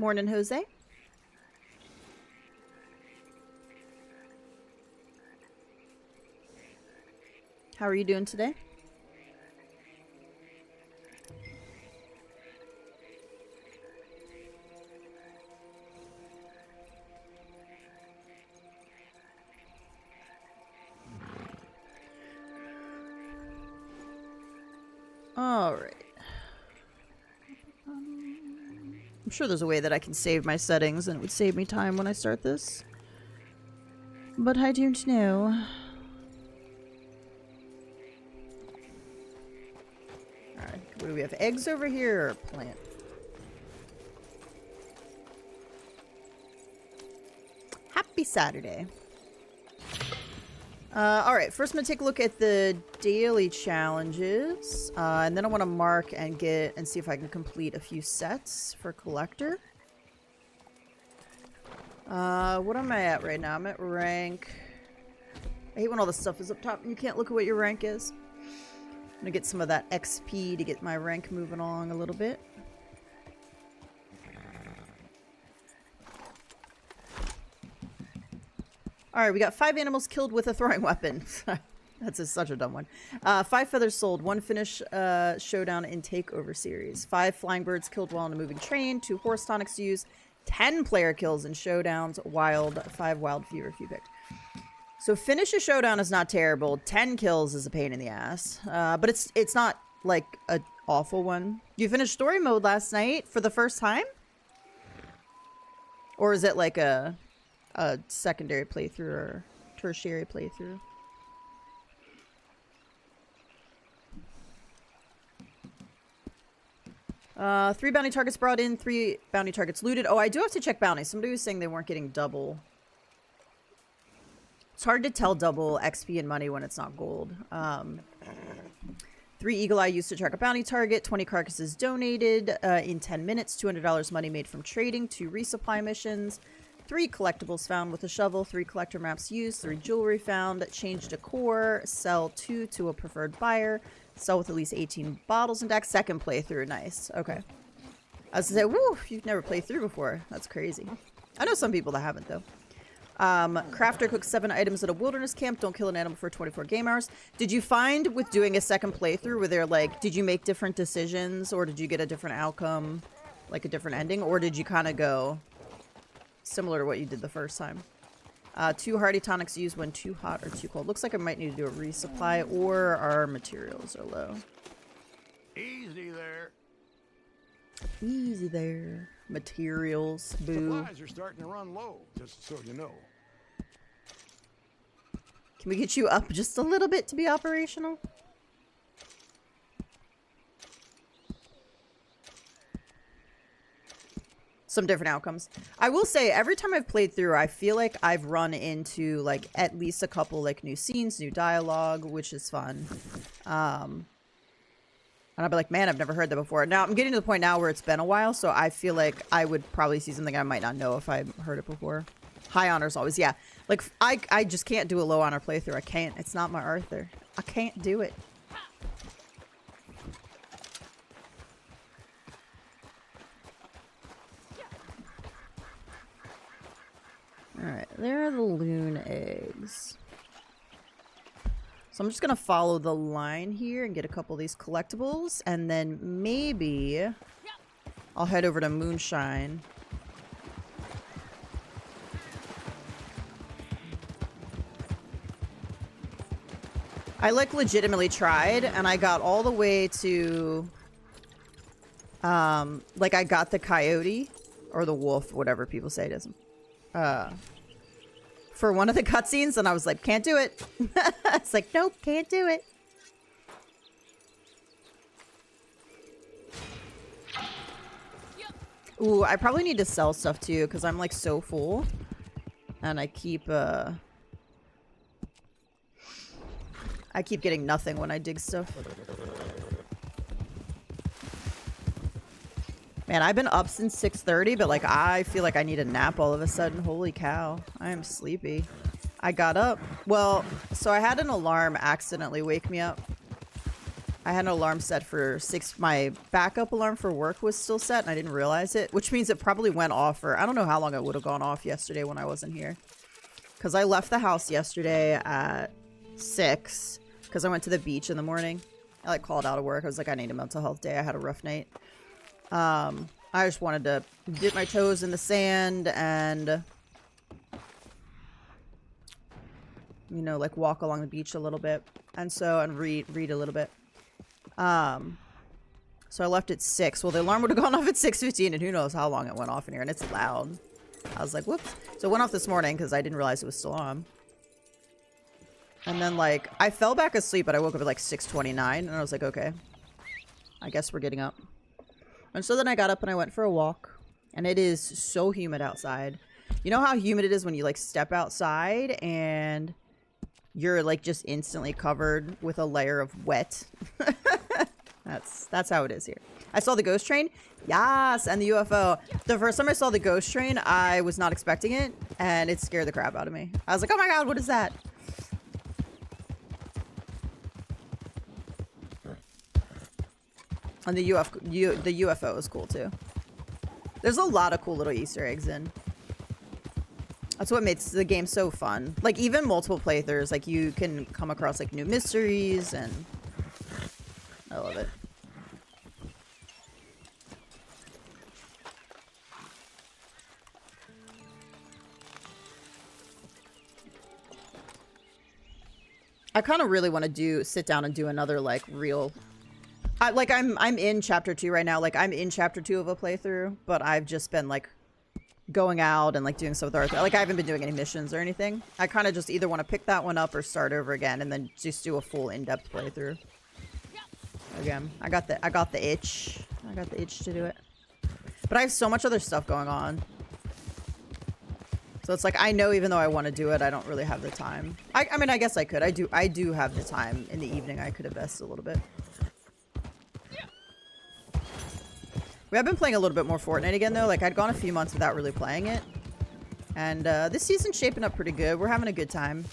Morning, Jose. How are you doing today? All right. I'm sure there's a way that I can save my settings and it would save me time when I start this. But I don't know. Alright, what do we have? Eggs over here or a plant? Happy Saturday. Alright, first I'm going to take a look at the daily challenges. And then I want to mark and see if I can complete a few sets for collector. What am I at right now? I'm at rank... I hate when all the stuff is up top and you can't look at what your rank is. I'm going to get some of that XP to get my rank moving along a little bit. Alright, we got 5 animals killed with a throwing weapon. That's such a dumb one. 5 feathers sold, 1 finish showdown in takeover series. 5 flying birds killed while in a moving train, 2 horse tonics used, 10 player kills in showdowns, 5 wild fever if you picked. So finish a showdown is not terrible. 10 kills is a pain in the ass. But it's not like an awful one. You finished story mode last night for the first time? Or is it like a secondary playthrough or tertiary playthrough? Three bounty targets brought in, 3 bounty targets looted. Oh, I do have to check bounties. Somebody was saying they weren't getting double. It's hard to tell double XP and money when it's not gold. 3 eagle eye used to track a bounty target, 20 carcasses donated in 10 minutes, $200 money made from trading, 2 resupply missions, 3 collectibles found with a shovel, 3 collector maps used, 3 jewelry found, change decor, sell 2 to a preferred buyer, sell with at least 18 bottles in deck. Second playthrough, nice. Okay. I was gonna say, woo, you've never played through before. That's crazy. I know some people that haven't though. Crafter cooks 7 items at a wilderness camp. Don't kill an animal for 24 game hours. Did you find with doing a second playthrough where they're like, did you make different decisions or did you get a different outcome, like a different ending, or did you kind of go similar to what you did the first time? 2 hardy tonics used when too hot or too cold. Looks like I might need to do a resupply or our materials are low. Easy there. Easy there. Materials. Boo. Supplies are starting to run low, just so you know. Can we get you up just a little bit to be operational? Some different outcomes. I will say, every time I've played through, I feel like I've run into, like, at least a couple, like, new scenes, new dialogue, which is fun. And I'll be like, man, I've never heard that before. Now, I'm getting to the point now where it's been a while, so I feel like I would probably see something I might not know if I heard it before. High honors always, yeah. Like, I just can't do a low honor playthrough. I can't. It's not my Arthur. I can't do it. Alright, there are the loon eggs. So I'm just going to follow the line here and get a couple of these collectibles. And then maybe I'll head over to Moonshine. I like legitimately tried and I got all the way to like I got the coyote or the wolf, whatever people say it isn't. For one of the cutscenes, and I was like, can't do it. It's like, nope, can't do it. Ooh, I probably need to sell stuff too, because I'm like so full. And I keep getting nothing when I dig stuff. Man, I've been up since 6:30, but like I feel like I need a nap all of a sudden. Holy cow. I am sleepy. I got up. Well, so I had an alarm accidentally wake me up. I had an alarm set for 6. My backup alarm for work was still set, and I didn't realize it, which means it probably went off for, I don't know how long it would have gone off yesterday when I wasn't here. Because I left the house yesterday at 6, because I went to the beach in the morning. I, like, called out of work. I was like, I need a mental health day. I had a rough night. I just wanted to dip my toes in the sand and, you know, like, walk along the beach a little bit. And read a little bit. So I left at 6. Well, the alarm would have gone off at 6:15, and who knows how long it went off in here, and it's loud. I was like, whoops. So it went off this morning because I didn't realize it was still on. And then, like, I fell back asleep, but I woke up at like 6:29, and I was like, okay, I guess we're getting up. And so then I got up and I went for a walk, and it is so humid outside. You know how humid it is when you, like, step outside and you're, like, just instantly covered with a layer of wet? That's how it is here. I saw the ghost train. Yes, and the UFO. The first time I saw the ghost train, I was not expecting it, and it scared the crap out of me. I was like, oh my god, what is that? And the UFO is cool, too. There's a lot of cool little Easter eggs in. That's what makes the game so fun. Like, even multiple playthroughs, like, you can come across, like, new mysteries, and I love it. I kind of really want to sit down and do another, like, real... I'm in chapter 2 right now. Like, I'm in chapter 2 of a playthrough, but I've just been, like, going out and, like, doing stuff with Arthur. Like, I haven't been doing any missions or anything. I kind of just either want to pick that one up or start over again and then just do a full in-depth playthrough. Again, I got the itch. I got the itch to do it. But I have so much other stuff going on. So it's like, I know even though I want to do it, I don't really have the time. I mean, I guess I could. I do have the time in the evening. I could invest a little bit. We have been playing a little bit more Fortnite again, though. Like, I'd gone a few months without really playing it. And this season's shaping up pretty good. We're having a good time.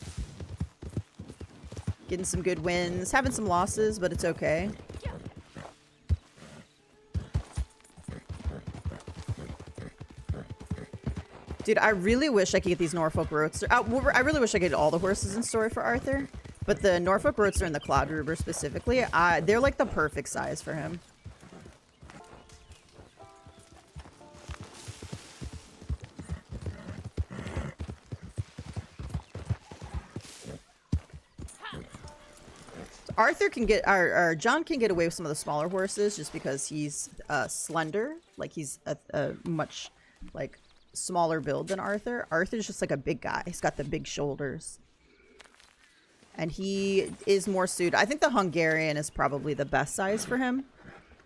Getting some good wins. Having some losses, but it's okay. Dude, I really wish I could get these Norfolk Roadster. I really wish I could get all the horses in story for Arthur. But the Norfolk Roadster and the Cloud Ruber specifically, they're like the perfect size for him. Arthur can get, or John can get away with some of the smaller horses just because he's slender. Like, he's a much, like, smaller build than Arthur. Arthur's just like a big guy. He's got the big shoulders. And he is more suited. I think the Hungarian is probably the best size for him.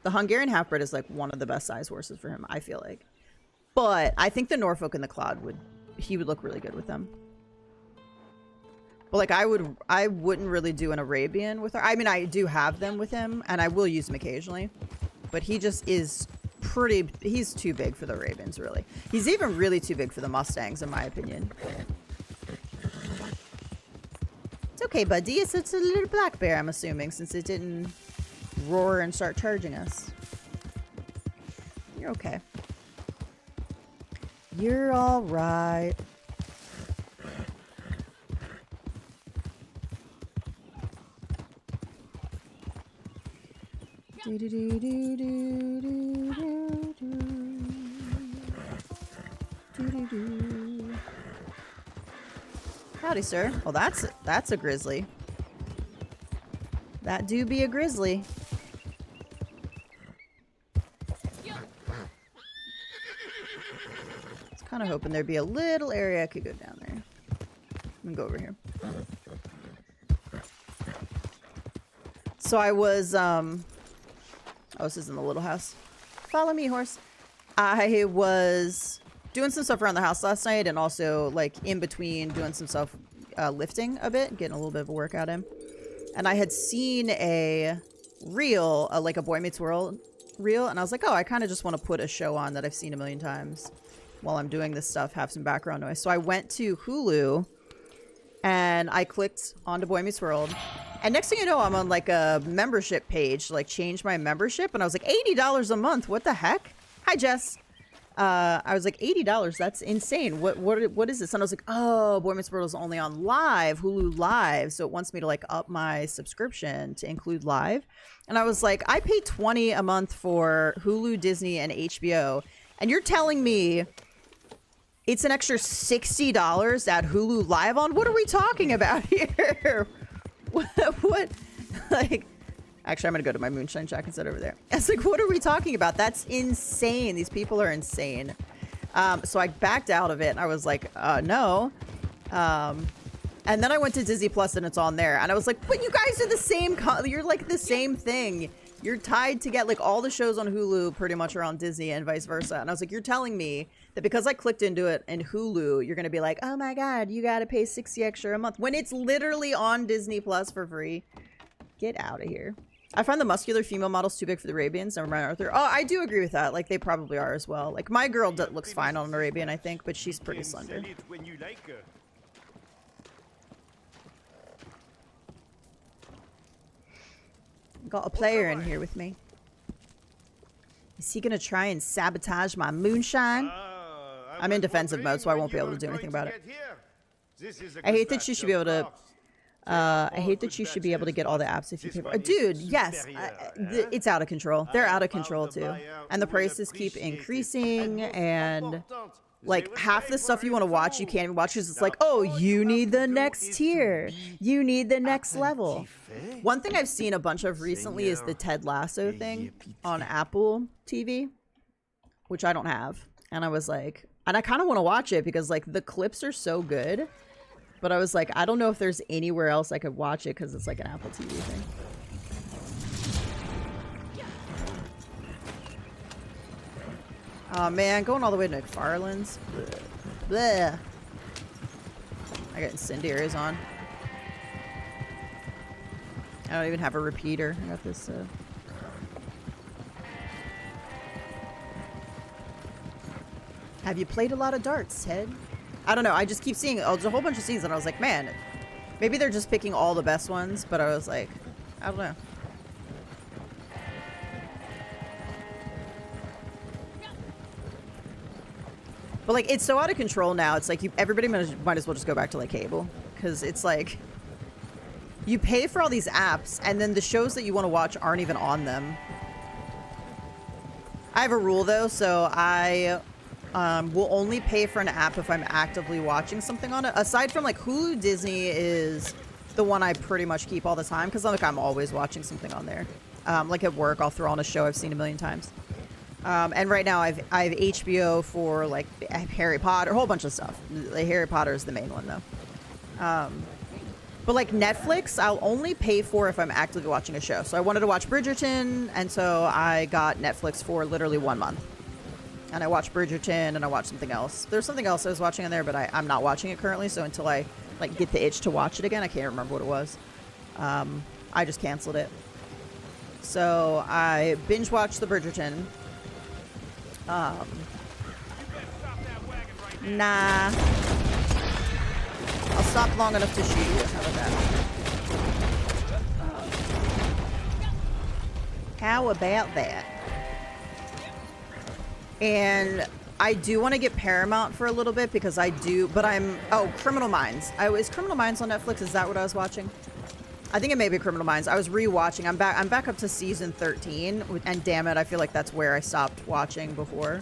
The Hungarian half-bred is, like, one of the best size horses for him, I feel like. But I think the Norfolk and the Cloud he would look really good with them. But, like, I wouldn't really do an Arabian with her. I mean, I do have them with him, and I will use them occasionally. But he just is he's too big for the Arabians, really. He's even really too big for the Mustangs, in my opinion. It's okay, buddy. It's a little black bear, I'm assuming, since it didn't roar and start charging us. You're okay. You're all right. Do do do do do do do do do. Howdy, sir. Well, that's a grizzly. That do be a grizzly. I was kind of hoping there'd be a little area I could go down there. Let me go over here. So I was oh, this is in the little house. Follow me, horse. I was doing some stuff around the house last night and also, like, in between doing some stuff, lifting a bit, getting a little bit of a workout in. And I had seen a reel, like a Boy Meets World reel, and I was like, oh, I kind of just want to put a show on that I've seen a million times while I'm doing this stuff, have some background noise. So I went to Hulu and I clicked onto Boy Meets World. And next thing you know, I'm on like a membership page to like change my membership. And I was like, $80 a month. What the heck? Hi, Jess. I was like, $80. That's insane. What is this? And I was like, oh, Boy Meets World is only on live, Hulu Live. So it wants me to like up my subscription to include live. And I was like, I pay $20 a month for Hulu, Disney, and HBO. And you're telling me it's an extra $60 at Hulu Live on? What are we talking about here? What? Like, actually, I'm going to go to my Moonshine Shack instead over there. I was like, what are we talking about? That's insane. These people are insane. So I backed out of it and I was like, no. And then I went to Disney Plus and it's on there. And I was like, but you guys are the same. You're like the same thing. You're tied to get like all the shows on Hulu pretty much are on Disney and vice versa. And I was like, you're telling me that because I clicked into it in Hulu, you're going to be like, oh my God, you got to pay $60 extra a month when it's literally on Disney Plus for free. Get out of here. I find the muscular female models too big for the Arabians. Never mind, Arthur. Oh, I do agree with that. Like, they probably are as well. Like, my girl looks fine on an Arabian, I think, but she's pretty slender. Got a player in here with me. Is he gonna try and sabotage my moonshine? I'm in defensive mode, so I won't be able to do anything about it. I hate that you should be able to... I hate that you should be able to get all the apps if you pay for... Dude, yes. It's out of control. They're out of control, too. And the prices keep increasing, and... like, half the stuff you want to watch, you can't even watch because it's like, oh, you need the next tier. You need the next level. One thing I've seen a bunch of recently is the Ted Lasso thing on Apple TV, which I don't have. And I was like, and I kind of want to watch it because, like, the clips are so good. But I was like, I don't know if there's anywhere else I could watch it because it's like an Apple TV thing. Oh man, going all the way to McFarland's. Bleh. I got incendiaries on. I don't even have a repeater. I got this. Have you played a lot of darts, Ted? I don't know. I just keep seeing there's a whole bunch of scenes, and I was like, man, maybe they're just picking all the best ones. But I was like, I don't know. But, like, it's so out of control now. It's like everybody might as well just go back to, like, cable. Because it's like, you pay for all these apps, and then the shows that you want to watch aren't even on them. I have a rule, though, so I will only pay for an app if I'm actively watching something on it. Aside from, like, Hulu, Disney is the one I pretty much keep all the time. Because, like, I'm always watching something on there. Like, at work, I'll throw on a show I've seen a million times. And right now I have HBO for like Harry Potter, a whole bunch of stuff. Like, Harry Potter is the main one though. But like Netflix, I'll only pay for if I'm actively watching a show. So I wanted to watch Bridgerton, and so I got Netflix for literally 1 month. And I watched Bridgerton, and I watched something else. There's something else I was watching on there, but I'm not watching it currently. So until I like get the itch to watch it again, I can't remember what it was. I just canceled it. So I binge watched the Bridgerton. Nah. I'll stop long enough to shoot you. How about that? How about that? And I do want to get Paramount for a little bit because I do, but oh, Criminal Minds. Is Criminal Minds on Netflix? Is that what I was watching? I think it may be Criminal Minds. I was rewatching. I'm back up to season 13, and damn it, I feel like that's where I stopped watching before.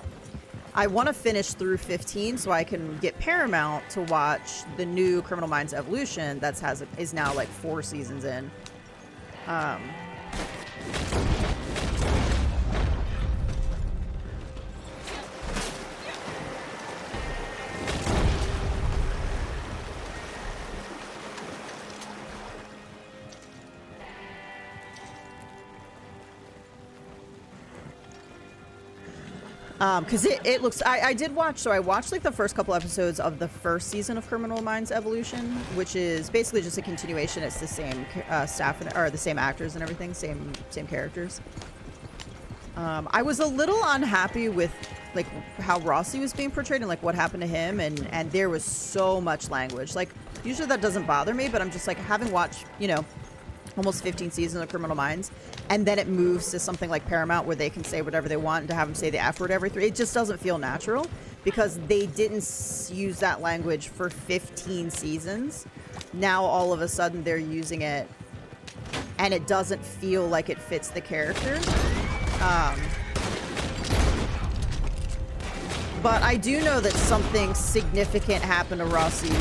I want to finish through 15 so I can get Paramount to watch the new Criminal Minds Evolution is now like 4 seasons in. Because it looks, I did watch, so I watched like the first couple episodes of the first season of Criminal Minds Evolution, which is basically just a continuation. It's the same staff, or the same actors and everything, same characters. I was a little unhappy with like how Rossi was being portrayed and like what happened to him, and there was so much language. Like, usually that doesn't bother me, but I'm just like, having watched, almost 15 seasons of Criminal Minds, and then it moves to something like Paramount where they can say whatever they want and to have them say the F word every 3. It just doesn't feel natural because they didn't use that language for 15 seasons. Now all of a sudden they're using it and it doesn't feel like it fits the character. But I do know that something significant happened to Rossi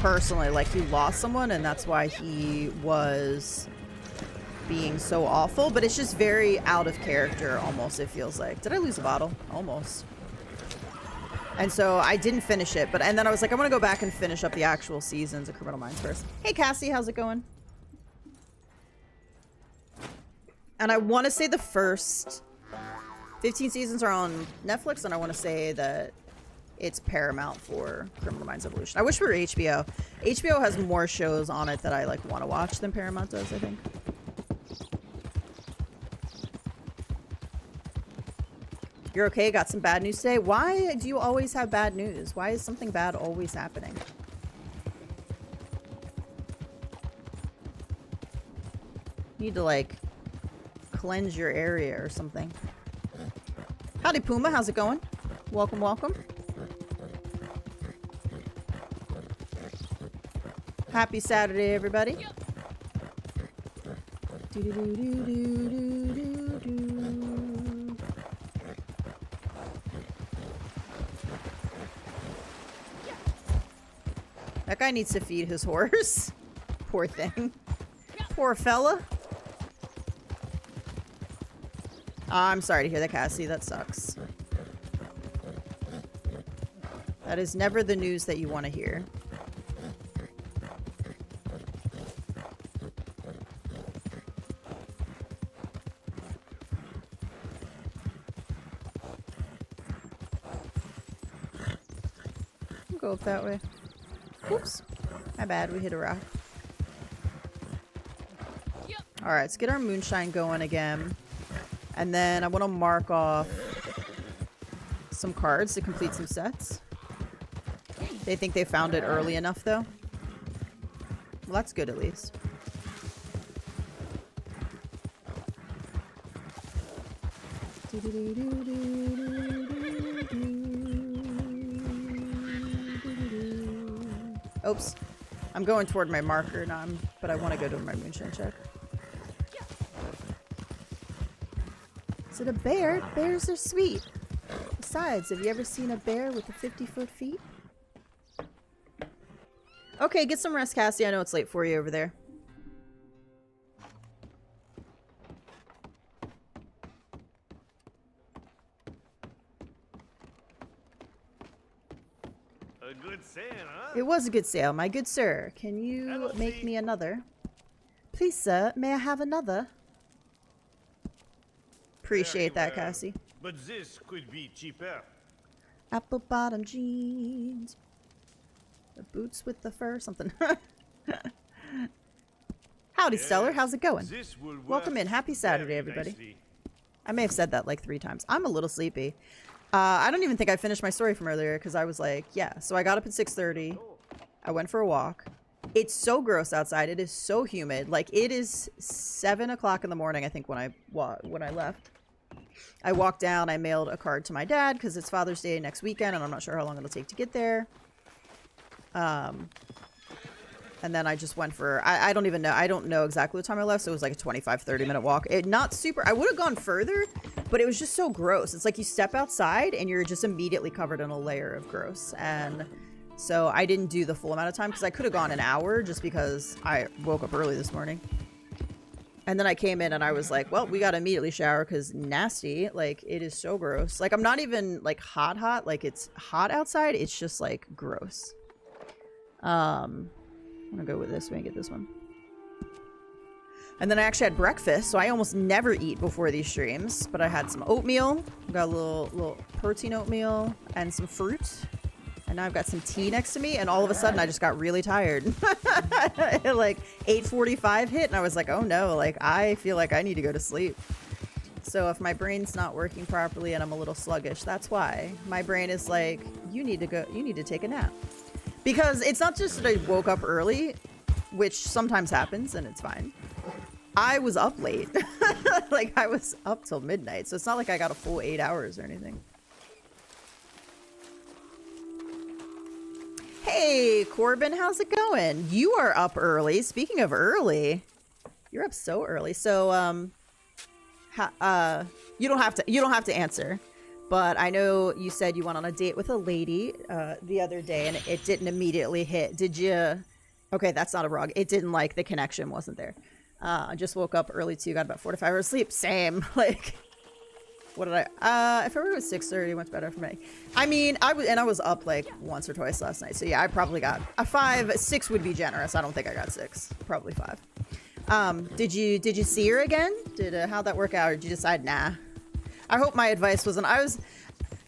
personally. Like, he lost someone, and that's why he was being so awful. But it's just very out of character, almost, it feels like. Did I lose a bottle? Almost. And so I didn't finish it. And then I was like, I want to go back and finish up the actual seasons of Criminal Minds first. Hey, Cassie, how's it going? And I want to say the first 15 seasons are on Netflix, and I want to say that it's Paramount for Criminal Minds Evolution. I wish we were HBO. HBO has more shows on it that I like want to watch than Paramount does, I think. You're okay? Got some bad news today? Why do you always have bad news? Why is something bad always happening? You need to like cleanse your area or something. Howdy Puma, how's it going? Welcome, welcome. Happy Saturday, everybody. That guy needs to feed his horse. Poor thing. Poor fella. I'm sorry to hear that, Cassie. That sucks. That is never the news that you want to hear. I'll go up that way. Oops. My bad. We hit a rock. Alright, let's get our moonshine going again. And then I want to mark off some cards to complete some sets. They think they found it early enough, though. Well, that's good, at least. Oops. I'm going toward my marker now, but I want to go to my moonshine check. Is it a bear? Bears are sweet. Besides, have you ever seen a bear with a 50-foot feet? Okay, get some rest, Cassie. I know it's late for you over there. A good sale, huh? It was a good sale, my good sir. Can you make me another? Please, sir, may I have another? Appreciate that, Cassie. But this could be cheaper. Apple bottom jeans. The boots with the fur, something. Howdy, Stellar. How's it going? Welcome in. Happy Saturday, everybody. Nicely. I may have said that like 3 times. I'm a little sleepy. I don't even think I finished my story from earlier because I was like, yeah. So I got up at 6:30. I went for a walk. It's so gross outside. It is so humid. Like, it is 7 o'clock in the morning, I think, when I left. I walked down. I mailed a card to my dad because it's Father's Day next weekend, and I'm not sure how long it'll take to get there. And then I just went for, I don't even know. I don't know exactly what time I left, so it was like a 25-30 minute walk. Not super, I would have gone further, but it was just so gross. It's like you step outside and you're just immediately covered in a layer of gross. And so I didn't do the full amount of time because I could have gone an hour just because I woke up early this morning. And then I came in and I was like, well, we got to immediately shower because nasty. Like, it is so gross. Like, I'm not even like hot. Like, it's hot outside. It's just like gross. I'm gonna go with this way and get this one. And then I actually had breakfast, so I almost never eat before these streams. But I had some oatmeal. Got a little protein oatmeal and some fruit. And now I've got some tea next to me, and all of a sudden I just got really tired. Like 8:45 hit, and I was like, oh no, like I feel like I need to go to sleep. So if my brain's not working properly and I'm a little sluggish, that's why. My brain is like, you need to take a nap. Because it's not just that I woke up early, which sometimes happens and it's fine. I was up late. Like, I was up till midnight, so it's not like I got a full 8 hours or anything. Hey, Corbin, how's it going? You are up early. Speaking of early, you're up so early. So, you don't have to answer. But I know you said you went on a date with a lady the other day, and it didn't immediately hit. Did you? Okay, that's not a rug. It didn't, like, the connection wasn't there. I just woke up early too. Got about 4 to 5 hours sleep. Same. Like, what did I? If I were at 6:30, much better for me. I mean, I was up like once or twice last night. So yeah, I probably got a 5. 6 would be generous. I don't think I got 6. Probably 5. Did you see her again? How'd that work out, or did you decide nah? I hope my advice wasn't.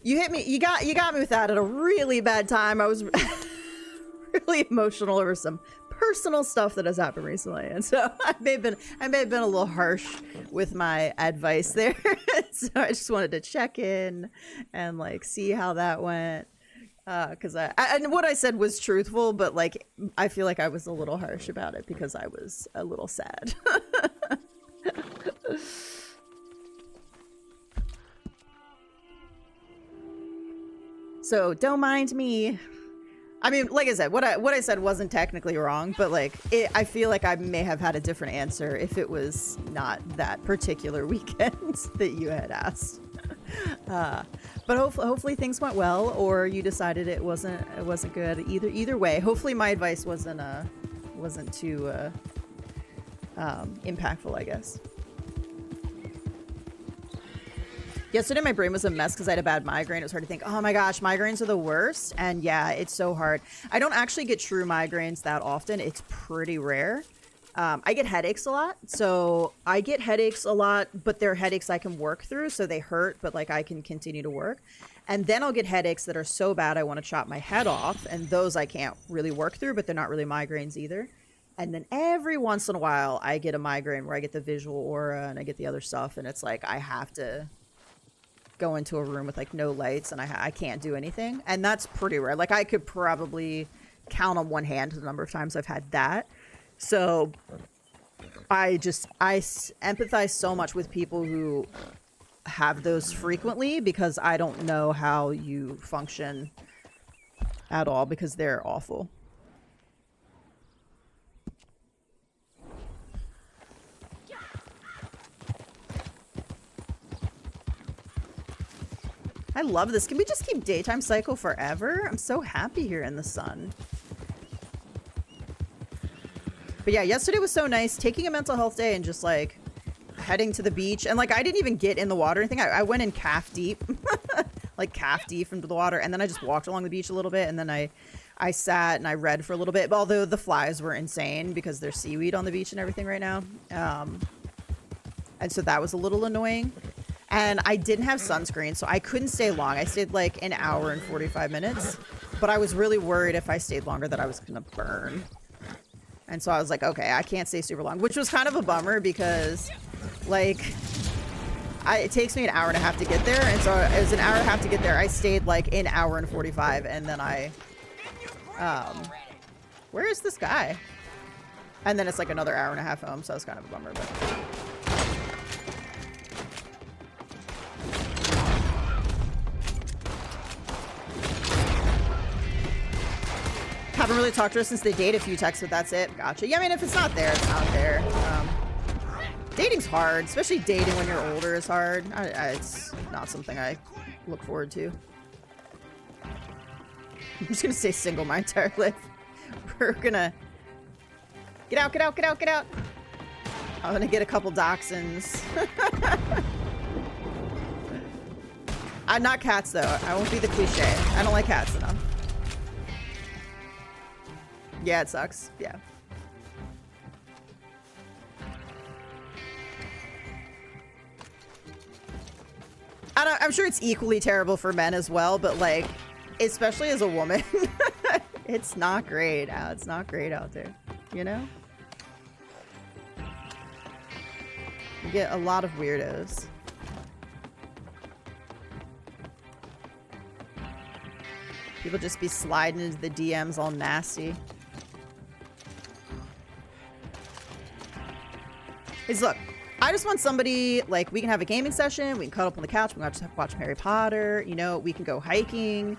You hit me. You got me with that at a really bad time. I was really emotional over some personal stuff that has happened recently, and so I may have been a little harsh with my advice there. So I just wanted to check in and like see how that went, because and what I said was truthful, but like I feel like I was a little harsh about it because I was a little sad. So don't mind me. I mean, like I said, what I said wasn't technically wrong, but like I feel like I may have had a different answer if it was not that particular weekend that you had asked. But hopefully things went well, or you decided it wasn't good. Either way, hopefully my advice wasn't too impactful, I guess. Yesterday, my brain was a mess because I had a bad migraine. It was hard to think, oh my gosh, migraines are the worst. And yeah, it's so hard. I don't actually get true migraines that often. It's pretty rare. I get headaches a lot. So I get headaches a lot, but they're headaches I can work through. So they hurt, but like I can continue to work. And then I'll get headaches that are so bad I want to chop my head off. And those I can't really work through, but they're not really migraines either. And then every once in a while, I get a migraine where I get the visual aura and I get the other stuff. And it's like I have to go into a room with like no lights and I can't do anything, and that's pretty rare. Like I could probably count on one hand the number of times I've had that. So I empathize so much with people who have those frequently, because I don't know how you function at all, because they're awful. I love this. Can we just keep daytime cycle forever? I'm so happy here in the sun. But yeah, yesterday was so nice. Taking a mental health day and just like heading to the beach. And like I didn't even get in the water or anything. I went in calf deep. Like calf deep into the water. And then I just walked along the beach a little bit. And then I sat and I read for a little bit. But although the flies were insane because there's seaweed on the beach and everything right now. And so that was a little annoying. And I didn't have sunscreen, so I couldn't stay long. I stayed like an hour and 45 minutes, but I was really worried if I stayed longer that I was gonna burn. And so I was like, okay, I can't stay super long, which was kind of a bummer because like it takes me an hour and a half to get there. And so it was an hour and a half to get there. I stayed like an hour and 45, and then where is this guy? And then it's like another hour and a half home, so it's kind of a bummer, but. Haven't really talked to her since they date. A few texts, but that's it. Gotcha. Yeah, I mean, if it's not there, it's not there. Dating's hard, especially dating when you're older is hard. It's not something I look forward to. I'm just gonna stay single my entire life. We're gonna get out, get out, get out, get out. I'm gonna get a couple dachshunds. Not cats though. I won't be the cliche. I don't like cats enough. Yeah, it sucks. Yeah. I'm sure it's equally terrible for men as well, but like, especially as a woman, it's not great. It's not great out there, you know? You get a lot of weirdos. People just be sliding into the DMs all nasty. is look, I just want somebody, like, we can have a gaming session, we can cuddle up on the couch, we can watch Harry Potter, you know, we can go hiking,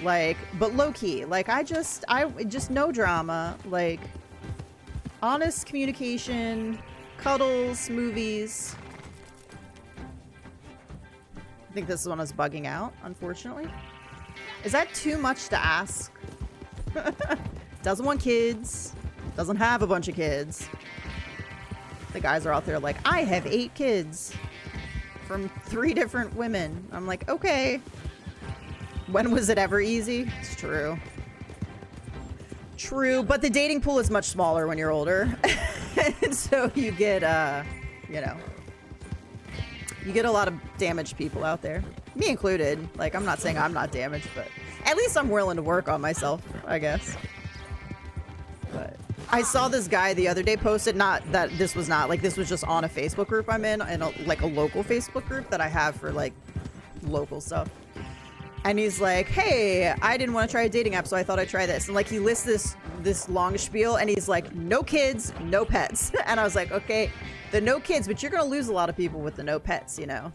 like, but low-key, like, I just no drama, like, honest communication, cuddles, movies. I think this one is bugging out, unfortunately. Is that too much to ask? Doesn't want kids, doesn't have a bunch of kids. The guys are out there like, I have 8 kids from 3 different women. I'm like, okay. When was it ever easy? It's true. True, but the dating pool is much smaller when you're older. And so you get, you know, you get a lot of damaged people out there. Me included. Like, I'm not saying I'm not damaged, but at least I'm willing to work on myself, I guess. But I saw this guy the other day posted, not that this was not, like, this was just on a Facebook group I'm in like a local Facebook group that I have for, like, local stuff. And he's like, hey, I didn't want to try a dating app, so I thought I'd try this. And, like, he lists this long spiel, and he's like, no kids, no pets. And I was like, okay, the no kids, but you're going to lose a lot of people with the no pets, you know?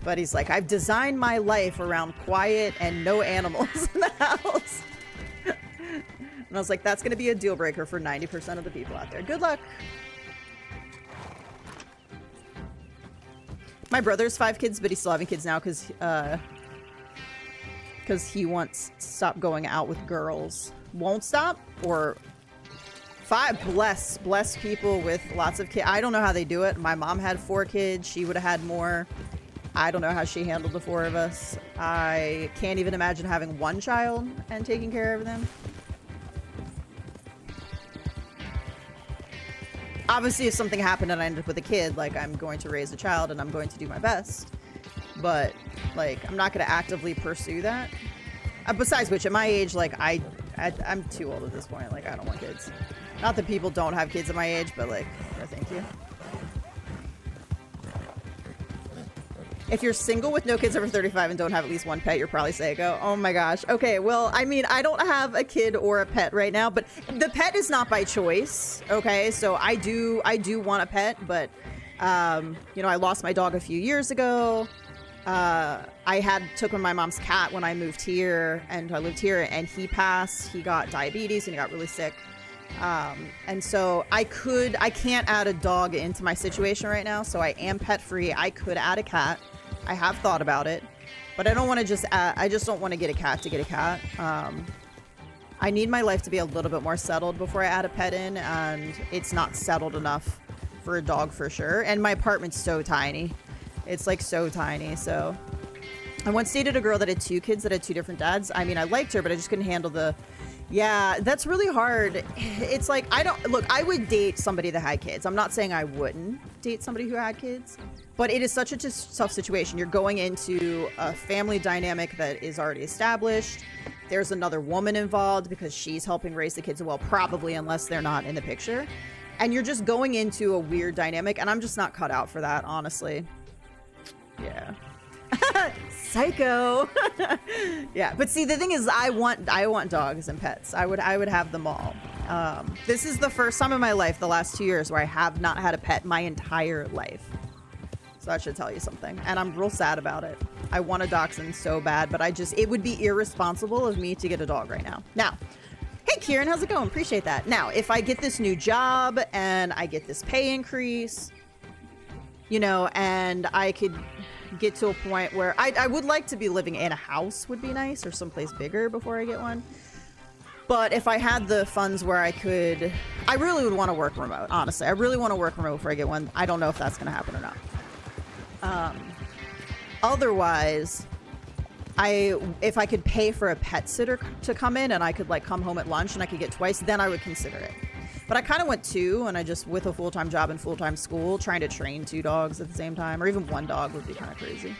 But he's like, I've designed my life around quiet and no animals in the house. And I was like, that's going to be a deal breaker for 90% of the people out there. Good luck. My brother's 5 kids, but he's still having kids now because he wants to stop going out with girls. Won't stop? Or 5? Bless people with lots of kids. I don't know how they do it. My mom had 4 kids. She would have had more. I don't know how she handled the 4 of us. I can't even imagine having 1 child and taking care of them. Obviously, if something happened and I ended up with a kid, like, I'm going to raise a child and I'm going to do my best. But, like, I'm not going to actively pursue that. Besides which, at my age, like, I'm too old at this point. Like, I don't want kids. Not that people don't have kids at my age, but, like, no thank you. If you're single with no kids over 35 and don't have at least 1 pet, you're probably psycho. Oh my gosh. Okay, well, I mean, I don't have a kid or a pet right now, but the pet is not by choice. Okay, so I do want a pet, but you know, I lost my dog a few years ago. I took my mom's cat when I moved here, and I lived here, and he passed. He got diabetes and he got really sick. And so I can't add a dog into my situation right now, so I am pet free. I could add a cat. I have thought about it, but I don't want to just add, I just don't want to get a cat to get a cat. I need my life to be a little bit more settled before I add a pet in, and it's not settled enough for a dog for sure. And my apartment's so tiny. It's like so tiny. So I once dated a girl that had 2 kids that had 2 different dads. I mean, I liked her, but I just couldn't handle yeah, that's really hard. It's like, I would date somebody that had kids. I'm not saying I wouldn't date somebody who had kids, but it is such a tough situation. You're going into a family dynamic that is already established. There's another woman involved because she's helping raise the kids. Well, probably, unless they're not in the picture. And you're just going into a weird dynamic, and I'm just not cut out for that, honestly. Yeah. Psycho. Yeah, but see, the thing is, I want dogs and pets. I would have them all. This is the first time in my life, the last 2 years, where I have not had a pet my entire life. So that should tell you something. And I'm real sad about it. I want a dachshund so bad, but it would be irresponsible of me to get a dog right now. Now, hey Kieran, how's it going? Appreciate that. Now, if I get this new job and I get this pay increase, you know, and I could get to a point where I would like to be living in a house would be nice, or someplace bigger before I get one. But if I had the funds where I really would want to work remote, honestly. I really want to work remote before I get one. I don't know if that's going to happen or not. Otherwise, if I could pay for a pet sitter to come in and I could, like, come home at lunch and I could get twice, then I would consider it. But I kind of went 2, and I just, with a full-time job and full-time school, trying to train 2 dogs at the same time, or even 1 dog would be kind of crazy.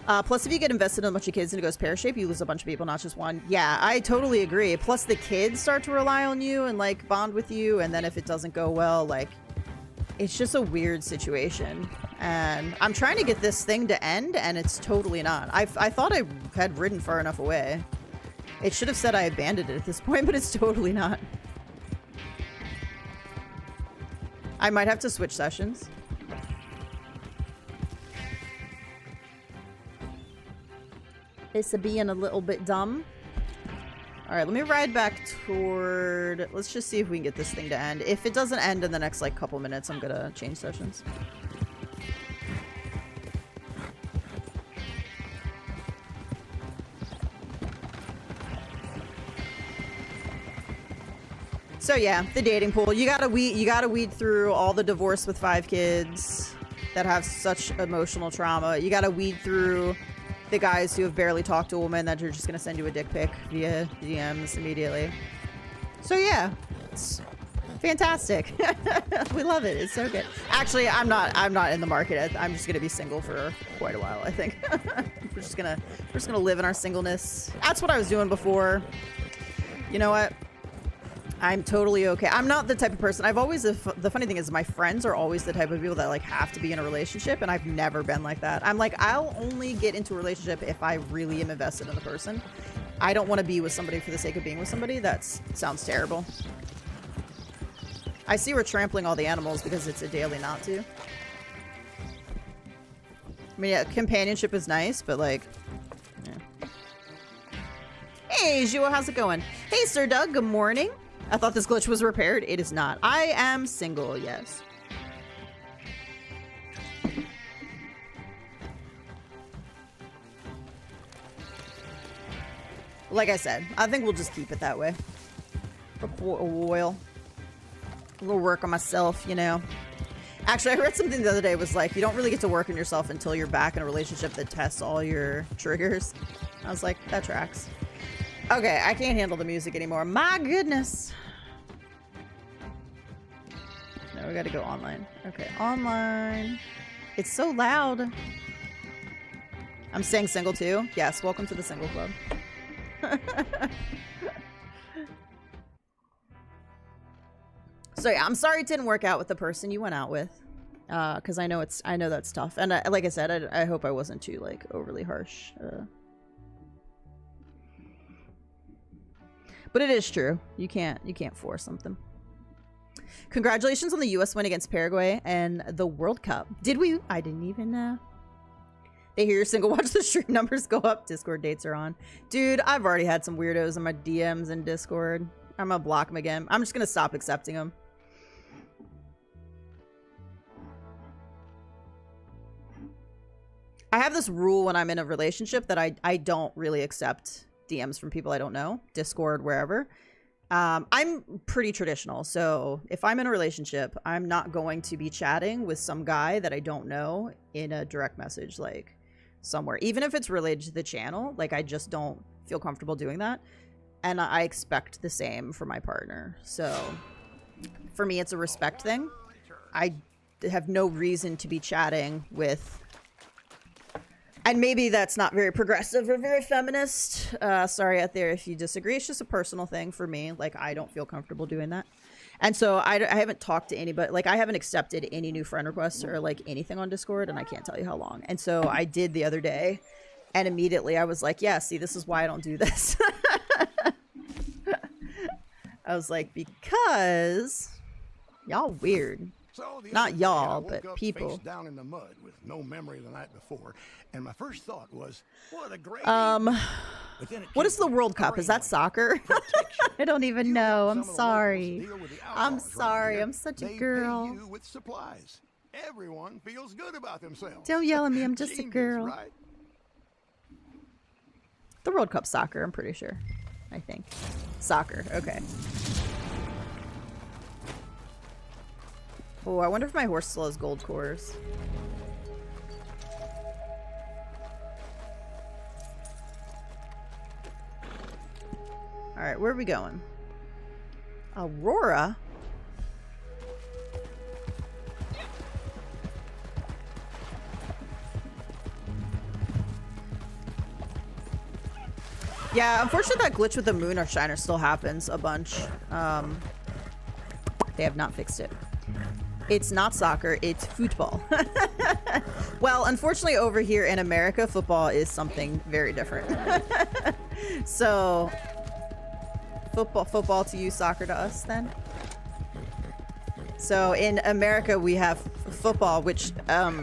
Plus, if you get invested in a bunch of kids and it goes pear-shaped, you lose a bunch of people, not just one. Yeah, I totally agree. Plus, the kids start to rely on you and, like, bond with you, and then if it doesn't go well, like, it's just a weird situation. And I'm trying to get this thing to end, and it's totally not. I thought I had ridden far enough away. It should have said I abandoned it at this point, but it's totally not. I might have to switch sessions. It's being a little bit dumb. Alright, let me ride back toward... Let's just see if we can get this thing to end. If it doesn't end in the next, like, couple minutes, I'm gonna change sessions. So yeah, the dating pool. You gotta weed through all the divorce with 5 kids that have such emotional trauma. You gotta weed through the guys who have barely talked to a woman that are just gonna send you a dick pic via DMs immediately. So yeah, it's fantastic. We love it. It's so good. Actually, I'm not in the market. I'm just gonna be single for quite a while, I think. we're just gonna live in our singleness. That's what I was doing before. You know what? I'm totally okay. I'm not the type of person. I've always, the funny thing is my friends are always the type of people that like have to be in a relationship, and I've never been like that. I'm like, I'll only get into a relationship if I really am invested in the person. I don't want to be with somebody for the sake of being with somebody. That sounds terrible. I see we're trampling all the animals because it's a daily not to. I mean, yeah, companionship is nice, but like, yeah. Hey, Zhuo, how's it going? Hey, Sir Doug, good morning. I thought this glitch was repaired. It is not. I am single, yes. Like I said, I think we'll just keep it that way. For a while. A little work on myself, you know. Actually, I read something the other day. It was like, you don't really get to work on yourself until you're back in a relationship that tests all your triggers. I was like, that tracks. Okay, I can't handle the music anymore. My goodness. No, we gotta go online. Okay, online. It's so loud. I'm staying single too. Yes, welcome to the single club. So yeah, I'm sorry it didn't work out with the person you went out with. Because I know that's tough. And like I said, I hope I wasn't too like overly harsh. But it is true. You can't force something. Congratulations on the US win against Paraguay and the World Cup. Did we? I didn't even know. They hear you're single. Watch the stream numbers go up. Discord dates are on. Dude, I've already had some weirdos in my DMs in Discord. I'm gonna block them again. I'm just gonna stop accepting them. I have this rule when I'm in a relationship that I don't really accept DMs from people I don't know. Discord, wherever. I'm pretty traditional, so if I'm in a relationship, I'm not going to be chatting with some guy that I don't know in a direct message, like, somewhere. Even if it's related to the channel, like, I just don't feel comfortable doing that. And I expect the same for my partner. So, for me, it's a respect thing. I have no reason to be chatting with... And maybe that's not very progressive or very feminist. Sorry out there if you disagree. It's just a personal thing for me. Like, I don't feel comfortable doing that. And so I haven't talked to anybody. Like, I haven't accepted any new friend requests or, like, anything on Discord. And I can't tell you how long. And so I did the other day. And immediately I was like, yeah, see, this is why I don't do this. I was like, because y'all weird. So Not y'all, but people. Face down in the mud with no memory of the night before, and my first thought was, what a great what is the World Cup? Is that soccer? I don't even know. I'm sorry. I'm sorry. I'm such a girl. Pay you with supplies. Everyone feels good about themselves. Don't yell at me. I'm just a Genius, girl. right? The World Cup soccer, I'm pretty sure. I think. Soccer. Okay. Oh, I wonder if my horse still has gold cores. Alright, where are we going? Aurora? Yeah, unfortunately that glitch with the moon or shiner still happens a bunch. They have not fixed it. It's not soccer, it's football. Well, unfortunately over here in America, football is something very different. So, football to you, soccer to us then? So in America, we have football, which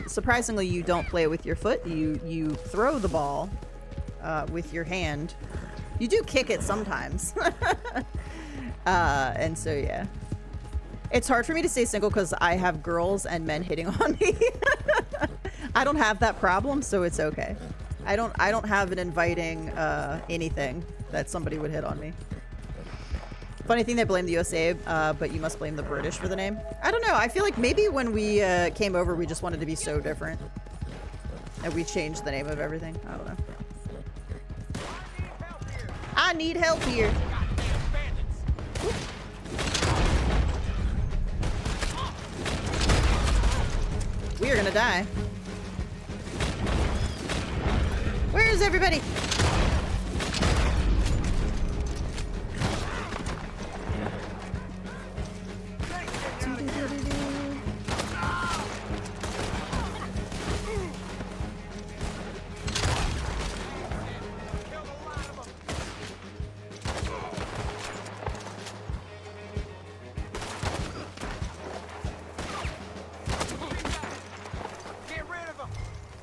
surprisingly you don't play with your foot. You throw the ball with your hand. You do kick it sometimes. And so, yeah. It's hard for me to stay single because I have girls and men hitting on me. I don't have that problem, so it's okay. I don't have an inviting anything that somebody would hit on me. Funny thing, they blame the USA, but you must blame the British for the name. I don't know. I feel like maybe when we came over, we just wanted to be so different. And we changed the name of everything. I don't know. I need help here. We are gonna die. Where's everybody?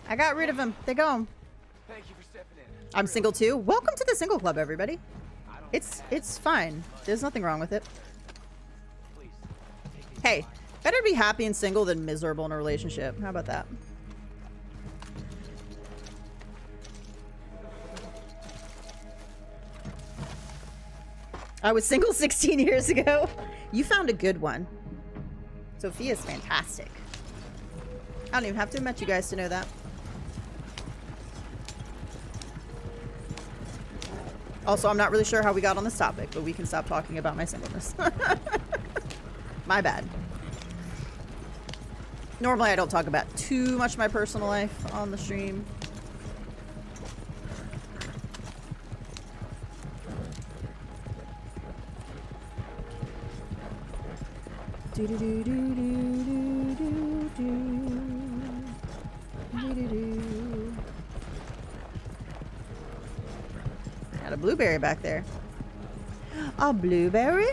I got rid of him. They go. Thank you for stepping in. I'm single too. Welcome to the single club, everybody. It's fine. There's nothing wrong with it. Hey, better be happy and single than miserable in a relationship. How about that? I was single 16 years ago. You found a good one. Sophia's fantastic. I don't even have to have met you guys to know that. Also, I'm not really sure how we got on this topic, but we can stop talking about my singleness. My bad. Normally, I don't talk about too much of my personal life on the stream. Got a blueberry back there. A blueberry?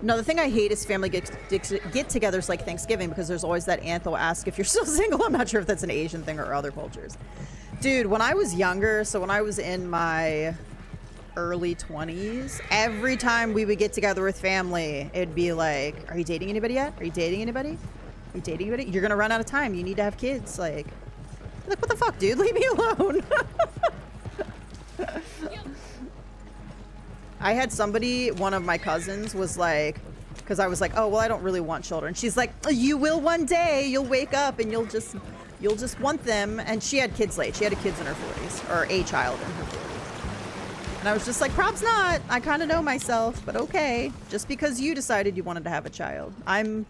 No, the thing I hate is family get-togethers like Thanksgiving, because there's always that aunt that'll ask if you're still single. I'm not sure if that's an Asian thing or other cultures. Dude, when I was younger, so when I was in my early 20s, every time we would get together with family, it'd be like, are you dating anybody yet? Are you dating anybody? Are you dating anybody? You're gonna run out of time. You need to have kids. Like what the fuck, dude? Leave me alone. I had somebody, one of my cousins was like, because I was like, oh, well, I don't really want children. She's like, you will one day. You'll wake up and you'll just want them. And she had kids late. She had kids in her 40s, or a child in her 40s. And I was just like, prob's not. I kind of know myself, but okay. Just because you decided you wanted to have a child. I'm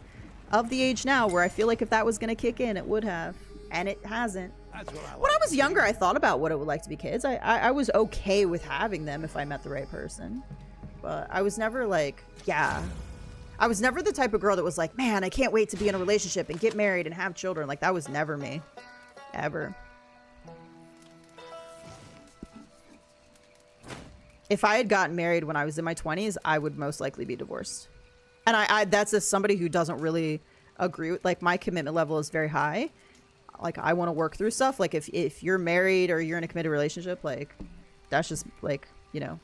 of the age now where I feel like if that was going to kick in, it would have. And it hasn't. When I was younger, I thought about what it would like to be kids. I was okay with having them if I met the right person. But I was never like, yeah. I was never the type of girl that was like, man, I can't wait to be in a relationship and get married and have children. Like, that was never me. Ever. If I had gotten married when I was in my 20s, I would most likely be divorced. And that's as somebody who doesn't really agree with, like, my commitment level is very high. Like, I want to work through stuff. Like, if you're married or you're in a committed relationship, like, that's just, like, you know,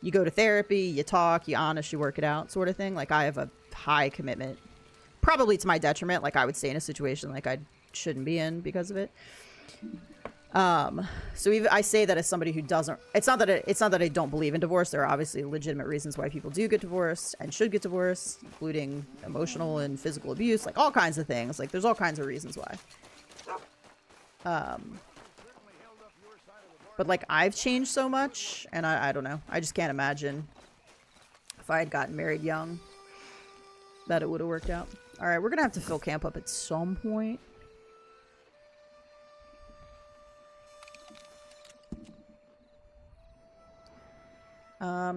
you go to therapy, you talk, you honest, you work it out sort of thing. Like, I have a high commitment. Probably to my detriment. Like, I would stay in a situation like I shouldn't be in because of it. So even I say that as somebody who doesn't, it's not that I don't believe in divorce. There are obviously legitimate reasons why people do get divorced and should get divorced, including emotional and physical abuse, like all kinds of things. Like, there's all kinds of reasons why. But like, I've changed so much, and I don't know. I just can't imagine if I had gotten married young that it would have worked out. All right, we're gonna have to fill camp up at some point.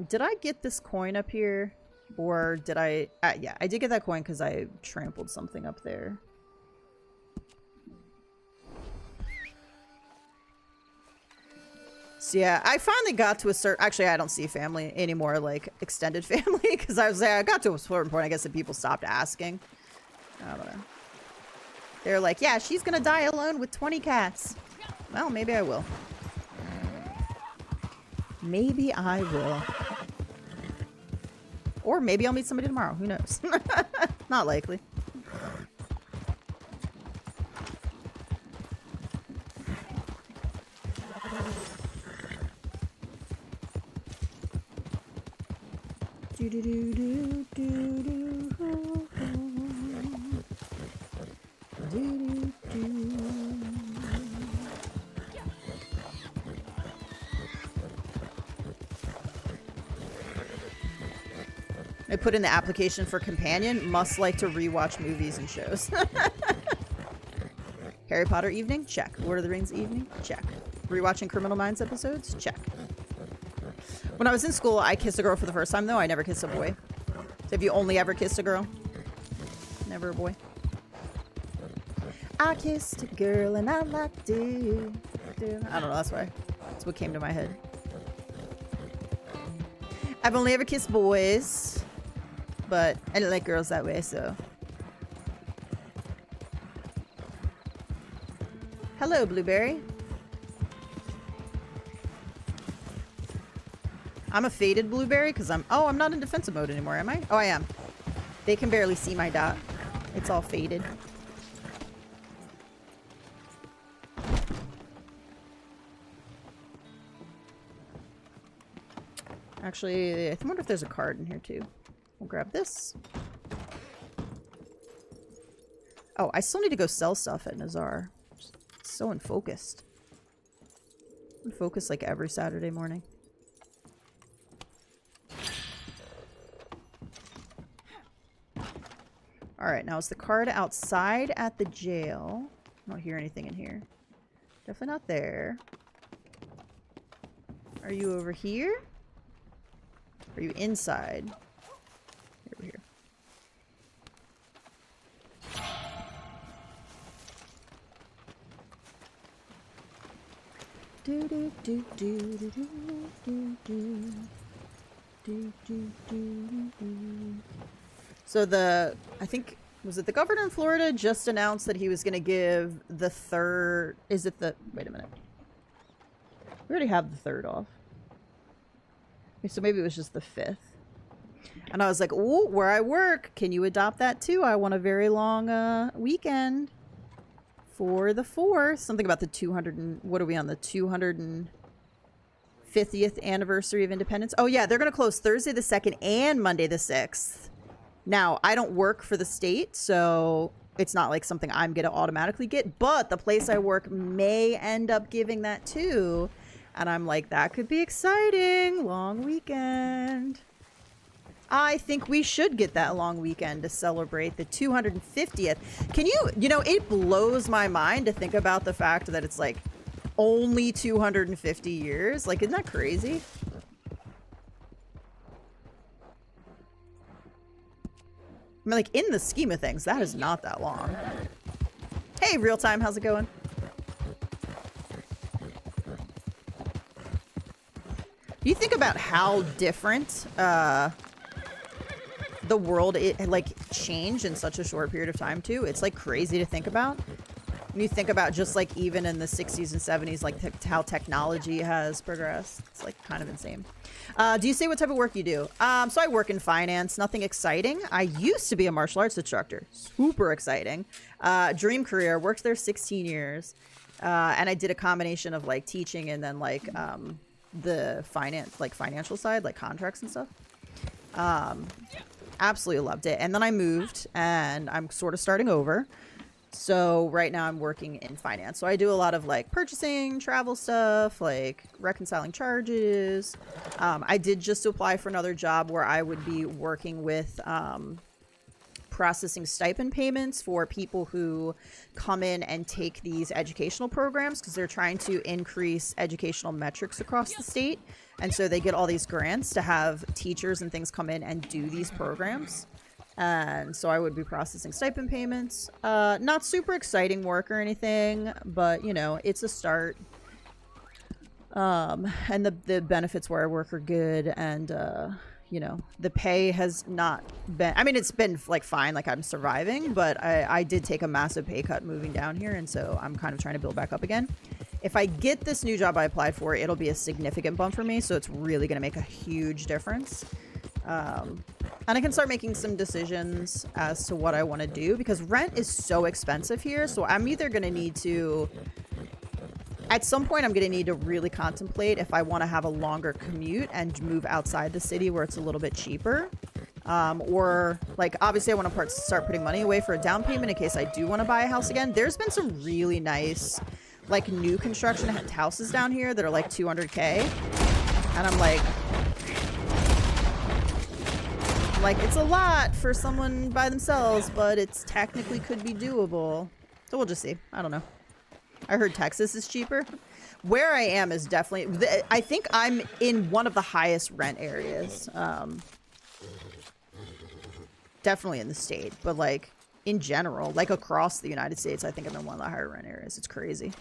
Did I get this coin up here? Or did I... yeah, I did get that coin because I trampled something up there. So yeah, I finally got to a certain... Actually, I don't see family anymore, like extended family, because I was like, I got to a certain point, I guess, that people stopped asking. I don't know. They're like, yeah, she's gonna die alone with 20 cats. Well, maybe I will. Maybe I will. Or maybe I'll meet somebody tomorrow. Who knows? Not likely. I put in the application for companion. Must like to rewatch movies and shows. Harry Potter evening? Check. Lord of the Rings evening? Check. Rewatching Criminal Minds episodes? Check. When I was in school, I kissed a girl for the first time, though. I never kissed a boy. So have you only ever kissed a girl? Never a boy? I kissed a girl and I liked it. I don't know, that's why. That's what came to my head. I've only ever kissed boys, but I didn't like girls that way, so. Hello, Blueberry. I'm a faded Blueberry because I'm not in defensive mode anymore, am I? Oh, I am. They can barely see my dot. It's all faded. Actually, I wonder if there's a card in here too. We'll grab this. Oh, I still need to go sell stuff at Nazar. It's so unfocused. I'm focused like every Saturday morning. Alright, now is the card outside at the jail? I don't hear anything in here. Definitely not there. Are you over here? Are you inside? Over here. Do do do do do do do do do do do do. So I think, was it the governor in Florida just announced that he was going to give the third, wait a minute. We already have the 3rd off. So maybe it was just the 5th. And I was like, ooh, where I work, can you adopt that too? I want a very long weekend for the 4th. Something about the what are we on, the 250th anniversary of independence? Oh yeah, they're going to close Thursday the 2nd and Monday the 6th. Now, I don't work for the state, so it's not like something I'm going to automatically get, but the place I work may end up giving that too. And I'm like, that could be exciting. Long weekend. I think we should get that long weekend to celebrate the 250th. Can you know, it blows my mind to think about the fact that it's like only 250 years. Like, isn't that crazy? I mean, like, in the scheme of things, that is not that long. Hey, real time, how's it going? You think about how different the world like changed in such a short period of time too. It's like crazy to think about. When you think about just like even in the 60s and 70s, like how technology has progressed. It's like kind of insane. Do you say what type of work you do? So I work in finance, nothing exciting. I used to be a martial arts instructor. Super exciting. Dream career, worked there 16 years. And I did a combination of like teaching and then like the financial side, like contracts and stuff. Absolutely loved it. And then I moved and I'm sort of starting over. So right now I'm working in finance. So I do a lot of like purchasing, travel stuff, like reconciling charges. I did just apply for another job where I would be working with processing stipend payments for people who come in and take these educational programs because they're trying to increase educational metrics across the state. And so they get all these grants to have teachers and things come in and do these programs. And so I would be processing stipend payments. Not super exciting work or anything, but you know, it's a start. And the benefits where I work are good, and you know, the pay has not been, I mean, it's been like fine, like I'm surviving, but I did take a massive pay cut moving down here, and so I'm kind of trying to build back up again. If I get this new job I applied for, it'll be a significant bump for me, so it's really going to make a huge difference. And I can start making some decisions as to what I want to do, because rent is so expensive here, so I'm either going to need to, at some point, I'm going to need to really contemplate if I want to have a longer commute and move outside the city where it's a little bit cheaper. Or, like, obviously I want to start putting money away for a down payment in case I do want to buy a house again. There's been some really nice, like, new construction houses down here that are like 200K. And I'm like, it's a lot for someone by themselves, but it's technically could be doable. So we'll just see. I don't know. I heard Texas is cheaper. Where I am is definitely, I think I'm in one of the highest rent areas. Definitely in the state, but like in general, like across the United States, I think I'm in one of the higher rent areas. It's crazy.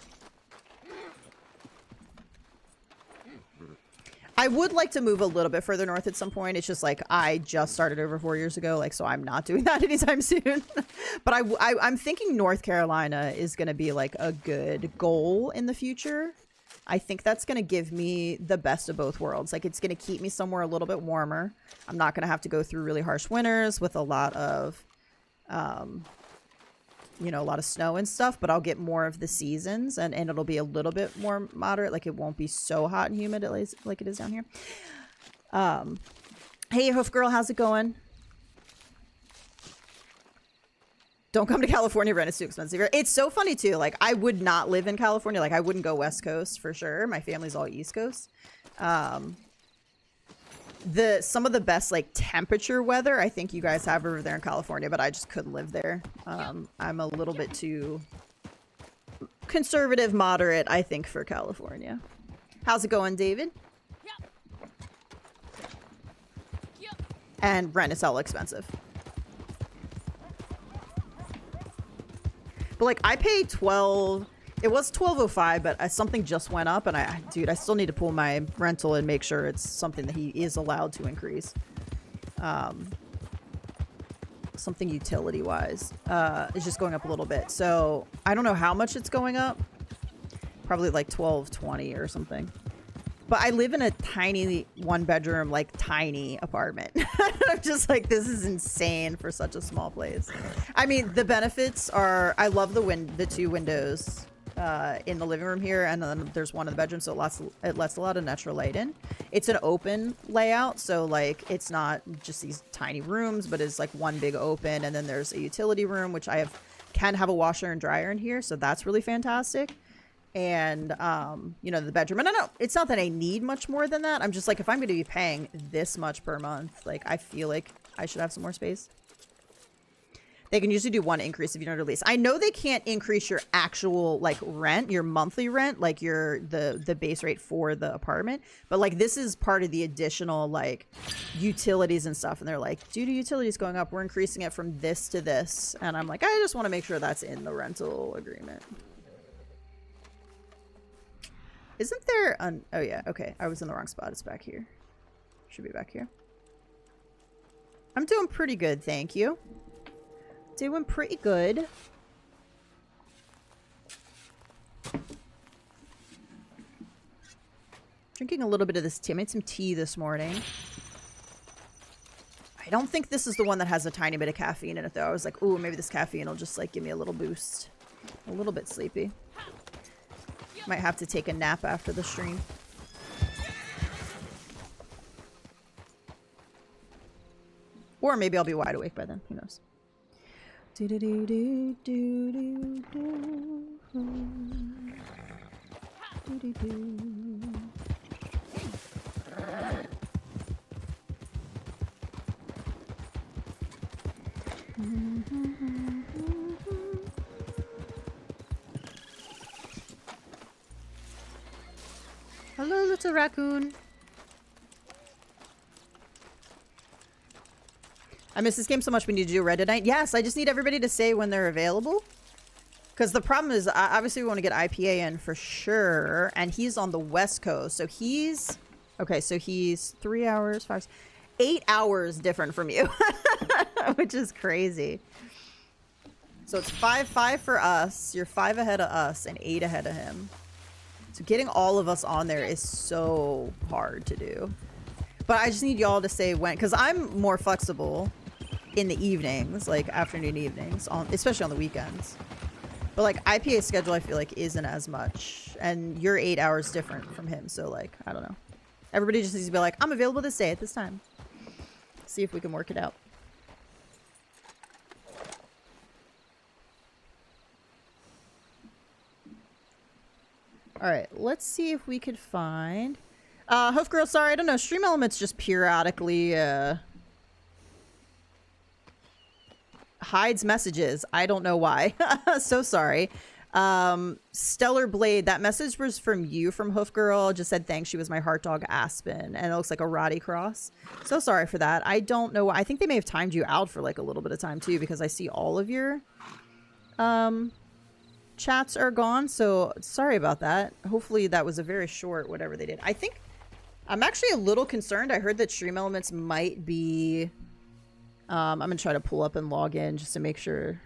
I would like to move a little bit further north at some point. It's just like I just started over 4 years ago, like, so I'm not doing that anytime soon. But I'm thinking North Carolina is going to be like a good goal in the future. I think that's going to give me the best of both worlds. Like, it's going to keep me somewhere a little bit warmer. I'm not going to have to go through really harsh winters with a lot of, you know, a lot of snow and stuff, but I'll get more of the seasons, and it'll be a little bit more moderate. Like, it won't be so hot and humid like it is down here. Hey, Hoof Girl, how's it going? Don't come to California, rent is too expensive. It's so funny too. Like, I would not live in California. Like, I wouldn't go West Coast for sure. My family's all East Coast. Some of the best like temperature weather I think you guys have over there in California, but I just couldn't live there. I'm a little bit too conservative, moderate, I think, for California. How's it going, David? And rent is hella expensive. But like, I pay 12. It was $12.05, but something just went up, and dude, I still need to pull my rental and make sure it's something that he is allowed to increase. Something utility-wise is just going up a little bit. So I don't know how much it's going up. Probably like $12.20 or something. But I live in a tiny one-bedroom, like tiny apartment. I'm just like, this is insane for such a small place. I mean, the benefits are, I love the two windows in the living room here, and then there's one in the bedroom, so it lets a lot of natural light in. It's an open layout, so like it's not just these tiny rooms, but it's like one big open, and then there's a utility room, which can have a washer and dryer in here, so that's really fantastic. And you know, the bedroom, and I know it's not that I need much more than that. I'm just like, if I'm going to be paying this much per month, like, I feel like I should have some more space. They can usually do one increase if you don't release. I know they can't increase your actual like rent, your monthly rent, like the base rate for the apartment, but like this is part of the additional like utilities and stuff, and they're like, due to utilities going up, we're increasing it from this to this, and I'm like, I just want to make sure that's in the rental agreement. Isn't there an... Oh, yeah. Okay. I was in the wrong spot. It's back here. Should be back here. I'm doing pretty good, thank you. Doing pretty good. Drinking a little bit of this tea. I made some tea this morning. I don't think this is the one that has a tiny bit of caffeine in it, though. I was like, ooh, maybe this caffeine will just, like, give me a little boost. A little bit sleepy. Might have to take a nap after the stream. Or maybe I'll be wide awake by then. Who knows? Do do do do do do do do do. Hello, little raccoon. I miss this game so much. We need to do Red tonight. Yes, I just need everybody to say when they're available. Because the problem is, obviously we want to get IPA in for sure, and he's on the West Coast, so he's... Okay, so he's 3 hours, 8 hours different from you, which is crazy. So it's 5-5 for us, you're 5 ahead of us, and 8 ahead of him. So getting all of us on there is so hard to do. But I just need y'all to say when, because I'm more flexible in the evenings, like afternoon evenings, especially on the weekends. But like IPA's schedule, I feel like isn't as much, and you're 8 hours different from him. So like, I don't know. Everybody just needs to be like, I'm available this day at this time. See if we can work it out. All right, let's see if we could find... Hoof Girl, sorry, I don't know. Stream Elements just periodically hides messages. I don't know why. So sorry. Stellar Blade, that message was from you, from Hoof Girl. Just said thanks, she was my heart dog Aspen. And it looks like a Roddy cross. So sorry for that. I don't know. I think they may have timed you out for like a little bit of time too, because I see all of your chats are gone. So sorry about that. Hopefully that was a very short whatever they did. I think I'm actually a little concerned. I heard that Stream Elements might be... I'm going to try to pull up and log in just to make sure.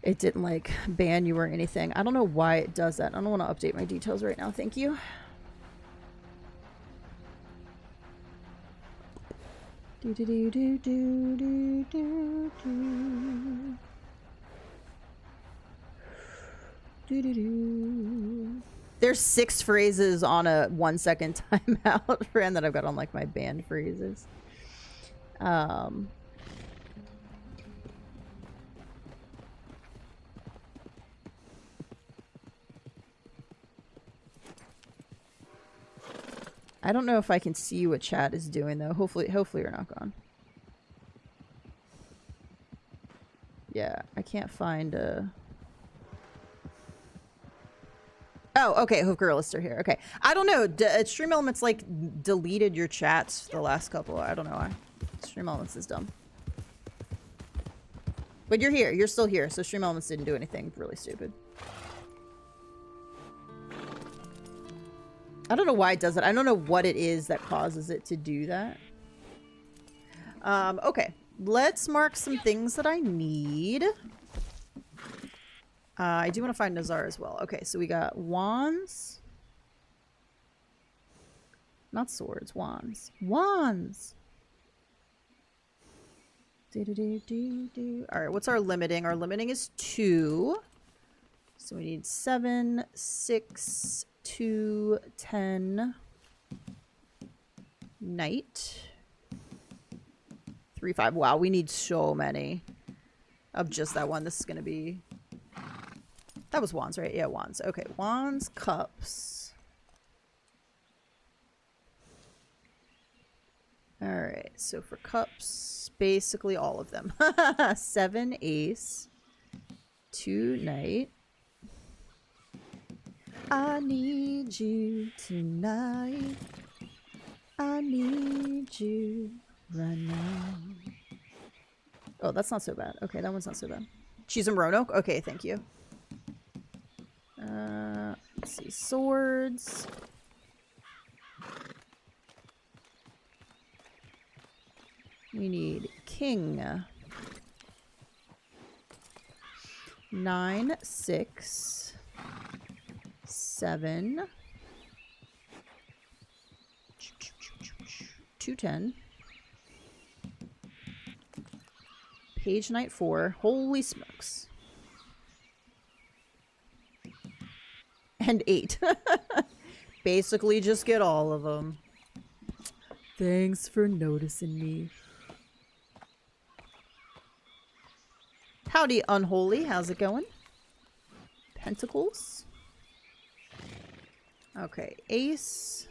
It didn't like ban you or anything. I don't know why it does that. I don't want to update my details right now. Thank you. Do do do do do do do do. Do do do. There's 6 phrases on a 1 second timeout, and that I've got on like my banned phrases. I don't know if I can see what chat is doing though. Hopefully you're not gone. Yeah, I can't find a... Oh, okay. Hoof Girl is still here. Okay. I don't know. Stream Elements like deleted your chats the last couple. I don't know why. Stream Elements is dumb. But you're here. You're still here. So Stream Elements didn't do anything really stupid. I don't know why it does it. I don't know what it is that causes it to do that. Okay. Let's mark some things that I need. I do want to find Nazar as well. Okay, so we got wands. Not swords, wands. Wands! Alright, what's our limiting? Our limiting is 2. So we need 7, 6, 2, 10. Knight. 3, 5. Wow, we need so many of just that one. This is going to be... That was wands, right? Yeah, wands. Okay, wands, cups. Alright, so for cups, basically all of them. 7 ace. 2 knight. I need you tonight. I need you right now. Oh, that's not so bad. Okay, that one's not so bad. She's in Roanoke? Okay, thank you. Let's see. Swords. We need king. 9, 6, 7, 2, 10. Page knight 4. Holy smokes. And 8. Basically just get all of them. Thanks for noticing me. Howdy, Unholy. How's it going? Pentacles. Okay, ace.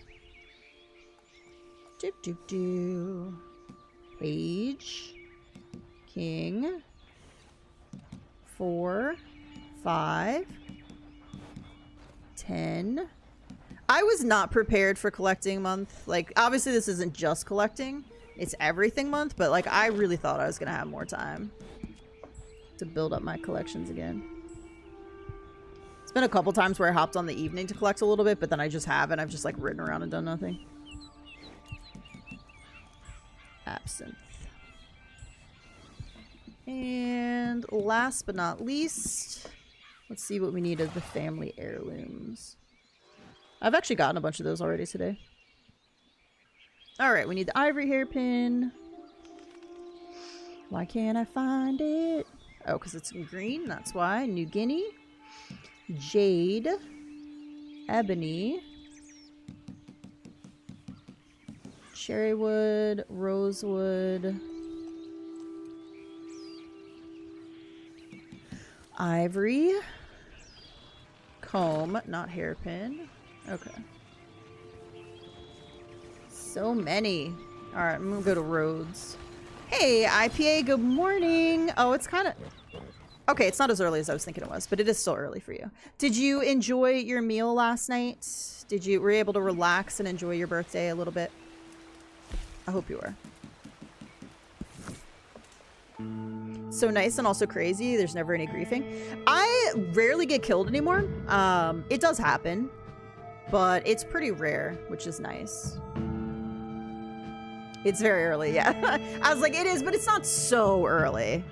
Page. King. 4, 5. 10. I was not prepared for collecting month. Like, obviously this isn't just collecting, it's everything month, but like I really thought I was gonna have more time to build up my collections again. It's been a couple times where I hopped on the evening to collect a little bit, but then I just haven't. I've just like ridden around and done nothing. Absinthe. And last but not least, let's see what we need of the family heirlooms. I've actually gotten a bunch of those already today. Alright, we need the ivory hairpin. Why can't I find it? Oh, because it's in green, that's why. New Guinea. Jade. Ebony. Cherrywood. Rosewood. Ivory. Comb, not hairpin. Okay. So many. Alright, I'm gonna go to Rhodes. Hey, IPA, good morning. Oh, it's kind of... Okay, it's not as early as I was thinking it was, but it is still early for you. Did you enjoy your meal last night? Were you able to relax and enjoy your birthday a little bit? I hope you were. So nice and also crazy. There's never any griefing. I rarely get killed anymore. It does happen, but it's pretty rare, which is nice. It's very early, yeah. I was like, it is, but it's not so early.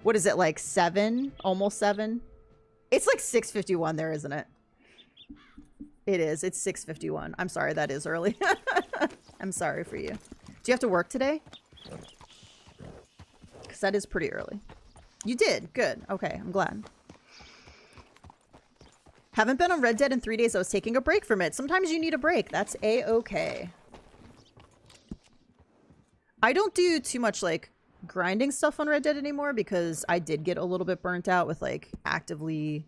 What is it, like 7? Almost 7? It's like 6:51 there, isn't it? It is. It's 6:51. I'm sorry, that is early. I'm sorry for you. Do you have to work today? Because that is pretty early. You did. Good. Okay, I'm glad. Haven't been on Red Dead in 3 days. I was taking a break from it. Sometimes you need a break. That's a-okay. I don't do too much, like, grinding stuff on Red Dead anymore because I did get a little bit burnt out with, like, actively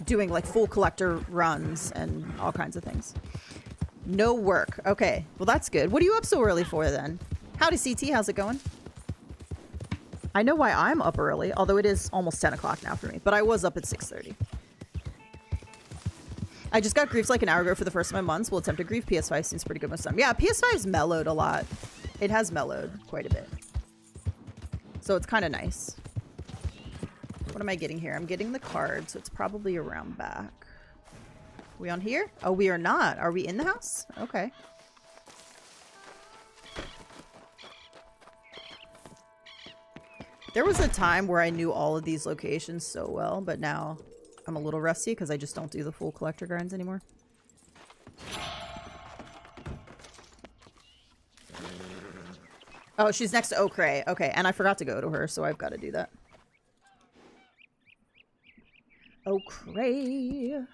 doing, like, full collector runs and all kinds of things. No work. Okay. Well, that's good. What are you up so early for, then? Howdy, CT. How's it going? I know why I'm up early, although it is almost 10 o'clock now for me, but I was up at 6:30. I just got griefed like an hour ago for the first of my months. We'll attempt to grief. PS5 seems pretty good most of the time. Yeah, PS5's mellowed a lot. It has mellowed quite a bit. So it's kind of nice. What am I getting here? I'm getting the card, so it's probably around back. We on here? Oh, we are not. Are we in the house? Okay. There was a time where I knew all of these locations so well, but now I'm a little rusty because I just don't do the full collector grinds anymore. Oh, she's next to O'Cray. Okay, and I forgot to go to her, so I've got to do that. O'Cray.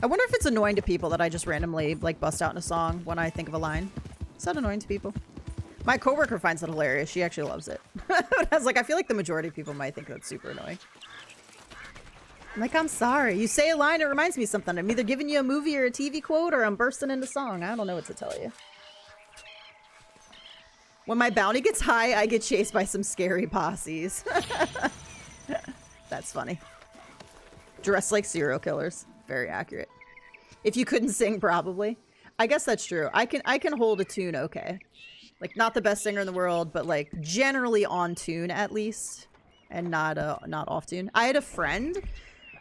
I wonder if it's annoying to people that I just randomly, like, bust out in a song when I think of a line. Is that annoying to people? My coworker finds it hilarious. She actually loves it. I was like, I feel like the majority of people might think that's super annoying. I'm like, I'm sorry. You say a line, it reminds me of something. I'm either giving you a movie or a TV quote, or I'm bursting into song. I don't know what to tell you. When my bounty gets high, I get chased by some scary posses. That's funny. Dressed like serial killers. Very accurate. If you couldn't sing, probably. I guess that's true. I can hold a tune okay. Like, not the best singer in the world, but, like, generally on tune, at least. And not off tune. I had a friend,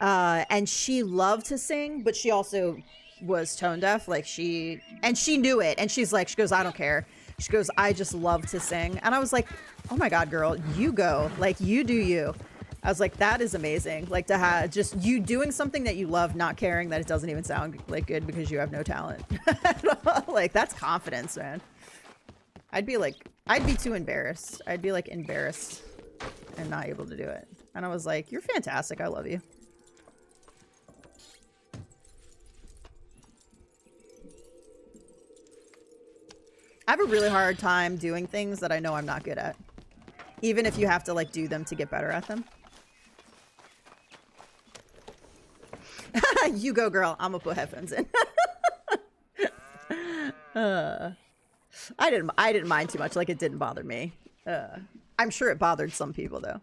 and she loved to sing, but she also was tone deaf. Like, she knew it. And she goes, I don't care. She goes, I just love to sing. And I was like, oh my God, girl, you go. Like, you do you. I was like, that is amazing. Like, to have just you doing something that you love, not caring that it doesn't even sound, like, good because you have no talent. Like, that's confidence, man. I'd be too embarrassed. I'd be, like, embarrassed and not able to do it. And I was like, you're fantastic. I love you. I have a really hard time doing things that I know I'm not good at. Even if you have to, like, do them to get better at them. You go, girl. I'm gonna put headphones in. I didn't mind too much. Like, it didn't bother me. I'm sure it bothered some people, though.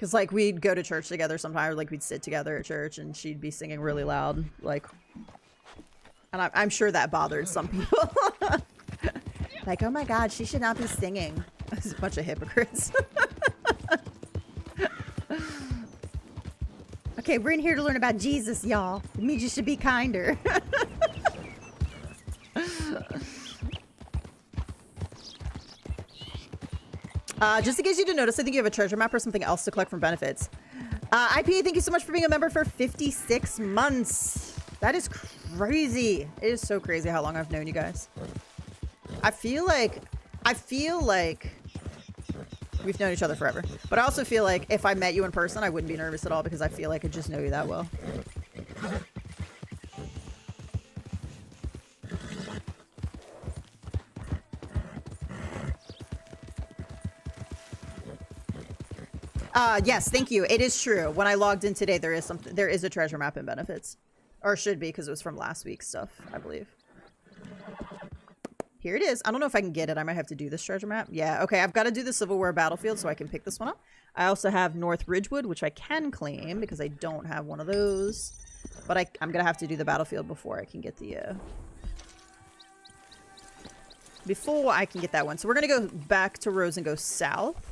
Because, like, we'd go to church together sometimes, like, we'd sit together at church, and she'd be singing really loud, like... And I'm sure that bothered some people. Like, oh my god, she should not be singing. It's a bunch of hypocrites. Okay, we're in here to learn about Jesus, y'all. It means you should be kinder. Just in case you didn't notice, I think you have a treasure map or something else to collect from benefits. IPA, thank you so much for being a member for 56 months. That is crazy. It is so crazy how long I've known you guys. I feel like we've known each other forever. But I also feel like if I met you in person, I wouldn't be nervous at all because I feel like I just know you that well. Yes, thank you. It is true. When I logged in today, there is a treasure map in benefits. Or should be, because it was from last week's stuff, I believe. Here it is. I don't know if I can get it. I might have to do this treasure map. Yeah, okay. I've got to do the Civil War battlefield so I can pick this one up. I also have North Ridgewood, which I can claim because I don't have one of those. But I'm going to have to do the battlefield before I can get the... Before I can get that one. So we're going to go back to Rose and go south.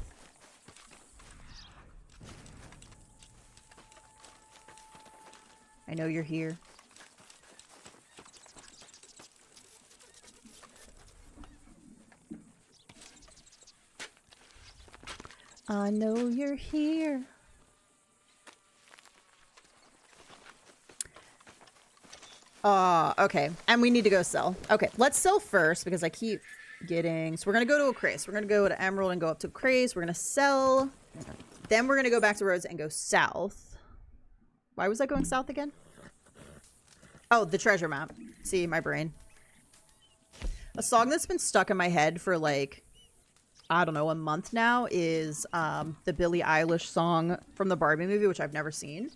I know you're here. I know you're here. Okay. And we need to go sell. Okay, let's sell first because I keep getting... So we're going to go to a Crace. We're going to go to Emerald and go up to Crace. We're going to sell. Then we're going to go back to Rhodes and go south. Why was I going south again? Oh, the treasure map. See, my brain. A song that's been stuck in my head for like, I don't know, a month now is the Billie Eilish song from the Barbie movie, which I've never seen.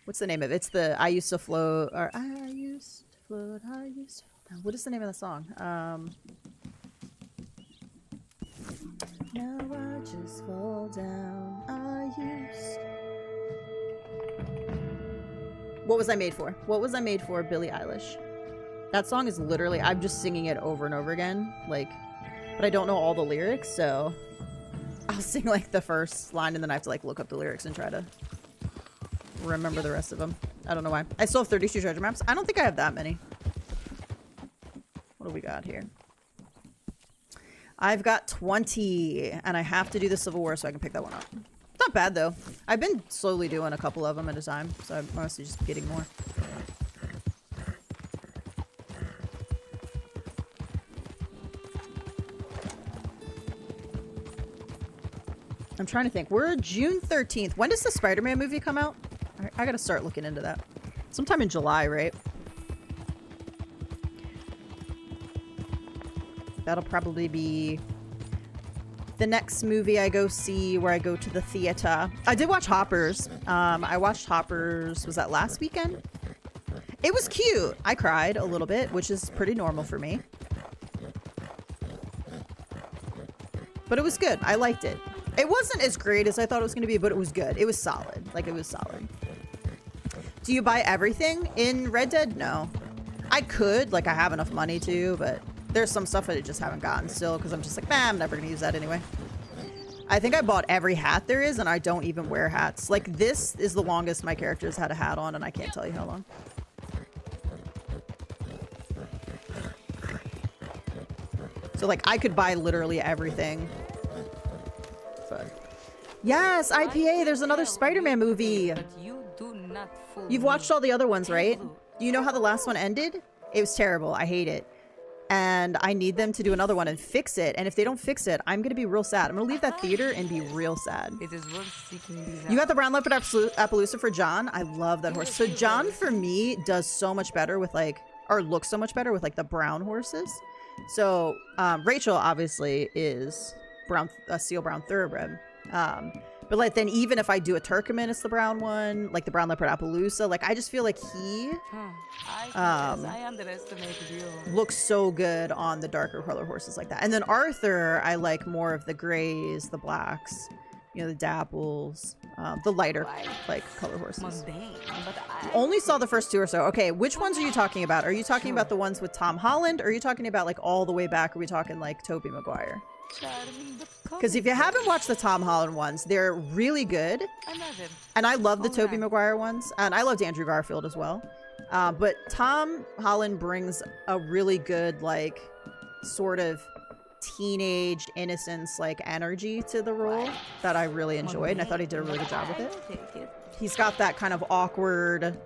What's the name of it? It's the I Used to Float, or I Used to Float, I Used to Float. What is the name of the song? Now I just fall down. I used... What was I made for? What was I made for, Billie Eilish? That song is literally... I'm just singing it over and over again. Like... But I don't know all the lyrics, so... I'll sing, like, the first line, and then I have to, like, look up the lyrics and try to... remember the rest of them. I don't know why. I still have 32 treasure maps. I don't think I have that many. What do we got here? I've got 20, and I have to do the Civil War so I can pick that one up. Not bad, though. I've been slowly doing a couple of them at a time, so I'm mostly just getting more. I'm trying to think. We're June 13th. When does the Spider-Man movie come out? I gotta start looking into that. Sometime in July, right? That'll probably be the next movie I go see where I go to the theater. I did watch Hoppers. I watched Hoppers, was that last weekend? It was cute. I cried a little bit, which is pretty normal for me. But it was good. I liked it. It wasn't as great as I thought it was going to be, but it was good. It was solid. Like, it was solid. Do you buy everything in Red Dead? No. I could. Like, I have enough money to, but there's some stuff I just haven't gotten still because I'm just like, nah, I'm never going to use that anyway. I think I bought every hat there is, and I don't even wear hats. Like, this is the longest my character's had a hat on, and I can't tell you how long. So, like, I could buy literally everything. But... Yes, IPA, there's another Spider-Man movie. You've watched all the other ones, right? Do you know how the last one ended? It was terrible. I hate it. And I need them to do another one and fix it. And if they don't fix it, I'm going to be real sad. I'm going to leave that theater and be real sad. It is worth seeking these out. You got the Brown Leopard Appaloosa for John. I love that horse. So John, for me, does so much better with, like, or looks so much better with, like, the brown horses. So Rachel, obviously, is a Seal Brown Thoroughbred. But, like, then even if I do a Turkoman, it's the brown one. Like, the Brown Leopard Appaloosa. Like, I just feel like he I underestimated you. looks so good on the darker color horses like that. And then Arthur, I like more of the grays, the blacks. You know, the dapples, the lighter, like, color horses. Mundane, but I Only saw the first 2 or so. Okay, which ones are you talking about? Are you talking about the ones with Tom Holland? Or are you talking about, like, all the way back? Are we talking, like, Tobey Maguire? charming, but Because if you haven't watched the Tom Holland ones, they're really good. imagine. And I love the Tobey Alright. Maguire ones. And I loved Andrew Garfield as well. But Tom Holland brings a really good, like, sort of teenage innocence, like, energy to the role that I really enjoyed. And I thought he did a really good job with it. He's got that kind of awkward...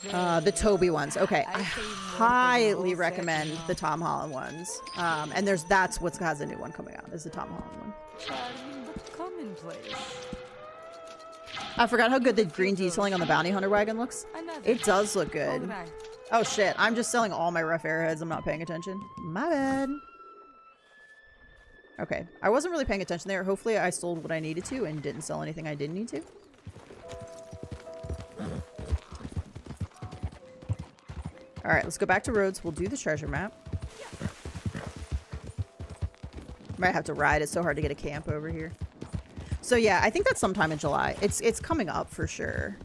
the Toby ones. Okay, I highly recommend the Tom Holland ones. And that's what has a new one coming out, is the Tom Holland one. Charming, but commonplace. I forgot how good the green detailing on the bounty hunter wagon looks. It does look good. Alright. Oh shit, I'm just selling all my rough airheads. I'm not paying attention. My bad. Okay, I wasn't really paying attention there. Hopefully I sold what I needed to and didn't sell anything I didn't need to. Alright, let's go back to roads. We'll do the treasure map. Might have to ride. It's so hard to get a camp over here. So yeah, I think that's sometime in July. It's coming up for sure.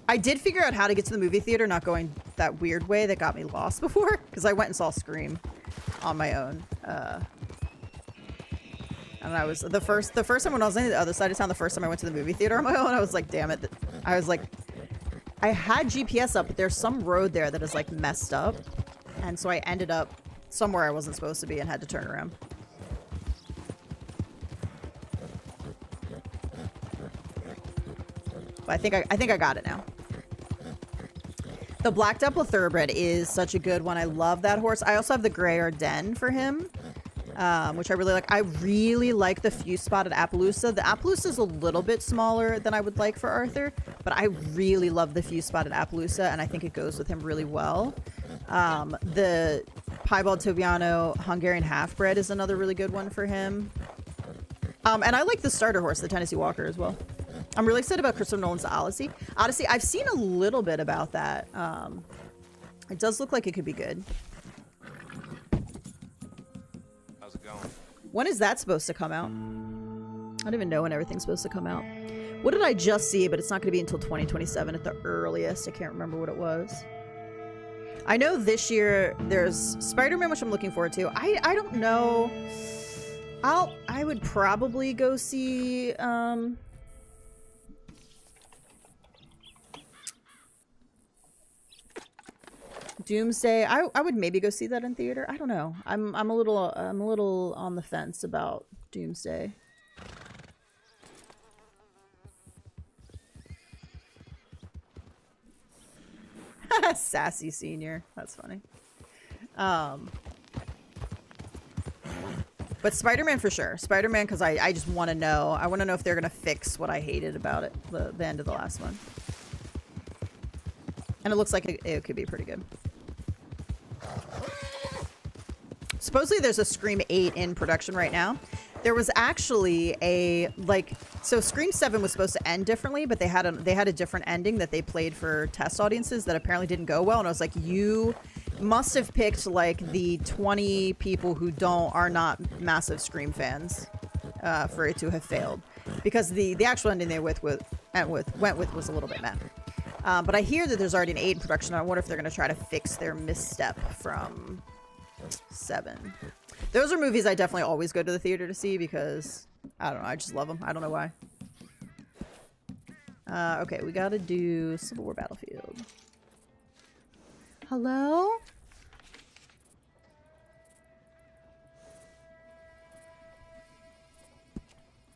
I did figure out how to get to the movie theater, not going that weird way that got me lost before, because I went and saw Scream on my own. And I was the first time when I was on the other side of town, the first time I went to the movie theater on my own, I was like, damn it. I was like, I had GPS up, but there's some road there that is like messed up. And so I ended up somewhere I wasn't supposed to be and had to turn around. But I think I got it now. The Black Devil Thoroughbred is such a good one. I love that horse. I also have the Grey Ardennes for him, which I really like. I really like the Few Spotted Appaloosa. The Appaloosa is a little bit smaller than I would like for Arthur, but I really love the Few Spotted Appaloosa, and I think it goes with him really well. The Piebald Tobiano Hungarian Halfbred is another really good one for him. And I like the starter horse, the Tennessee Walker, as well. I'm really excited about Christopher Nolan's Odyssey. Odyssey, I've seen a little bit about that. It does look like it could be good. How's it going? When is that supposed to come out? I don't even know when everything's supposed to come out. What did I just see? But it's not going to be until 2027 at the earliest. I can't remember what it was. I know this year there's Spider-Man, which I'm looking forward to. I don't know. I would probably go see Doomsday. I would maybe go see that in theater. I don't know. I'm a little on the fence about Doomsday. Sassy senior. That's funny. But Spider-Man for sure. Spider-Man, because I just want to know. I want to know if they're going to fix what I hated about it, the end of the last one. And it looks like it could be pretty good. Supposedly there's a Scream 8 in production right now. There was actually so Scream 7 was supposed to end differently, but they had a different ending that they played for test audiences that apparently didn't go well. And I was like, you must have picked like the 20 people who are not massive Scream fans for it to have failed, because the actual ending they went with was a little bit meh. But I hear that there's already an 8 in production. I wonder if they're going to try to fix their misstep from 7. Those are movies I definitely always go to the theater to see because, I don't know, I just love them. I don't know why. Okay, we gotta do Civil War Battlefield. Hello?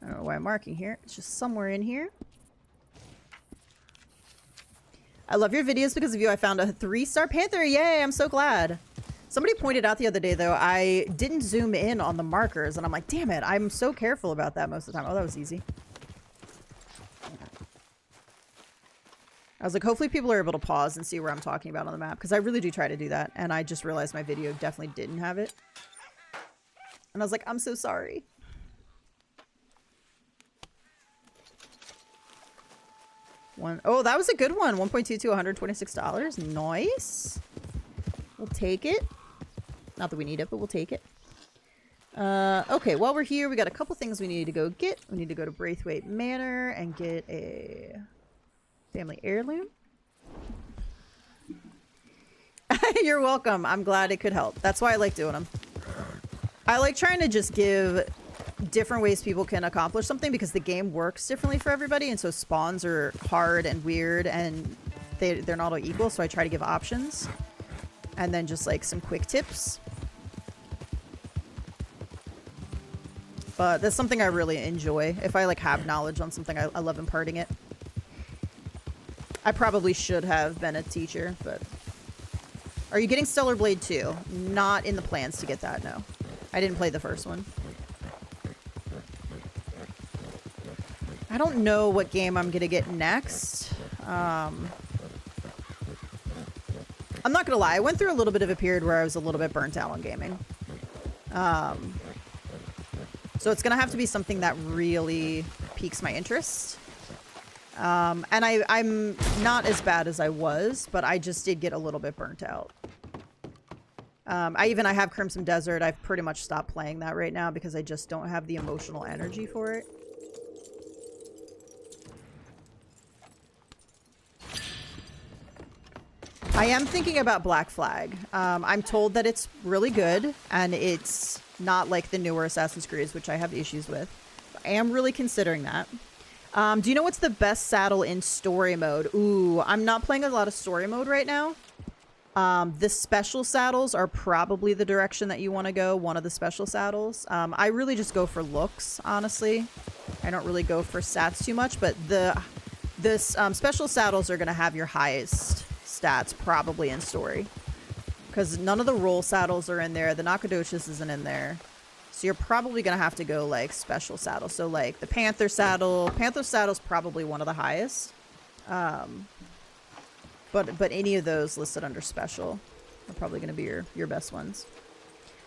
I don't know why I'm marking here. It's just somewhere in here. I love your videos. Because of you, I found a 3-star Panther. Yay, I'm so glad. Somebody pointed out the other day, though, I didn't zoom in on the markers, and I'm like, damn it, I'm so careful about that most of the time. Oh, that was easy. I was like, hopefully people are able to pause and see where I'm talking about on the map, because I really do try to do that, and I just realized my video definitely didn't have it. And I was like, I'm so sorry. Oh, that was a good one. 1.22, $126. Nice. We'll take it. Not that we need it, but we'll take it. Okay, while we're here, we got a couple things we need to go get. We need to go to Braithwaite Manor and get a family heirloom. You're welcome. I'm glad it could help. That's why I like doing them. I like trying to just give different ways people can accomplish something because the game works differently for everybody, and so spawns are hard and weird and they're not all equal, so I try to give options. And then just like some quick tips. But that's something I really enjoy. If I like have knowledge on something, I love imparting it. I probably should have been a teacher, but... Are you getting Stellar Blade 2? Not in the plans to get that, no. I didn't play the first one. I don't know what game I'm gonna get next. I'm not gonna lie, I went through a little bit of a period where I was a little bit burnt out on gaming. So it's gonna have to be something that really piques my interest. And I'm not as bad as I was, but I just did get a little bit burnt out. I have Crimson Desert. I've pretty much stopped playing that right now because I just don't have the emotional energy for it. I am thinking about Black Flag. I'm told that it's really good, and it's not like the newer Assassin's Creed, which I have issues with. I am really considering that. Do you know what's the best saddle in story mode? Ooh, I'm not playing a lot of story mode right now. The special saddles are probably the direction that you want to go. One of the special saddles. I really just go for looks, honestly. I don't really go for stats too much, but the special saddles are going to have your highest stats probably in story. Because none of the roll saddles are in there. The Nacogdoches isn't in there. So you're probably going to have to go, like, special saddles. So, like, the Panther saddle. Panther saddle's probably one of the highest. But any of those listed under special are probably going to be your best ones.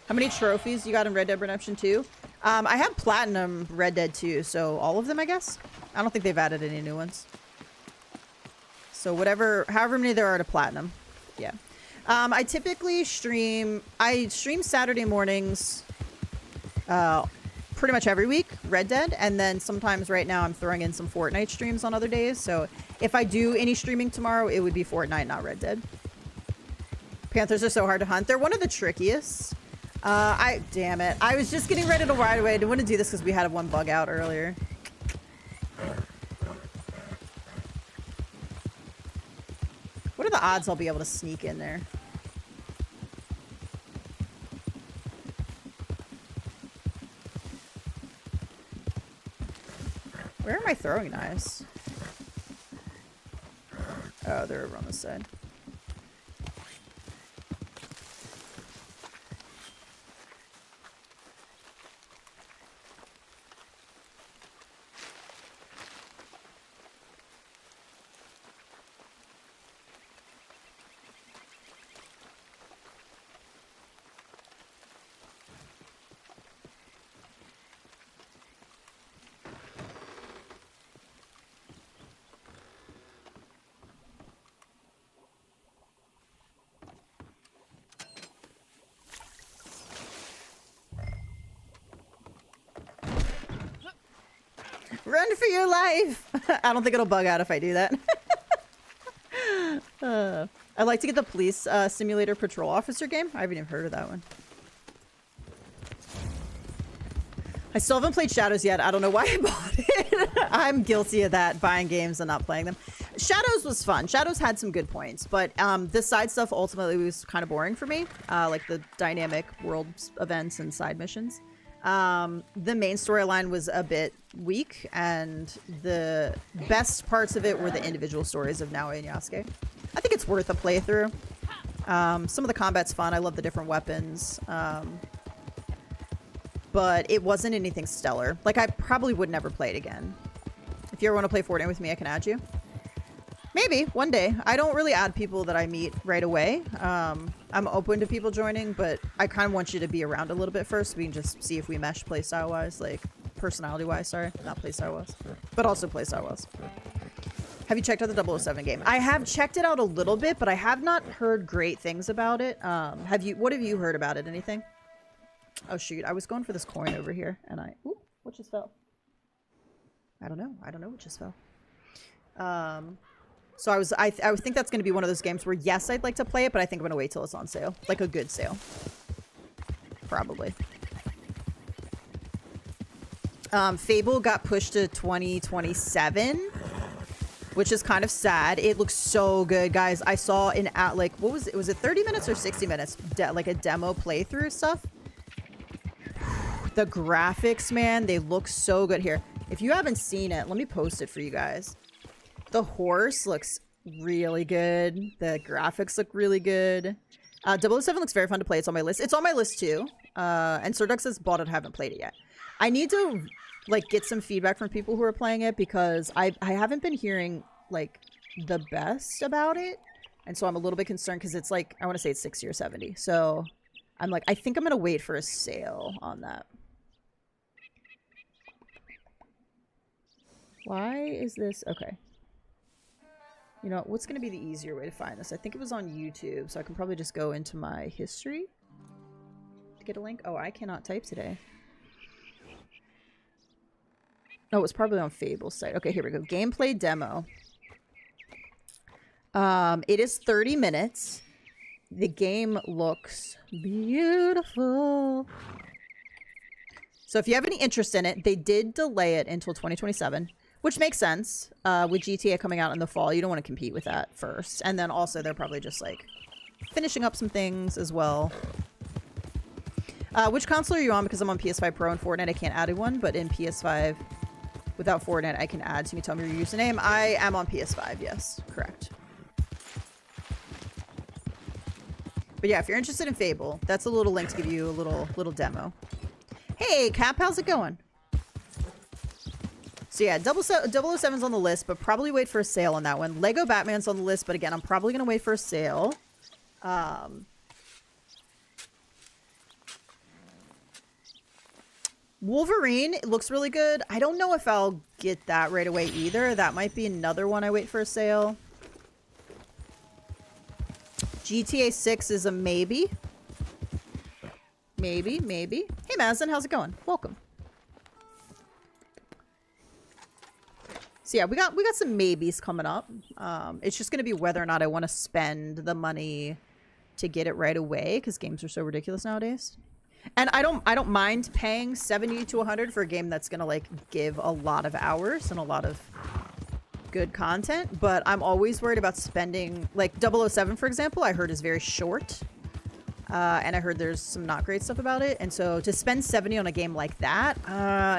How many trophies you got in Red Dead Redemption 2? I have Platinum Red Dead 2, so all of them, I guess. I don't think they've added any new ones. So however many there are to Platinum. Yeah. I typically stream Saturday mornings pretty much every week, Red Dead, and then sometimes right now I'm throwing in some Fortnite streams on other days, so if I do any streaming tomorrow, it would be Fortnite, not Red Dead. Panthers are so hard to hunt. They're one of the trickiest. Damn it. I was just getting ready to ride away. I didn't want to do this because we had one bug out earlier. What are the odds I'll be able to sneak in there? Where are my throwing knives? Oh, they're over on this side. Run for your life! I don't think it'll bug out if I do that. I'd like to get the police simulator patrol officer game. I haven't even heard of that one. I still haven't played Shadows yet. I don't know why I bought it. I'm guilty of that, buying games and not playing them. Shadows was fun. Shadows had some good points, but the side stuff ultimately was kind of boring for me. Like the dynamic world events and side missions. The main storyline was a bit weak, and the best parts of it were the individual stories of Naoya and Yasuke. I think it's worth a playthrough. Some of the combat's fun. I love the different weapons. But it wasn't anything stellar. Like, I probably would never play it again. If you ever want to play Fortnite with me, I can add you. Maybe, one day. I don't really add people that I meet right away. I'm open to people joining, but I kind of want you to be around a little bit first so we can just see if we mesh playstyle-wise. Like, personality-wise, sorry. Not playstyle-wise. But also playstyle-wise. Have you checked out the 007 game? I have checked it out a little bit, but I have not heard great things about it. What have you heard about it? Anything? Oh shoot, I was going for this coin over here, and ooh, what just fell? I don't know what just fell. So I think that's going to be one of those games where, yes, I'd like to play it, but I think I'm going to wait till it's on sale. Like a good sale. Probably. Fable got pushed to 2027, which is kind of sad. It looks so good, guys. I saw like, what was it? Was it 30 minutes or 60 minutes? Like a demo playthrough stuff. The graphics, man, they look so good here. If you haven't seen it, let me post it for you guys. The horse looks really good. The graphics look really good. 007 looks very fun to play. It's on my list. It's on my list too. And Sir Duck says bought it, haven't played it yet. I need to like get some feedback from people who are playing it because I haven't been hearing like the best about it. And so I'm a little bit concerned because it's like, I want to say it's 60 or 70. So I'm like, I think I'm going to wait for a sale on that. Why is this? Okay. You know, what's going to be the easier way to find this? I think it was on YouTube, so I can probably just go into my history to get a link. Oh, I cannot type today. Oh, it's probably on Fable's site. Okay, here we go. Gameplay demo. It is 30 minutes. The game looks beautiful. So if you have any interest in it, they did delay it until 2027. Which makes sense. With GTA coming out in the fall, you don't want to compete with that first. And then also they're probably just like finishing up some things as well. Which console are you on? Because I'm on PS5 Pro and Fortnite. I can't add one, but in PS5 without Fortnite, I can add. So you tell me your username. I am on PS5. Yes, correct. But yeah, if you're interested in Fable, that's a little link to give you a little demo. Hey, Cap, how's it going? So yeah, 007's on the list, but probably wait for a sale on that one. Lego Batman's on the list, but again, I'm probably going to wait for a sale. Wolverine looks really good. I don't know if I'll get that right away either. That might be another one I wait for a sale. GTA 6 is a maybe. Maybe. Hey, Mazin, how's it going? Welcome. So yeah, we got some maybes coming up. It's just gonna be whether or not I want to spend the money to get it right away because games are so ridiculous nowadays. And I don't mind paying 70 to 100 for a game that's gonna like give a lot of hours and a lot of good content. But I'm always worried about spending like 007, for example. I heard is very short. And I heard there's some not great stuff about it. And so to spend 70 on a game like that,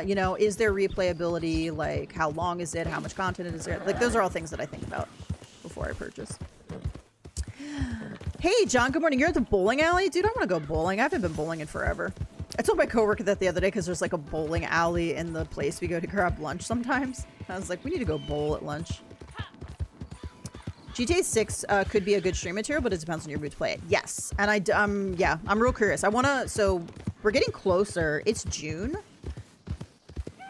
you know, is there replayability? Like, how long is it? How much content is there? Like, those are all things that I think about before I purchase. Hey, John, good morning. You're at the bowling alley? Dude, I want to go bowling. I haven't been bowling in forever. I told my coworker that the other day because there's like a bowling alley in the place we go to grab lunch sometimes. I was like, we need to go bowl at lunch. GTA 6 could be a good stream material, but it depends on your mood to play it. Yes. And yeah, I'm real curious. So we're getting closer. It's June.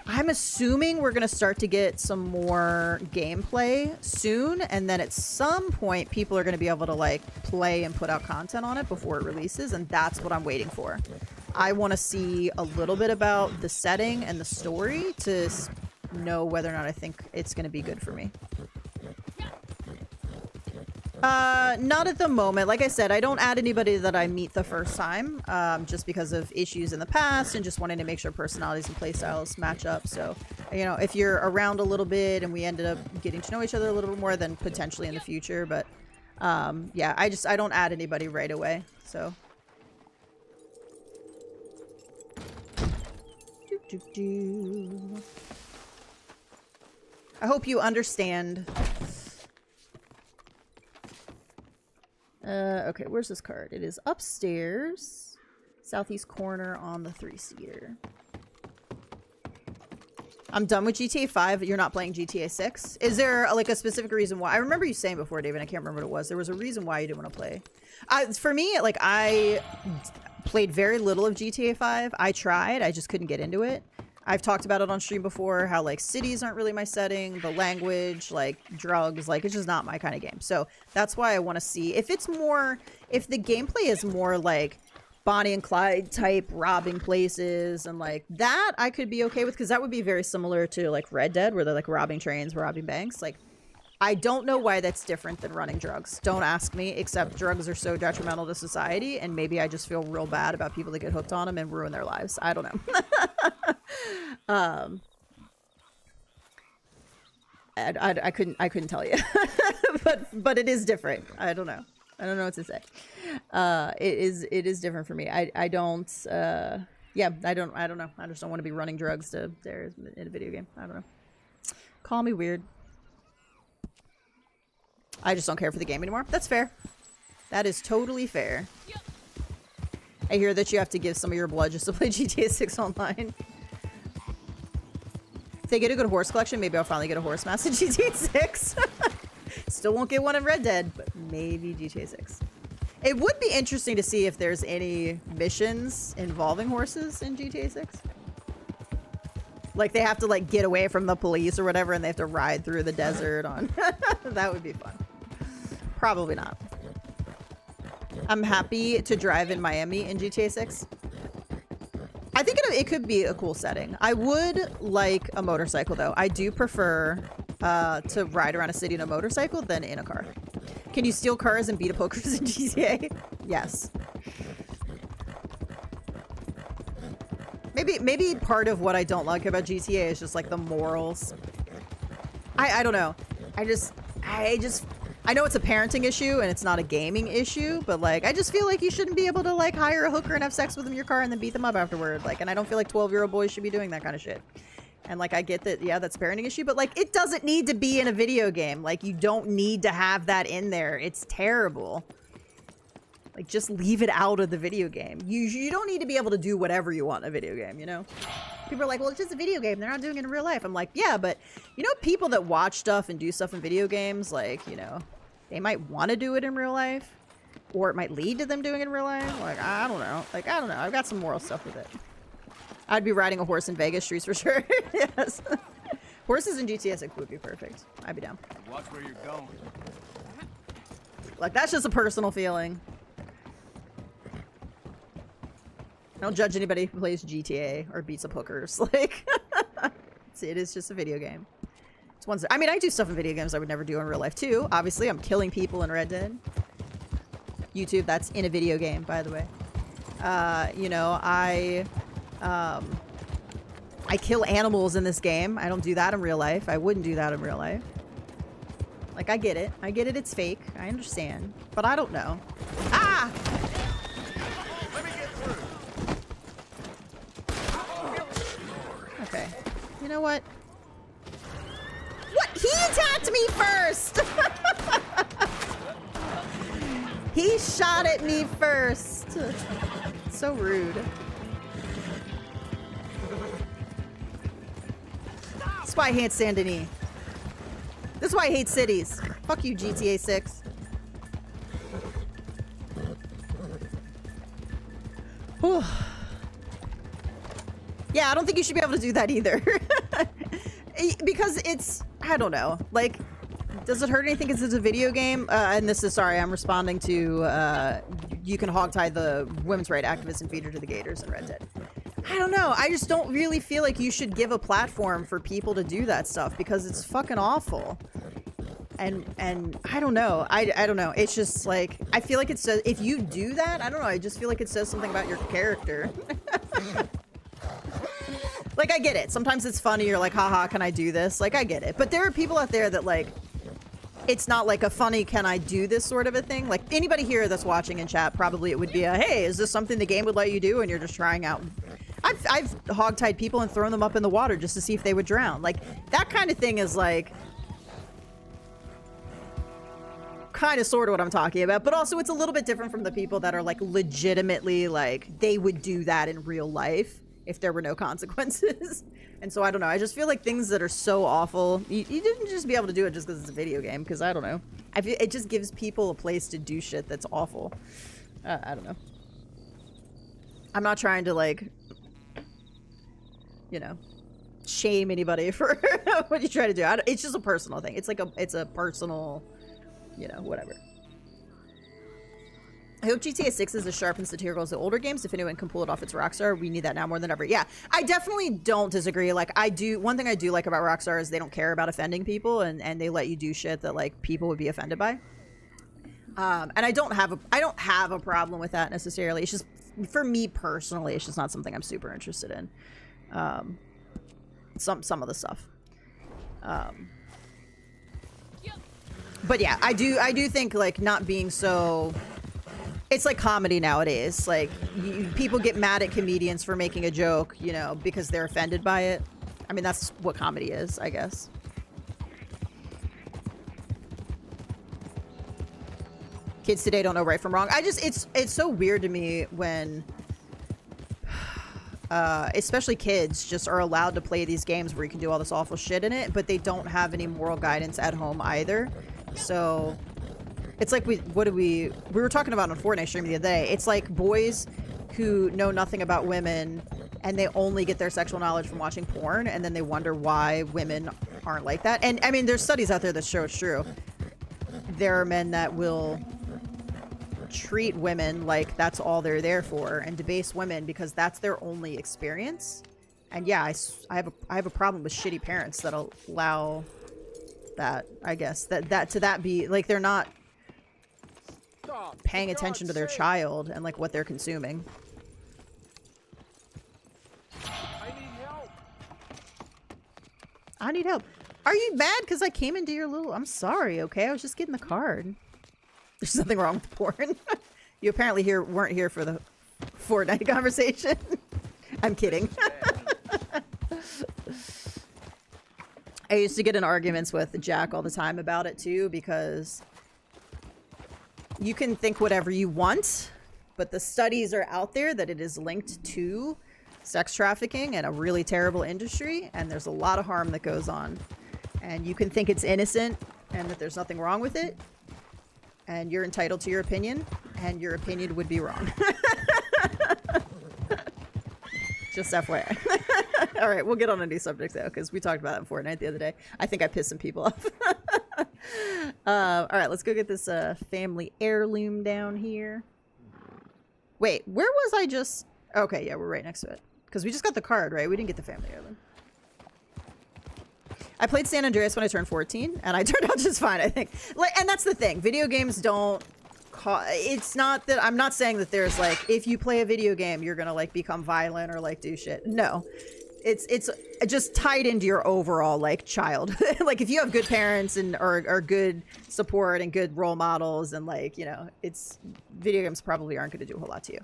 I'm assuming we're going to start to get some more gameplay soon. And then at some point, people are going to be able to like play and put out content on it before it releases. And that's what I'm waiting for. I want to see a little bit about the setting and the story to know whether or not I think it's going to be good for me. Not at the moment. Like I said, I don't add anybody that I meet the first time, just because of issues in the past and just wanting to make sure personalities and playstyles match up. So, you know, if you're around a little bit and we ended up getting to know each other a little bit more, then potentially in the future. But, yeah, I don't add anybody right away. So. I hope you understand. Okay, where's this card? It is upstairs, southeast corner on the 3-seater. I'm done with GTA 5. You're not playing GTA 6. Is there like a specific reason why? I remember you saying before, David. I can't remember what it was. There was a reason why you didn't want to play. For me, like I played very little of GTA 5. I tried. I just couldn't get into it. I've talked about it on stream before, how like cities aren't really my setting, the language, like drugs, like it's just not my kind of game. So that's why I want to see if it's more, if the gameplay is more like Bonnie and Clyde type robbing places and like that I could be okay with, because that would be very similar to like Red Dead where they're like robbing trains, robbing banks. Like I don't know why that's different than running drugs. Don't ask me, except drugs are so detrimental to society, and maybe I just feel real bad about people that get hooked on them and ruin their lives. I don't know. I couldn't tell you. but it is different. I don't know. I don't know what to say. It is different for me. I don't yeah, I don't know. I just don't want to be running drugs to there in a video game. I don't know. Call me weird. I just don't care for the game anymore. That's fair. That is totally fair. I hear that you have to give some of your blood just to play GTA 6 online. If they get a good horse collection, maybe I'll finally get a horse mask in GTA 6. Still won't get one in Red Dead, but maybe GTA 6. It would be interesting to see if there's any missions involving horses in GTA 6. Like they have to like get away from the police or whatever and they have to ride through the desert on... That would be fun. Probably not. I'm happy to drive in Miami in GTA 6. I think it could be a cool setting. I would like a motorcycle though. I do prefer to ride around a city in a motorcycle than in a car. Can you steal cars and beat up hookers in GTA? Yes. Maybe part of what I don't like about GTA is just like the morals. I don't know. I know it's a parenting issue and it's not a gaming issue, but like I just feel like you shouldn't be able to like hire a hooker and have sex with them in your car and then beat them up afterward. Like, and I don't feel like 12-year-old boys should be doing that kind of shit. And like I get that, yeah, that's a parenting issue, but like it doesn't need to be in a video game. Like you don't need to have that in there. It's terrible. Like just leave it out of the video game. You don't need to be able to do whatever you want in a video game, you know? People are like, well, it's just a video game. They're not doing it in real life. I'm like, yeah, but you know, people that watch stuff and do stuff in video games, like, you know, they might want to do it in real life, or it might lead to them doing it in real life. Like, I don't know. Like, I don't know. I've got some moral stuff with it. I'd be riding a horse in Vegas streets for sure. Yes. Horses in GTA 6 would be perfect. I'd be down. Watch where you're going. Like, that's just a personal feeling. I don't judge anybody who plays GTA or beats up hookers. Like, it is just a video game. It's one. I mean, I do stuff in video games I would never do in real life too. Obviously, I'm killing people in Red Dead. YouTube, that's in a video game, by the way. You know, I kill animals in this game. I don't do that in real life. I wouldn't do that in real life. Like, I get it. I get it. It's fake. I understand. But I don't know. Ah! Let me get through. Okay. You know what? What? He attacked me first! He shot at me first. So rude. That's why I hate Saint Denis. This is why I hate cities. Fuck you, GTA 6. Whew. Yeah, I don't think you should be able to do that either. Because it's, I don't know, like, does it hurt anything because it's a video game? And this is, sorry, I'm responding to, you can hogtie the women's rights activists and feed her to the gators in Red Dead. I don't know. I just don't really feel like you should give a platform for people to do that stuff because it's fucking awful. And I don't know. I don't know. It's just like, I feel like it says, if you do that, I don't know. I just feel like it says something about your character. Like, I get it. Sometimes it's funny. You're like, haha, can I do this? Like, I get it. But there are people out there that, like, it's not like a funny, can I do this sort of a thing. Like, anybody here that's watching in chat, probably it would be a, hey, is this something the game would let you do? And you're just trying out. I've hogtied people and thrown them up in the water just to see if they would drown. Like, that kind of thing is, like, kind of sort of what I'm talking about. But also, it's a little bit different from the people that are, like, legitimately, like, they would do that in real life if there were no consequences. And so I don't know. I just feel like things that are so awful, you didn't just be able to do it just because it's a video game. Because I don't know. I feel it just gives people a place to do shit that's awful. I don't know. I'm not trying to, like, you know, shame anybody for what you try to do. It's just a personal thing. It's like it's a personal, you know, whatever. I hope GTA 6 is as sharp and satirical as the older games. If anyone can pull it off, it's Rockstar. We need that now more than ever. Yeah, I definitely don't disagree. Like, one thing I do like about Rockstar is they don't care about offending people, and they let you do shit that, like, people would be offended by. And I don't have a problem with that necessarily. It's just, for me personally, it's just not something I'm super interested in. Some of the stuff. But yeah, I do think, like, not being so... It's like comedy nowadays. Like, people get mad at comedians for making a joke, you know, because they're offended by it. I mean, that's what comedy is, I guess. Kids today don't know right from wrong. It's so weird to me when, especially kids just are allowed to play these games where you can do all this awful shit in it, but they don't have any moral guidance at home either. So... It's like we were talking about on Fortnite stream the other day. It's like boys who know nothing about women and they only get their sexual knowledge from watching porn, and then they wonder why women aren't like that. And I mean, there's studies out there that show it's true. There are men that will treat women like that's all they're there for and debase women because that's their only experience. And yeah, I have a problem with shitty parents that allow that, I guess, that be like they're not paying attention to their child and like what they're consuming. I need help. Are you mad because I came into your little... I'm sorry, okay? I was just getting the card. There's nothing wrong with porn. You apparently weren't here for the Fortnite conversation. I'm kidding. I used to get in arguments with Jack all the time about it too, because you can think whatever you want, but the studies are out there that it is linked to sex trafficking and a really terrible industry, and there's a lot of harm that goes on. And you can think it's innocent and that there's nothing wrong with it, and you're entitled to your opinion, and your opinion would be wrong. Just FYI. All right, we'll get on a new subject though, because we talked about that in Fortnite the other day. I think I pissed some people off. All right, let's go get this family heirloom down here. Wait, where was I just... Okay, yeah, we're right next to it. Because we just got the card, right? We didn't get the family heirloom. I played San Andreas when I turned 14, and I turned out just fine, I think. Like, and that's the thing. Video games don't... It's not that... I'm not saying that there's, like, if you play a video game, you're gonna, like, become violent or, like, do shit. No. It's just tied into your overall, like, child. Like, if you have good parents and or good support and good role models and, like, you know, it's... Video games probably aren't gonna do a whole lot to you.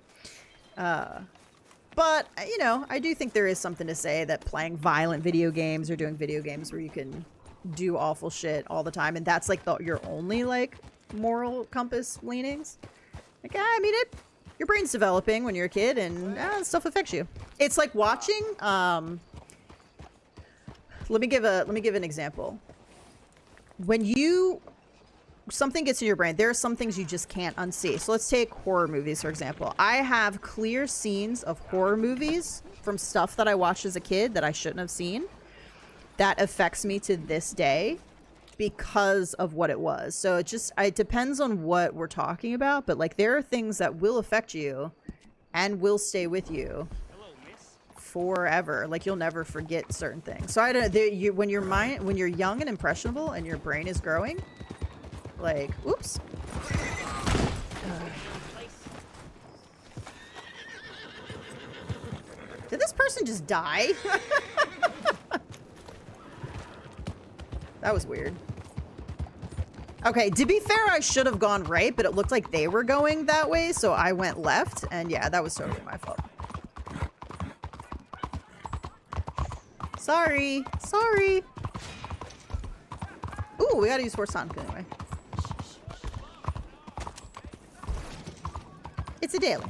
But, you know, I do think there is something to say that playing violent video games or doing video games where you can do awful shit all the time, and that's, like, your only, like, moral compass leanings. Like, I mean, your brain's developing when you're a kid, and stuff affects you. It's like watching, let me give an example. When something gets in your brain, there are some things you just can't unsee. So let's take horror movies, for example. I have clear scenes of horror movies from stuff that I watched as a kid that I shouldn't have seen. That affects me to this day because of what it was. So it depends on what we're talking about, but like there are things that will affect you and will stay with you forever. Like you'll never forget certain things. So I don't when you're young and impressionable and your brain is growing, like, oops. Did this person just die? That was weird. Okay, to be fair, I should have gone right, but it looked like they were going that way, so I went left, and yeah, that was totally my fault. Sorry. Sorry. Ooh, we gotta use Force Sonic anyway. It's a daily.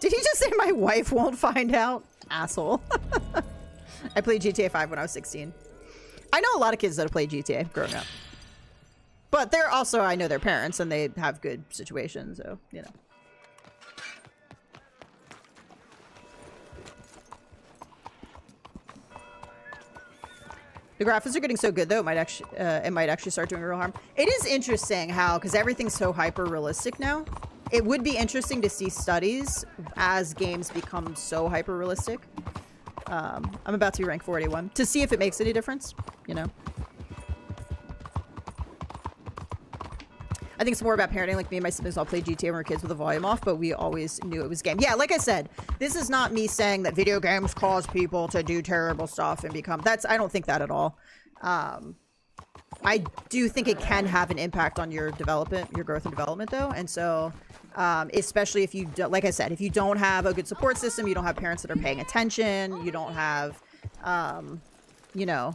Did he just say my wife won't find out? Asshole. I played GTA 5 when I was 16. I know a lot of kids that have played GTA growing up. But they're also, I know their parents and they have good situations, so, you know. The graphics are getting so good though, it might actually start doing real harm. It is interesting how, because everything's so hyper realistic now. It would be interesting to see studies as games become so hyper realistic. I'm about to be ranked 481 to see if it makes any difference. You know. I think it's more about parenting. Like me and my siblings all played GTA when we were kids with the volume off, but we always knew it was game. Yeah, like I said, this is not me saying that video games cause people to do terrible stuff and become... I don't think that at all. I do think it can have an impact on your development, your growth and development, though. And so, especially if you, like I said, if you don't have a good support system, you don't have parents that are paying attention, you don't have, you know...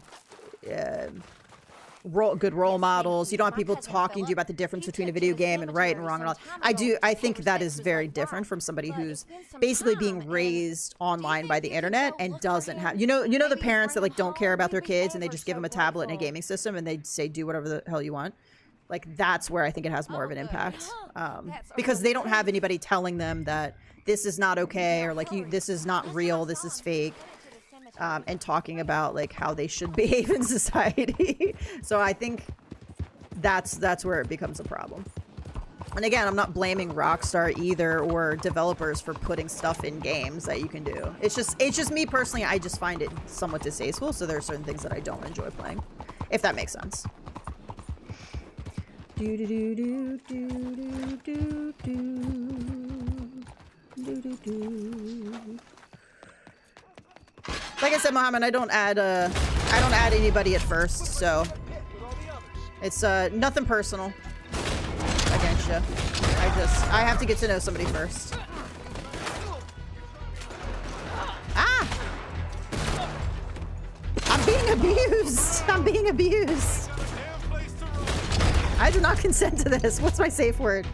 good role models, you don't have people talking to you about the difference between a video game and right and wrong and all. I think that is very different from somebody who's basically being raised online by the internet and doesn't have, you know the parents that like don't care about their kids and they just give them a tablet and a gaming system and they say do whatever the hell you want. Like that's where I think it has more of an impact, because they don't have anybody telling them that this is not okay, or like this is not real, this is fake. And talking about like how they should behave in society. So I think that's where it becomes a problem. And again, I'm not blaming Rockstar either or developers for putting stuff in games that you can do. It's just me personally, I just find it somewhat distasteful, so there are certain things that I don't enjoy playing, if that makes sense. Do do do do do do do do do do. Like I said, Mohammed, I don't add anybody at first, so it's nothing personal against you. I have to get to know somebody first. Ah! I'm being abused. I'm being abused. I do not consent to this. What's my safe word?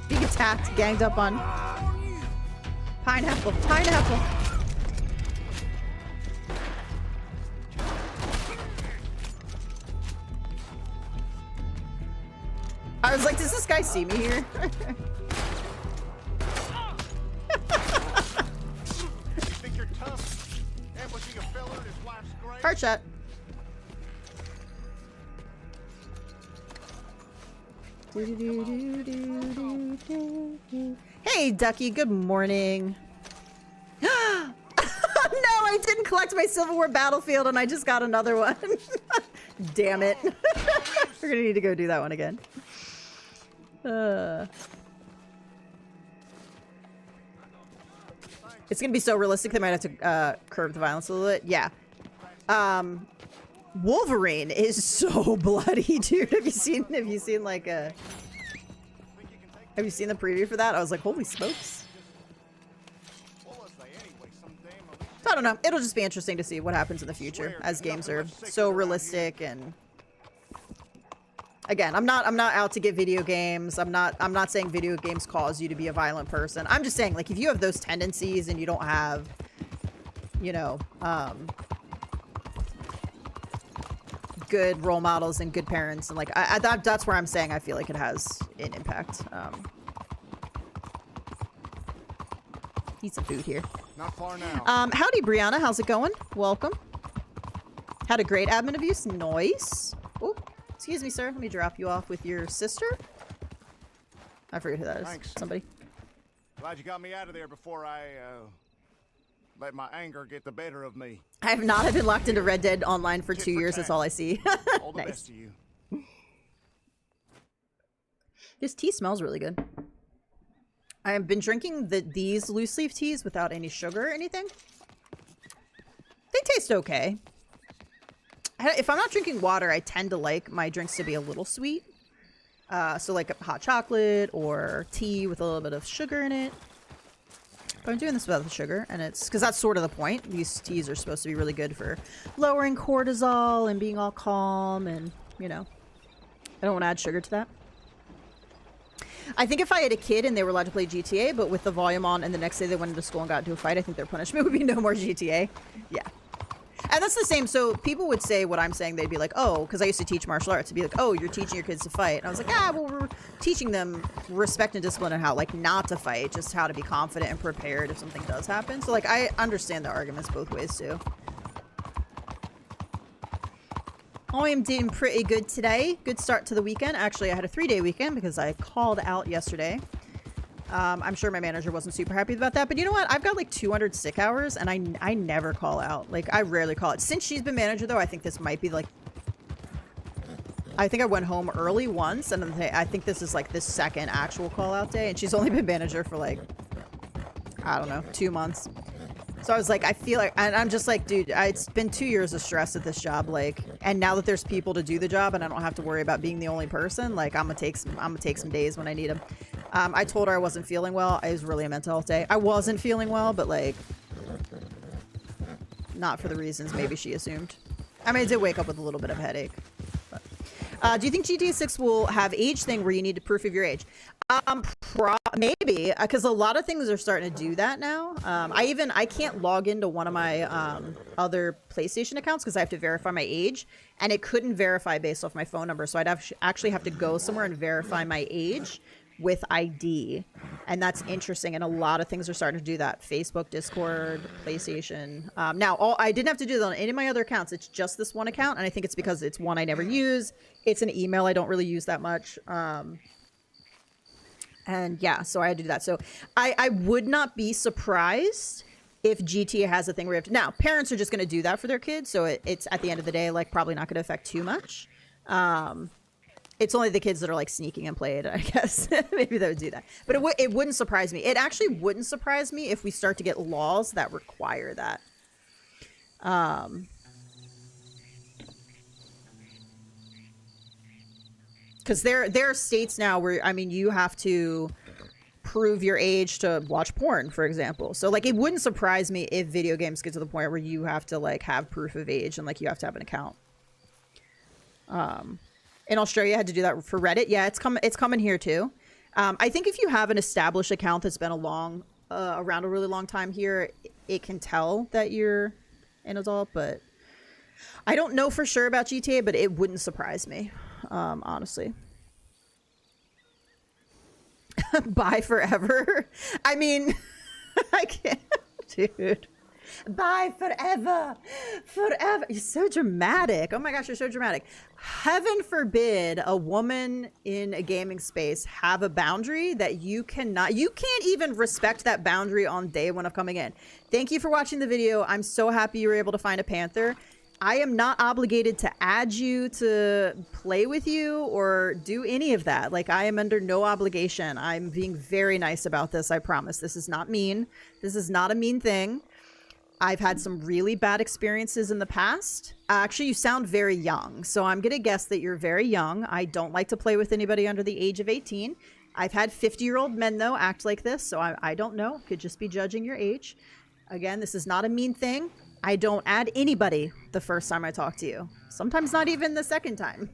Being attacked, ganged up on. Pineapple. Pineapple. I was like, does this guy see me here? Think you're tough? Ambushing a fella in his wife's grave? Heart shot. Hey, Ducky, good morning. No, I didn't collect my silverware battlefield and I just got another one. Damn it. We're gonna need to go do that one again. It's gonna be so realistic they might have to curb the violence a little bit. Yeah. Wolverine is so bloody, dude. Have you seen like have you seen the preview for that? I was like, holy smokes. So I don't know. It'll just be interesting to see what happens in the future as games are so realistic. And again, I'm not out to get video games. I'm not saying video games cause you to be a violent person. I'm just saying, like, if you have those tendencies and you don't have, you know, good role models and good parents, and like that's where I'm saying I feel like it has an impact. Eat some food here. Not far now. Howdy, Brianna. How's it going? Welcome. Had a great admin abuse. Nice. Oh, excuse me, sir. Let me drop you off with your sister. I forget who that is. Thanks. Somebody. Glad you got me out of there before I let my anger get the better of me. I have not been locked into Red Dead Online for 2 years. That's all I see. All the Nice. best to you. This tea smells really good. I have been drinking these loose leaf teas without any sugar or anything. They taste okay. If I'm not drinking water, I tend to like my drinks to be a little sweet. So like a hot chocolate or tea with a little bit of sugar in it. But I'm doing this without the sugar, and it's because that's sort of the point. These teas are supposed to be really good for lowering cortisol and being all calm, and, you know, I don't want to add sugar to that. I think if I had a kid and they were allowed to play GTA, but with the volume on, and the next day they went into school and got into a fight, I think their punishment would be no more GTA. Yeah. And that's the same. So people would say what I'm saying. They'd be like, oh, because I used to teach martial arts. To be like, oh, you're teaching your kids to fight. And I was like, well, we're teaching them respect and discipline and how, like, not to fight, just how to be confident and prepared if something does happen. So, like, I understand the arguments both ways, too. I am doing pretty good today. Good start to the weekend. Actually, I had a 3-day weekend because I called out yesterday. I'm sure my manager wasn't super happy about that, but you know what? I've got like 200 sick hours and I never call out. Like, I rarely call out. Since she's been manager though, I think this might be like, I think I went home early once, and I think this is like the second actual call out day, and she's only been manager for like, I don't know, 2 months. So I was like, I feel like, and I'm just like, dude, it's been 2 years of stress at this job, like, and now that there's people to do the job and I don't have to worry about being the only person, like, I'm gonna take some days when I need them. I told her I wasn't feeling well. It was really a mental health day. I wasn't feeling well, but like, not for the reasons maybe she assumed. I mean, I did wake up with a little bit of a headache. But. Do you think GTA 6 will have age thing where you need to proof of your age? Maybe, because a lot of things are starting to do that now. I can't log into one of my other PlayStation accounts because I have to verify my age, and it couldn't verify based off my phone number, so I'd actually have to go somewhere and verify my age with ID, and that's interesting. And a lot of things are starting to do that. Facebook, Discord, PlayStation. Now, I didn't have to do that on any of my other accounts. It's just this one account, and I think it's because it's one I never use. It's an email I don't really use that much. And yeah, so I had to do that. So I would not be surprised if GTA has a thing where you have to... Now, parents are just going to do that for their kids, so it's at the end of the day, like, probably not going to affect too much. It's only the kids that are, like, sneaking and play it, I guess. Maybe they would do that. But it wouldn't surprise me. It actually wouldn't surprise me if we start to get laws that require that. Because there are states now where, I mean, you have to prove your age to watch porn, for example. So, like, it wouldn't surprise me if video games get to the point where you have to, like, have proof of age and, like, you have to have an account. In Australia, I had to do that for Reddit. Yeah, it's coming here, too. I think if you have an established account that's been around a really long time here, it can tell that you're an adult, but I don't know for sure about GTA, but it wouldn't surprise me. Honestly. Bye forever. I mean, I can't, dude. Bye forever. Forever. You're so dramatic. Oh my gosh, you're so dramatic. Heaven forbid a woman in a gaming space have a boundary that you can't even respect that boundary on day one of coming in. Thank you for watching the video. I'm so happy you were able to find a panther. I am not obligated to add you, to play with you, or do any of that. Like, I am under no obligation. I'm being very nice about this, I promise. This is not mean. This is not a mean thing. I've had some really bad experiences in the past. Actually, you sound very young, so I'm going to guess that you're very young. I don't like to play with anybody under the age of 18. I've had 50-year-old men, though, act like this, so I don't know. Could just be judging your age. Again, this is not a mean thing. I don't add anybody the first time I talk to you. Sometimes not even the second time.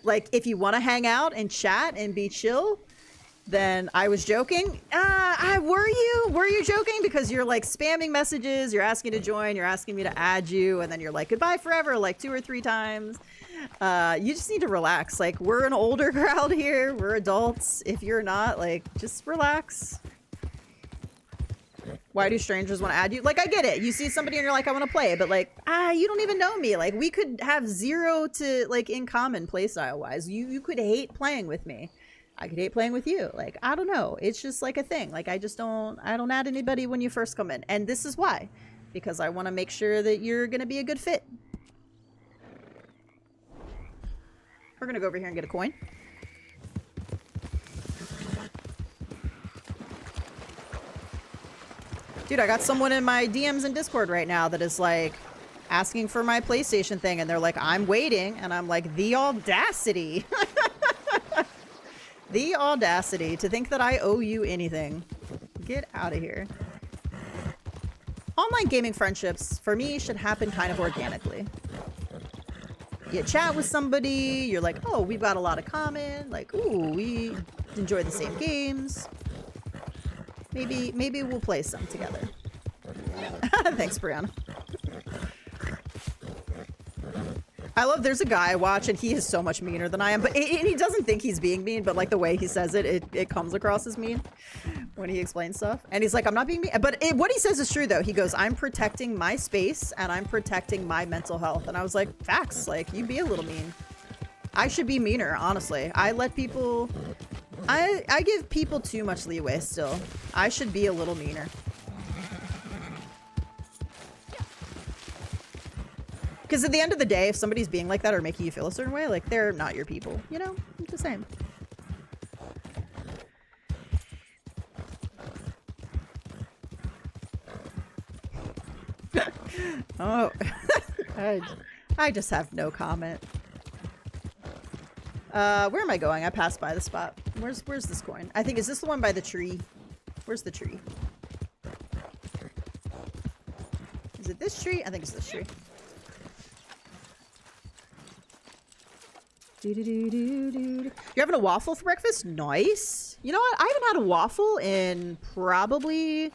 Like, if you want to hang out and chat and be chill, then I was joking. Were you joking? Because you're like spamming messages, you're asking to join, you're asking me to add you, and then you're like, goodbye forever, like 2 or 3 times. You just need to relax. Like, we're an older crowd here. We're adults. If you're not, like, just relax. Why do strangers want to add you? Like, I get it. You see somebody and you're like, I want to play, but like, you don't even know me. Like, we could have 0 to like in common playstyle wise. You could hate playing with me. I could hate playing with you. Like, I don't know. It's just like a thing. Like, I don't add anybody when you first come in. And this is why. Because I want to make sure that you're going to be a good fit. We're going to go over here and get a coin. Dude, I got someone in my DMs in Discord right now that is like asking for my PlayStation thing, and they're like, I'm waiting, and I'm like, the audacity. The audacity to think that I owe you anything. Get out of here. Online gaming friendships, for me, should happen kind of organically. You chat with somebody, you're like, oh, we've got a lot of common, like, ooh, we enjoy the same games. Maybe we'll play some together. Thanks, Brianna. I love, there's a guy I watch and he is so much meaner than I am, but he doesn't think he's being mean, but like the way he says it comes across as mean when he explains stuff. And he's like, I'm not being mean. But what he says is true though. He goes, I'm protecting my space and I'm protecting my mental health. And I was like, facts, like you be a little mean. I should be meaner, honestly. I let people, I give people too much leeway still. I should be a little meaner. Because at the end of the day, if somebody's being like that or making you feel a certain way, like, they're not your people. You know? It's the same. Oh. I just have no comment. Where am I going? I passed by the spot. Where's this coin? I think, is this the one by the tree? Where's the tree? Is it this tree? I think it's this tree. You're having a waffle for breakfast? Nice. You know what? I haven't had a waffle in probably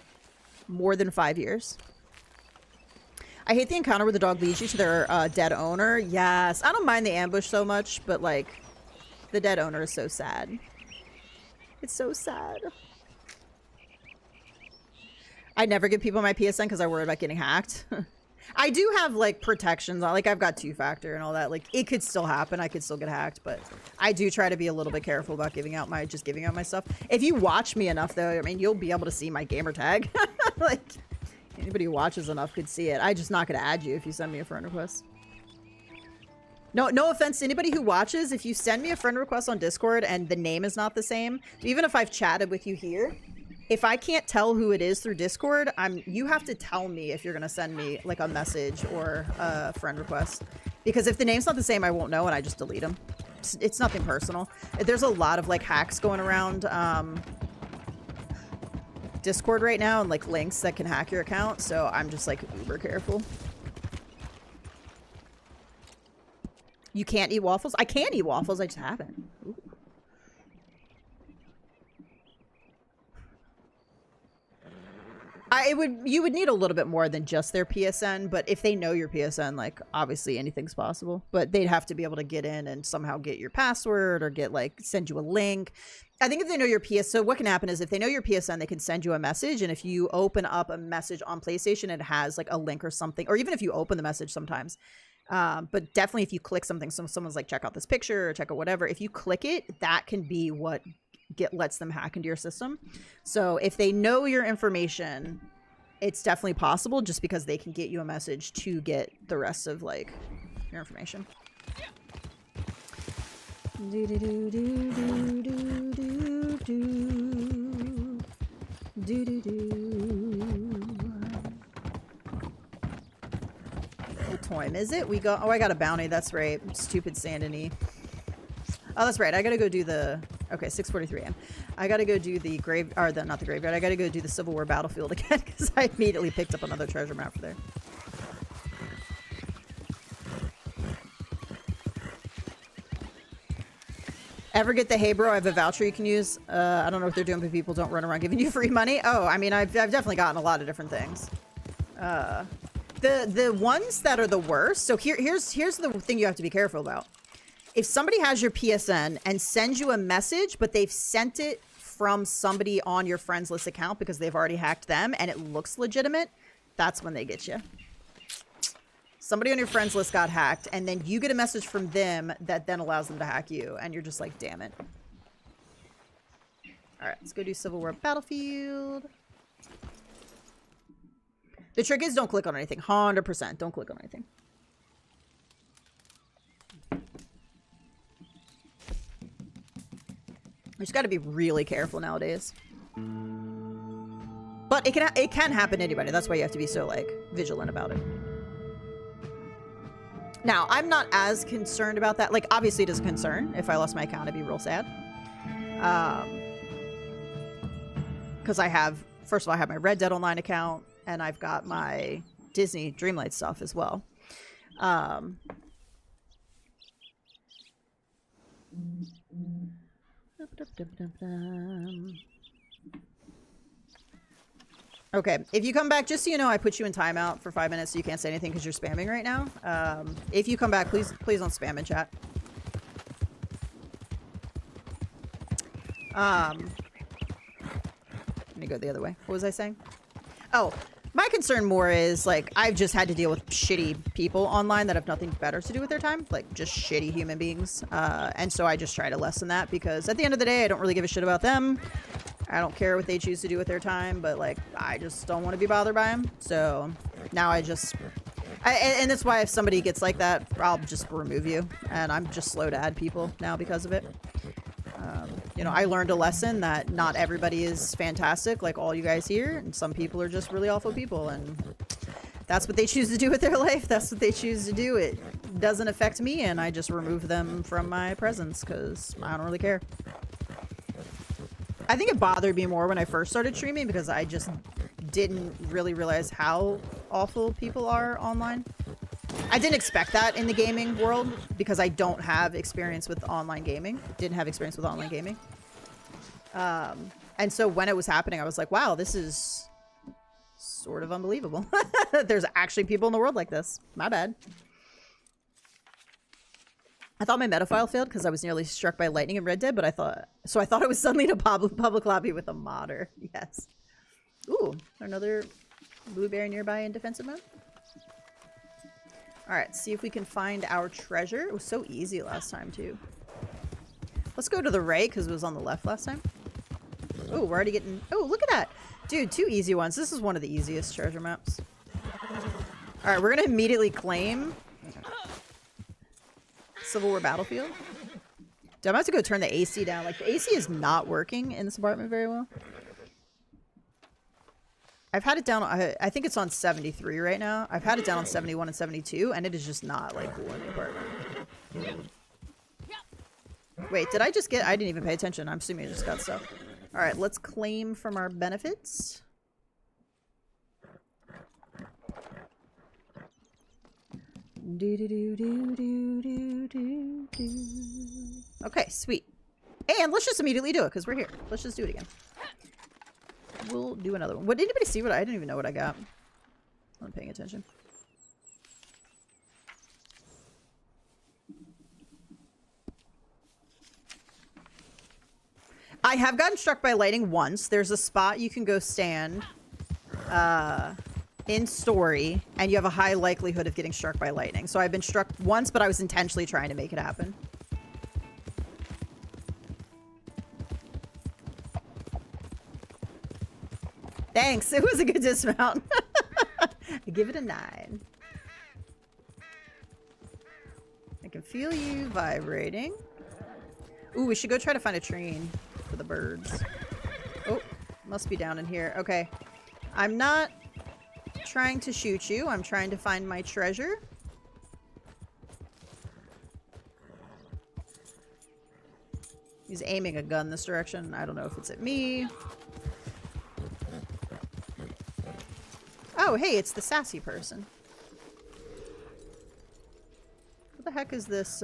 more than 5 years. I hate the encounter where the dog leads you to their dead owner. Yes. I don't mind the ambush so much, but like, the dead owner is so sad. It's so sad. I never give people my PSN because I worry about getting hacked. I do have like protections on, like I've got 2-factor and all that. Like it could still happen. I could still get hacked, but I do try to be a little bit careful about giving out my stuff. If you watch me enough though, I mean, you'll be able to see my gamer tag. Like anybody who watches enough could see it. I'm just not going to add you if you send me a friend request. No offense to anybody who watches. If you send me a friend request on Discord and the name is not the same, even if I've chatted with you here, if I can't tell who it is through Discord, you have to tell me if you're going to send me like a message or a friend request. Because if the name's not the same, I won't know and I just delete them. It's nothing personal. There's a lot of like hacks going around Discord right now and like links that can hack your account. So I'm just like uber careful. You can't eat waffles? I can eat waffles, I just haven't. Ooh. You would need a little bit more than just their PSN, but if they know your PSN, like obviously anything's possible. But they'd have to be able to get in and somehow get your password or get like send you a link. I think if they know your PSN, so what can happen is if they know your PSN, they can send you a message, and if you open up a message on PlayStation, it has like a link or something, or even if you open the message sometimes. But definitely if you click something, so someone's like, check out this picture or check out whatever, if you click it, that can be what lets them hack into your system. So if they know your information, it's definitely possible just because they can get you a message to get the rest of like your information. Do do do do do do do do do do. Time is it? We got, oh, I got a bounty. That's right. Stupid Sandini. Oh, that's right. I gotta go do the, okay, 6:43 a.m. I gotta go do the grave, or the, not the graveyard. I gotta go do the Civil War battlefield again because I immediately picked up another treasure map for there. Ever get the hey bro, I have a voucher you can use? I don't know what they're doing, but people don't run around giving you free money. Oh, I mean, I've definitely gotten a lot of different things. The ones that are the worst. So here's the thing you have to be careful about. If somebody has your PSN and sends you a message, but they've sent it from somebody on your friends list account because they've already hacked them and it looks legitimate, that's when they get you. Somebody on your friends list got hacked and then you get a message from them that then allows them to hack you and you're just like, damn it. All right, let's go do Civil War Battlefield. The trick is don't click on anything. 100%. Don't click on anything. You just got to be really careful nowadays. But it can happen to anybody. That's why you have to be so like vigilant about it. Now, I'm not as concerned about that. Like, obviously it is a concern. If I lost my account, I'd be real sad. Because I have, first of all, I have my Red Dead Online account. And I've got my Disney Dreamlight stuff as well. Okay, if you come back, just so you know, I put you in timeout for 5 minutes so you can't say anything because you're spamming right now. If you come back, please don't spam in chat. Let me go the other way. What was I saying? Oh, my concern more is, like, I've just had to deal with shitty people online that have nothing better to do with their time. Like, just shitty human beings. And so I just try to lessen that because at the end of the day, I don't really give a shit about them. I don't care what they choose to do with their time, but, like, I just don't want to be bothered by them. So now and that's why if somebody gets like that, I'll just remove you. And I'm just slow to add people now because of it. You know, I learned a lesson that not everybody is fantastic, like all you guys here, and some people are just really awful people, and that's what they choose to do with their life. That's what they choose to do. It doesn't affect me, and I just remove them from my presence because I don't really care. I think it bothered me more when I first started streaming because I just didn't really realize how awful people are online. I didn't expect that in the gaming world because I don't have experience with online gaming. Didn't have experience with online gaming. And so when it was happening, I was like, wow, this is sort of unbelievable. There's actually people in the world like this. My bad. I thought my metaphile failed because I was nearly struck by lightning in Red Dead, but I thought it was suddenly in a public lobby with a modder. Yes. Ooh, another blueberry nearby in defensive mode. All right, see if we can find our treasure. It was so easy last time, too. Let's go to the right, because it was on the left last time. Oh, we're already getting... Oh, look at that. Dude, 2 easy ones. This is one of the easiest treasure maps. All right, we're going to immediately claim Civil War Battlefield. Dude, I'm about to go turn the AC down. Like, the AC is not working in this apartment very well. I've had it down, I think it's on 73 right now. I've had it down on 71 and 72, and it is just not, like, cool in the apartment. Wait, did I just get... I didn't even pay attention. I'm assuming I just got stuff. Alright, let's claim from our benefits. Okay, sweet. And let's just immediately do it, because we're here. Let's just do it again. We'll do another one. What, did anybody see what I didn't even know what I got? I'm not paying attention. I have gotten struck by lightning once. There's a spot you can go stand in story, and you have a high likelihood of getting struck by lightning. So I've been struck once, but I was intentionally trying to make it happen. Thanks. It was a good dismount. I give it a 9. I can feel you vibrating. Ooh, we should go try to find a train for the birds. Oh, must be down in here. Okay. I'm not trying to shoot you. I'm trying to find my treasure. He's aiming a gun this direction. I don't know if it's at me. Oh, hey, it's the sassy person. What the heck is this,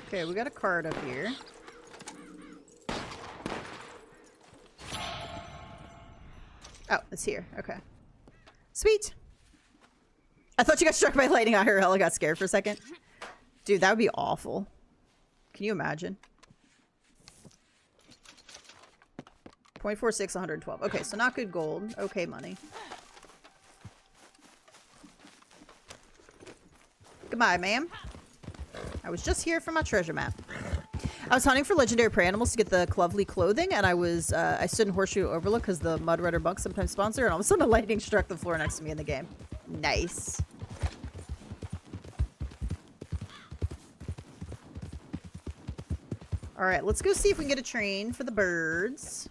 Okay, we got a card up here. Oh, it's here. Okay. Sweet. I thought you got struck by lightning IRL. I got scared for a second. Dude, that would be awful. Can you imagine? 0.46, 112. Okay, so not good gold. Okay, money. Goodbye, ma'am. I was just here for my treasure map. I was hunting for legendary prey animals to get the lovely clothing, and I stood in Horseshoe Overlook because the Mud Rider Bunk sometimes sponsor, and all of a sudden a lightning struck the floor next to me in the game. Nice. Alright, let's go see if we can get a train for the birds.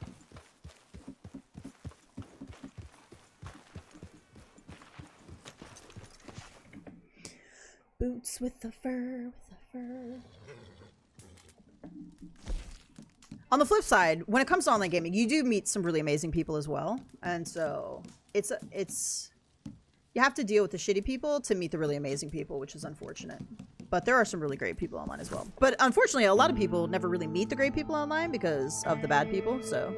Boots with the fur, On the flip side, when it comes to online gaming, you do meet some really amazing people as well. And so it's you have to deal with the shitty people to meet the really amazing people, which is unfortunate. But there are some really great people online as well. But unfortunately, a lot of people never really meet the great people online because of the bad people, so...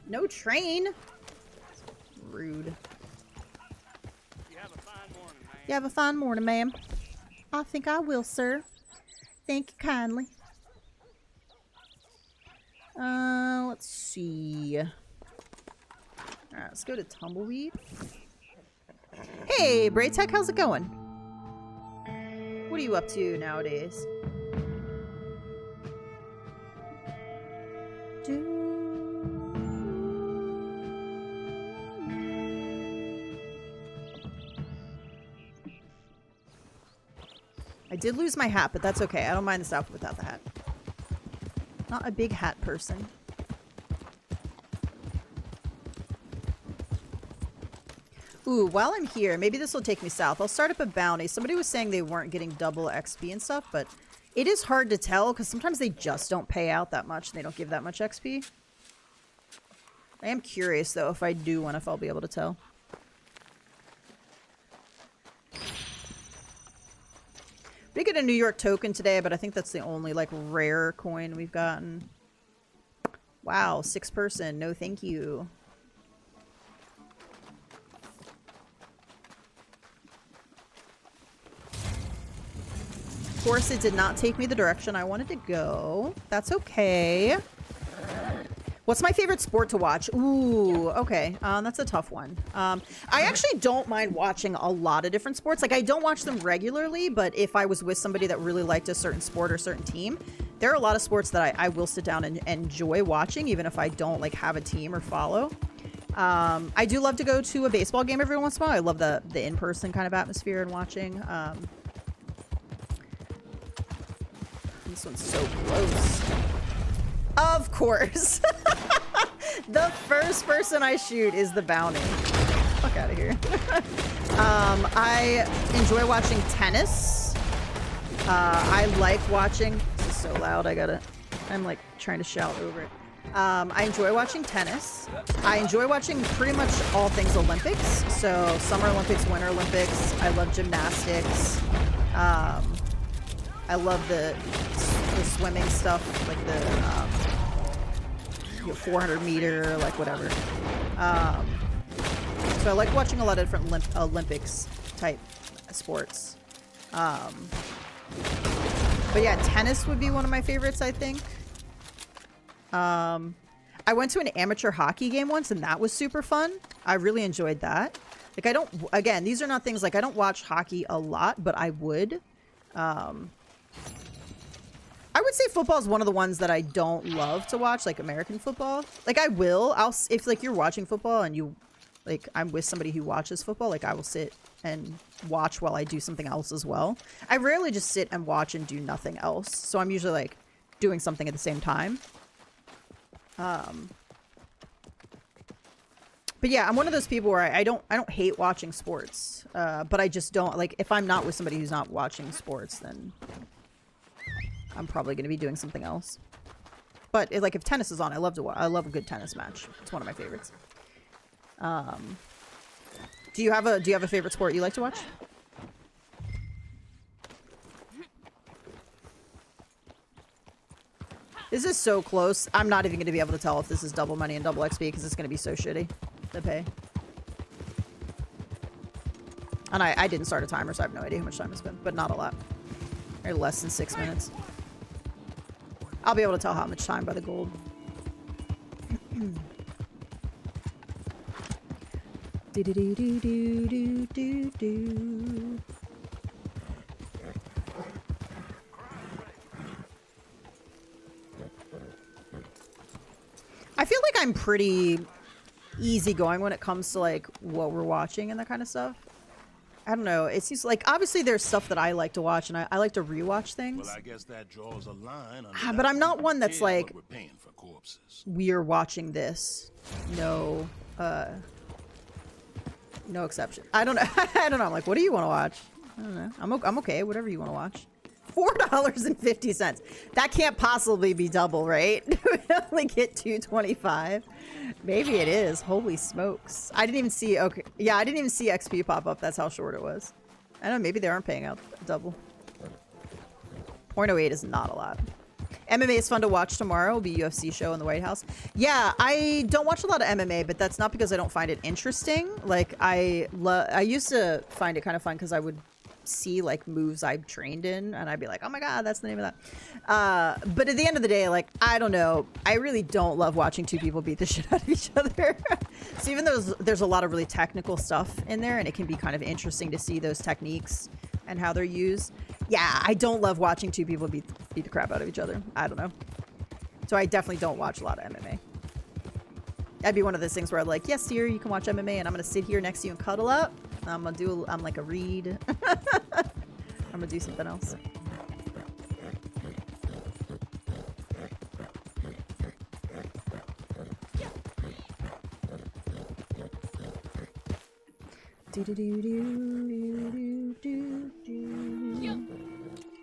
No train? Rude. You have a fine morning, man. You have a fine morning, ma'am. I think I will, sir. Thank you kindly. Let's see. Alright, let's go to Tumbleweed. Hey, Braytech, how's it going? What are you up to nowadays? I did lose my hat, but that's okay. I don't mind this outfit without the hat. Not a big hat person. Ooh, while I'm here, maybe this will take me south. I'll start up a bounty. Somebody was saying they weren't getting double XP and stuff, but it is hard to tell because sometimes they just don't pay out that much. They don't give that much XP. I am curious, though, if I do one, if I'll be able to tell. We get a New York token today, but I think that's the only, like, rare coin we've gotten. Wow, 6 person. No, thank you. Of course, it did not take me the direction I wanted to go. That's okay. What's my favorite sport to watch? Ooh, okay. That's a tough one. I actually don't mind watching a lot of different sports. Like, I don't watch them regularly, but if I was with somebody that really liked a certain sport or certain team, there are a lot of sports that I will sit down and enjoy watching, even if I don't, like, have a team or follow. I do love to go to a baseball game every once in a while. I love the in-person kind of atmosphere and watching. This one's so close. Of course. The first person I shoot is the bounty. Fuck out of here. I enjoy watching tennis. I like watching... This is so loud, I'm like trying to shout over it. I enjoy watching tennis. I enjoy watching pretty much all things Olympics. So Summer Olympics, Winter Olympics. I love gymnastics. I love the swimming stuff, like the 400 meter, like whatever. So I like watching a lot of different Olympics type sports. But yeah, tennis would be one of my favorites, I think. I went to an amateur hockey game once, and that was super fun. I really enjoyed that. Like, again, these are not things, like, I don't watch hockey a lot, but I would. I would say football is one of the ones that I don't love to watch, like American football. Like, if, like, you're watching football and you, like, I'm with somebody who watches football, like, I will sit and watch while I do something else as well. I rarely just sit and watch and do nothing else. So I'm usually, like, doing something at the same time. But yeah, I'm one of those people where I don't hate watching sports. But I just don't, like, if I'm not with somebody who's not watching sports, then I'm probably going to be doing something else. But like, if tennis is on, I love a good tennis match. It's one of my favorites. Do you have a favorite sport you like to watch? This is so close. I'm not even going to be able to tell if this is double money and double XP because it's going to be so shitty to pay. And I didn't start a timer, so I have no idea how much time it's been, but not a lot. Or less than 6 minutes. I'll be able to tell how much time by the gold. Do do do do do do do. I feel like I'm pretty easygoing when it comes to, like, what we're watching and that kind of stuff. I don't know. It seems like, obviously there's stuff that I like to watch, and I like to rewatch things. Well, I guess that draws a line. But I'm not one that's like, we're paying for corpses. We're watching this. No, no exception. I don't know. I don't know. I'm like, what do you want to watch? I don't know. I'm okay. Whatever you want to watch. $4.50. That can't possibly be double, right? We only get $2.25. Maybe it is. Holy smokes. I didn't even see, okay. Yeah, I didn't even see XP pop up. That's how short it was. I don't know, maybe they aren't paying out double. 0.08 is not a lot. MMA is fun to watch tomorrow. It'll be a UFC show in the White House. Yeah, I don't watch a lot of MMA, but that's not because I don't find it interesting. Like, I used to find it kind of fun because I would see like moves I've trained in and I'd be like, oh my god, that's the name of that. But at the end of the day, like, I don't know, I really don't love watching two people beat the shit out of each other. So even though there's a lot of really technical stuff in there and it can be kind of interesting to see those techniques and how they're used, yeah, I don't love watching two people beat the crap out of each other. I don't know. So I definitely don't watch a lot of MMA. That'd be one of those things where I'm like, yes, dear, you can watch MMA and I'm gonna sit here next to you and cuddle up. I'm like a read. I'm gonna do something else.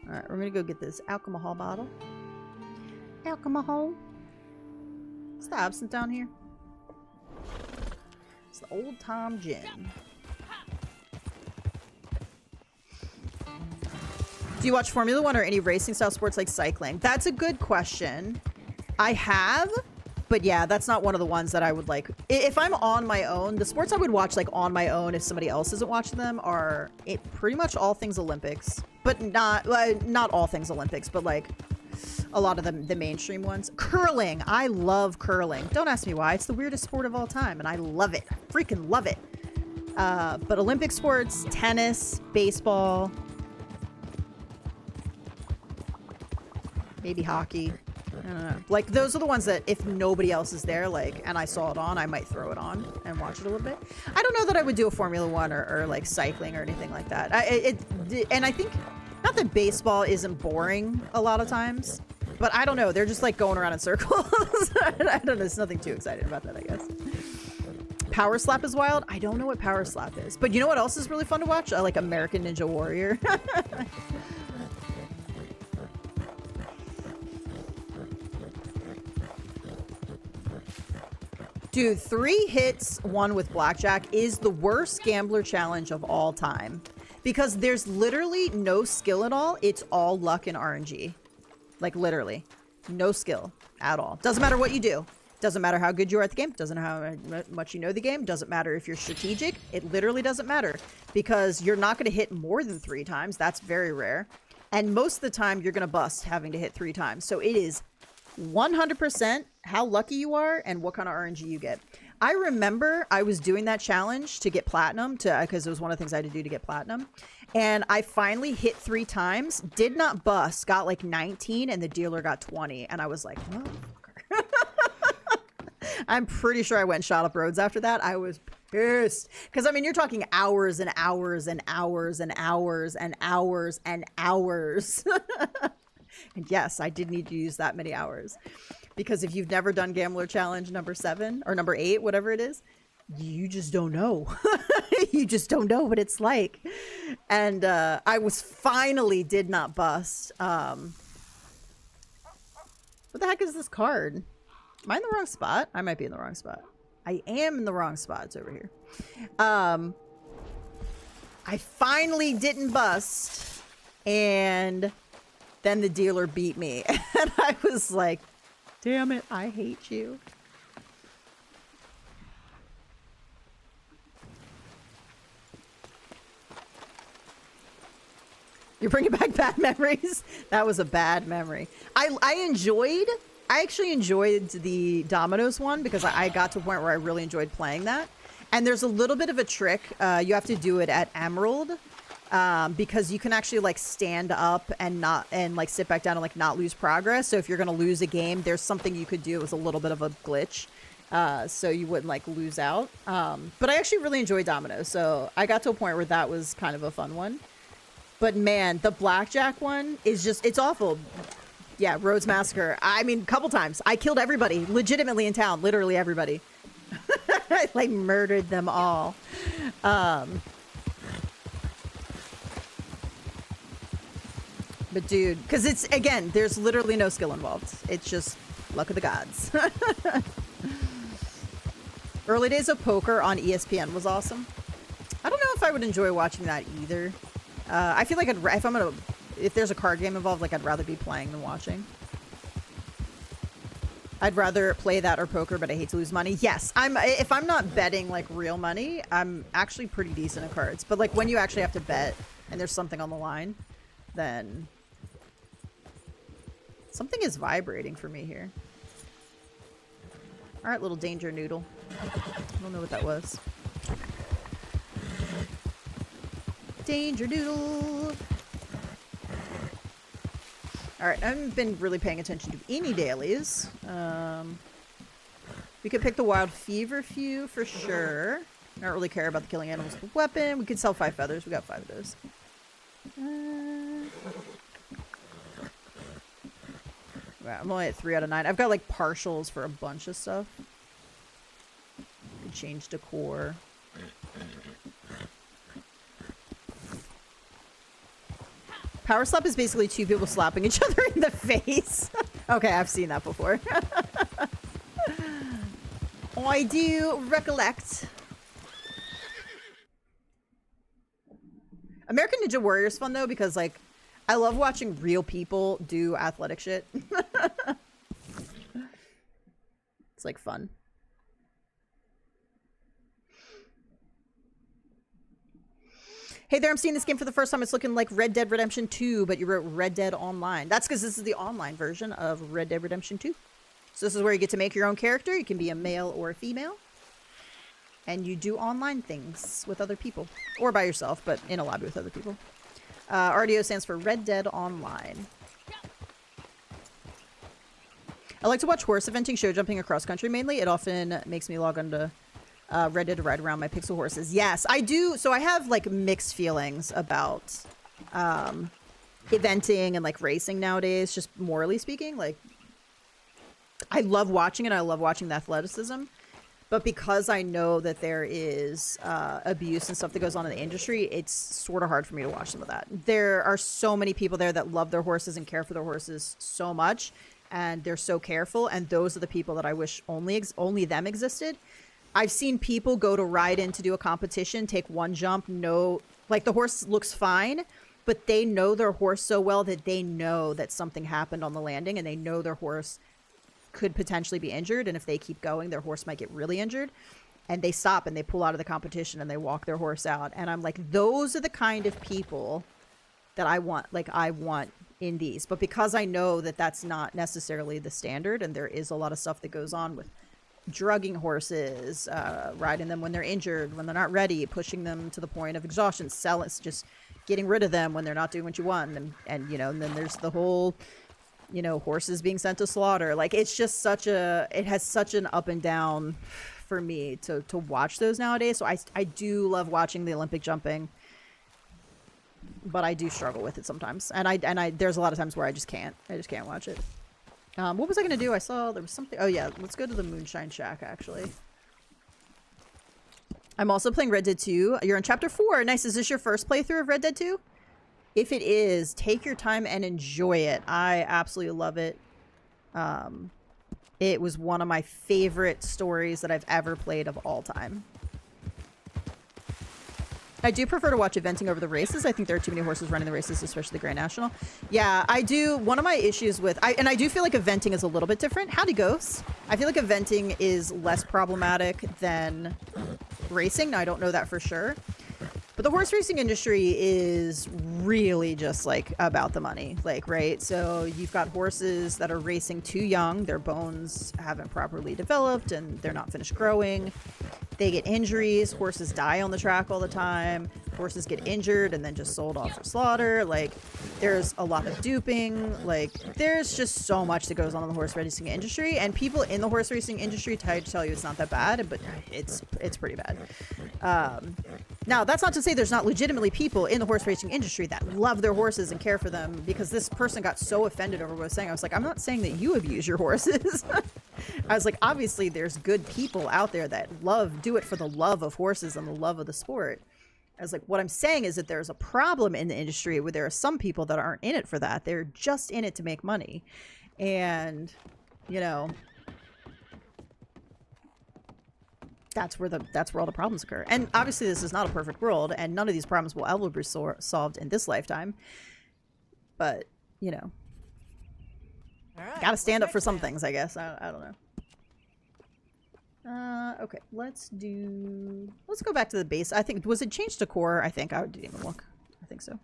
Alright, we're gonna go get this alcohol bottle. Alcohol. What's the absinthe down here? It's the old Tom gin. Do you watch Formula One or any racing style sports like cycling? That's a good question. I have, but yeah, that's not one of the ones that I would like. If I'm on my own, the sports I would watch like on my own if somebody else isn't watching them are pretty much all things Olympics, but not all things Olympics, but like a lot of the mainstream ones. Curling. I love curling. Don't ask me why. It's the weirdest sport of all time, and I love it. I freaking love it. But Olympic sports, tennis, baseball, maybe hockey. I don't know. Like, those are the ones that if nobody else is there, like, and I saw it on, I might throw it on and watch it a little bit. I don't know that I would do a Formula One or like cycling or anything like that. And I think, not that baseball isn't boring a lot of times, but I don't know. They're just like going around in circles. I don't know. There's nothing too exciting about that, I guess. Power Slap is wild. I don't know what Power Slap is, but you know what else is really fun to watch? Like American Ninja Warrior. Dude, 3 hits, 1 with blackjack is the worst gambler challenge of all time. Because there's literally no skill at all. It's all luck and RNG. Like, literally. No skill at all. Doesn't matter what you do. Doesn't matter how good you are at the game. Doesn't matter how much you know the game. Doesn't matter if you're strategic. It literally doesn't matter. Because you're not going to hit more than 3 times. That's very rare. And most of the time, you're going to bust having to hit 3 times. So it is 100% how lucky you are and what kind of RNG you get. I remember I was doing that challenge to get platinum, because it was one of the things I had to do to get platinum. And I finally hit 3 times, did not bust, got like 19, and the dealer got 20. And I was like, motherfucker. I'm pretty sure I went and shot up roads after that. I was pissed. Because, I mean, you're talking hours and hours and hours and hours and hours and hours. And yes, I did need to use that many hours. Because if you've never done Gambler Challenge number 7 or number 8, whatever it is, you just don't know. You just don't know what it's like. And I was finally did not bust. What the heck is this card? Am I in the wrong spot? I might be in the wrong spot. I am in the wrong spot. It's over here. I finally didn't bust. And then the dealer beat me. And I was like, damn it, I hate you. You're bringing back bad memories? That was a bad memory. I actually enjoyed the Dominoes one because I got to a point where I really enjoyed playing that. And there's a little bit of a trick. You have to do it at Emerald. Because you can actually like stand up and like sit back down and like not lose progress. So if you're going to lose a game, there's something you could do. It was a little bit of a glitch. So you wouldn't like lose out. But I actually really enjoyed Dominoes. So I got to a point where that was kind of a fun one. But man, the blackjack one is just, it's awful. Yeah, Rhodes Massacre. I mean, a couple times. I killed everybody legitimately in town. Literally everybody. I like murdered them all. But dude, because it's, again, there's literally no skill involved. It's just luck of the gods. Early days of poker on ESPN was awesome. I don't know if I would enjoy watching that either. I feel like if there's a card game involved, like I'd rather be playing than watching. I'd rather play that or poker, but I hate to lose money. Yes, if I'm not betting like real money, I'm actually pretty decent at cards. But like when you actually have to bet and there's something on the line, then something is vibrating for me here. All right, little danger noodle. I don't know what that was. Danger noodle. All right, I haven't been really paying attention to any dailies. We could pick the wild fever few for sure. I don't really care about the killing animals with a weapon. We could sell 5 feathers. We got 5 of those. Wow, I'm only at 3 out of 9. I've got like partials for a bunch of stuff. Could change decor. Power slap is basically 2 people slapping each other in the face. Okay, I've seen that before. Oh, I do recollect. American Ninja Warrior is fun though because like I love watching real people do athletic shit. It's like fun. Hey there, I'm seeing this game for the first time. It's looking like Red Dead Redemption 2, but you wrote Red Dead Online. That's because this is the online version of Red Dead Redemption 2. So this is where you get to make your own character. You can be a male or a female. And you do online things with other people. Or by yourself, but in a lobby with other people. RDO stands for Red Dead Online. I like to watch horse eventing, show jumping across country mainly. It often makes me log on to Red Dead to ride around my pixel horses. Yes, I do. So I have like mixed feelings about eventing and like racing nowadays, just morally speaking. Like I love watching it. I love watching the athleticism. But because I know that there is abuse and stuff that goes on in the industry, it's sort of hard for me to watch some of that. There are so many people there that love their horses and care for their horses so much. And they're so careful. And those are the people that I wish only them existed. I've seen people go to ride in to do a competition, take one jump, like the horse looks fine, but they know their horse so well that they know that something happened on the landing and they know their horse could potentially be injured. And if they keep going, their horse might get really injured. And they stop and they pull out of the competition and they walk their horse out. And I'm like, those are the kind of people that I want in these. But because I know that that's not necessarily the standard and there is a lot of stuff that goes on with drugging horses, riding them when they're injured, when they're not ready, pushing them to the point of exhaustion, just getting rid of them when they're not doing what you want. And you know, and then there's the whole, you know, horses being sent to slaughter. Like it's just it has such an up and down for me to watch those nowadays. So I do love watching the Olympic jumping, but I do struggle with it sometimes. And I there's a lot of times where I just can't watch it. What was I going to do? I saw there was something. Oh, yeah. Let's go to the Moonshine Shack, actually. I'm also playing Red Dead 2. You're in Chapter 4. Nice. Is this your first playthrough of Red Dead 2? If it is, take your time and enjoy it. I absolutely love it. It was one of my favorite stories that I've ever played of all time. I do prefer to watch eventing over the races. I think there are too many horses running the races, especially the Grand National. Yeah, I do. One of my issues with... and I do feel like eventing is a little bit different. Howdy, Ghosts. I feel like eventing is less problematic than racing. Now, I don't know that for sure. But the horse racing industry is really just, like, about the money. Like, right? So you've got horses that are racing too young. Their bones haven't properly developed, and they're not finished growing. They get injuries. Horses die on the track all the time. Horses get injured and then just sold off for slaughter. Like, there's a lot of duping. Like, there's just so much that goes on in the horse racing industry. And people in the horse racing industry try to tell you it's not that bad, but it's pretty bad. Now, that's not to say there's not legitimately people in the horse racing industry that love their horses and care for them, because this person got so offended over what I was saying. I was like, I'm not saying that you abuse your horses. I was like, obviously there's good people out there that do it for the love of horses and the love of the sport. I was like, what I'm saying is that there's a problem in the industry where there are some people that aren't in it for that. They're just in it to make money. And, you know, that's where all the problems occur. And obviously this is not a perfect world, and none of these problems will ever be solved in this lifetime. But, you know, gotta stand up for some things, I guess. I don't know. Okay, let's go back to the base. I think, was it changed to core? I think. I didn't even look. I think so.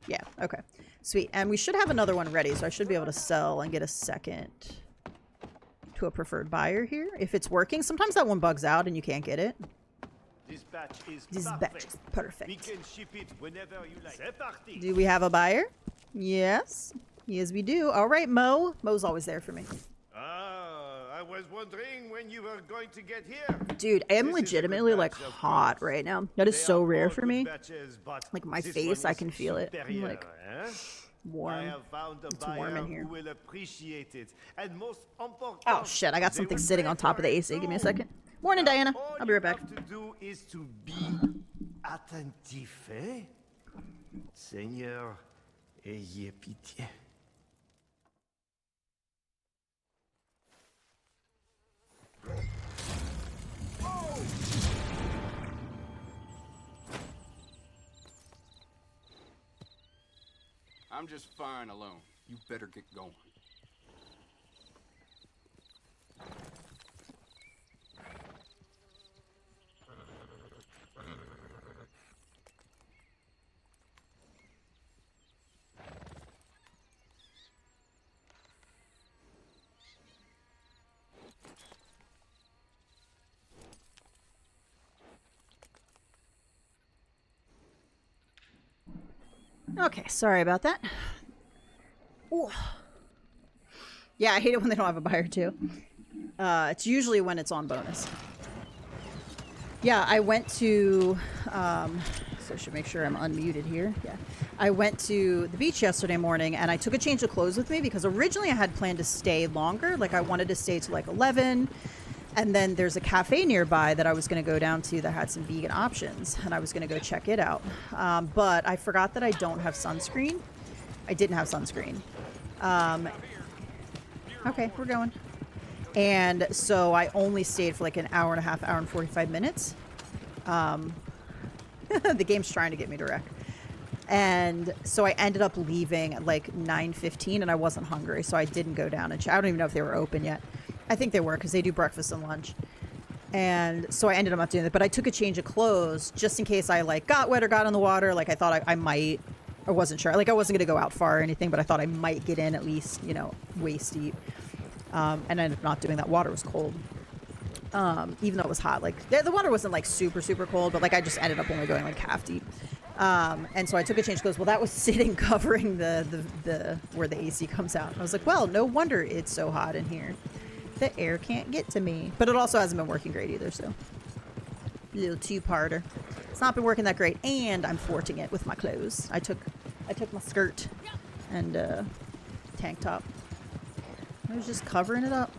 Yeah, okay. Sweet. And we should have another one ready, so I should be able to sell and get a second to a preferred buyer here. If it's working, sometimes that one bugs out and you can't get it. This batch is perfect. We can ship it whenever you like. Do we have a buyer? Yes. Yes, we do. All right, Mo. Mo's always there for me. I was wondering when you were going to get here. Dude, I am legitimately like hot right now. That is so rare for me. Like my face, I can feel it. I'm like warm. It's warm in here. Oh shit, I got something sitting on top of the AC. Give me a second. Morning, Diana. I'll be right back. All you have to do is to be attentif, eh? Seigneur, ayez pitié. I'm just fine alone. You better get going. Okay, sorry about that. Ooh. Yeah, I hate it when they don't have a buyer too. It's usually when it's on bonus. Yeah, I went to, so I should make sure I'm unmuted here. Yeah. I went to the beach yesterday morning and I took a change of clothes with me because originally I had planned to stay longer. Like I wanted to stay to like 11. And then there's a cafe nearby that I was going to go down to that had some vegan options, and I was going to go check it out. But I forgot that I don't have sunscreen. I didn't have sunscreen. Okay, we're going. And so I only stayed for like an hour and a half, hour and 45 minutes. The game's trying to get me to wreck. And so I ended up leaving at like 9:15, and I wasn't hungry, so I didn't go down and check. I don't even know if they were open yet. I think they were because they do breakfast and lunch. And so I ended up not doing that. But I took a change of clothes just in case I like got wet or got in the water. Like I thought I might. I wasn't sure. Like I wasn't going to go out far or anything, but I thought I might get in at least, you know, waist deep. And I ended up not doing that. Water was cold. Even though it was hot. Like the water wasn't like super, super cold, but like I just ended up only going like half deep. And so I took a change of clothes. Well, that was sitting covering the where the AC comes out. I was like, well, no wonder it's so hot in here. The air can't get to me. But it also hasn't been working great either, so. A little two-parter. It's not been working that great, and I'm thwarting it with my clothes. I took my skirt and tank top. I was just covering it up.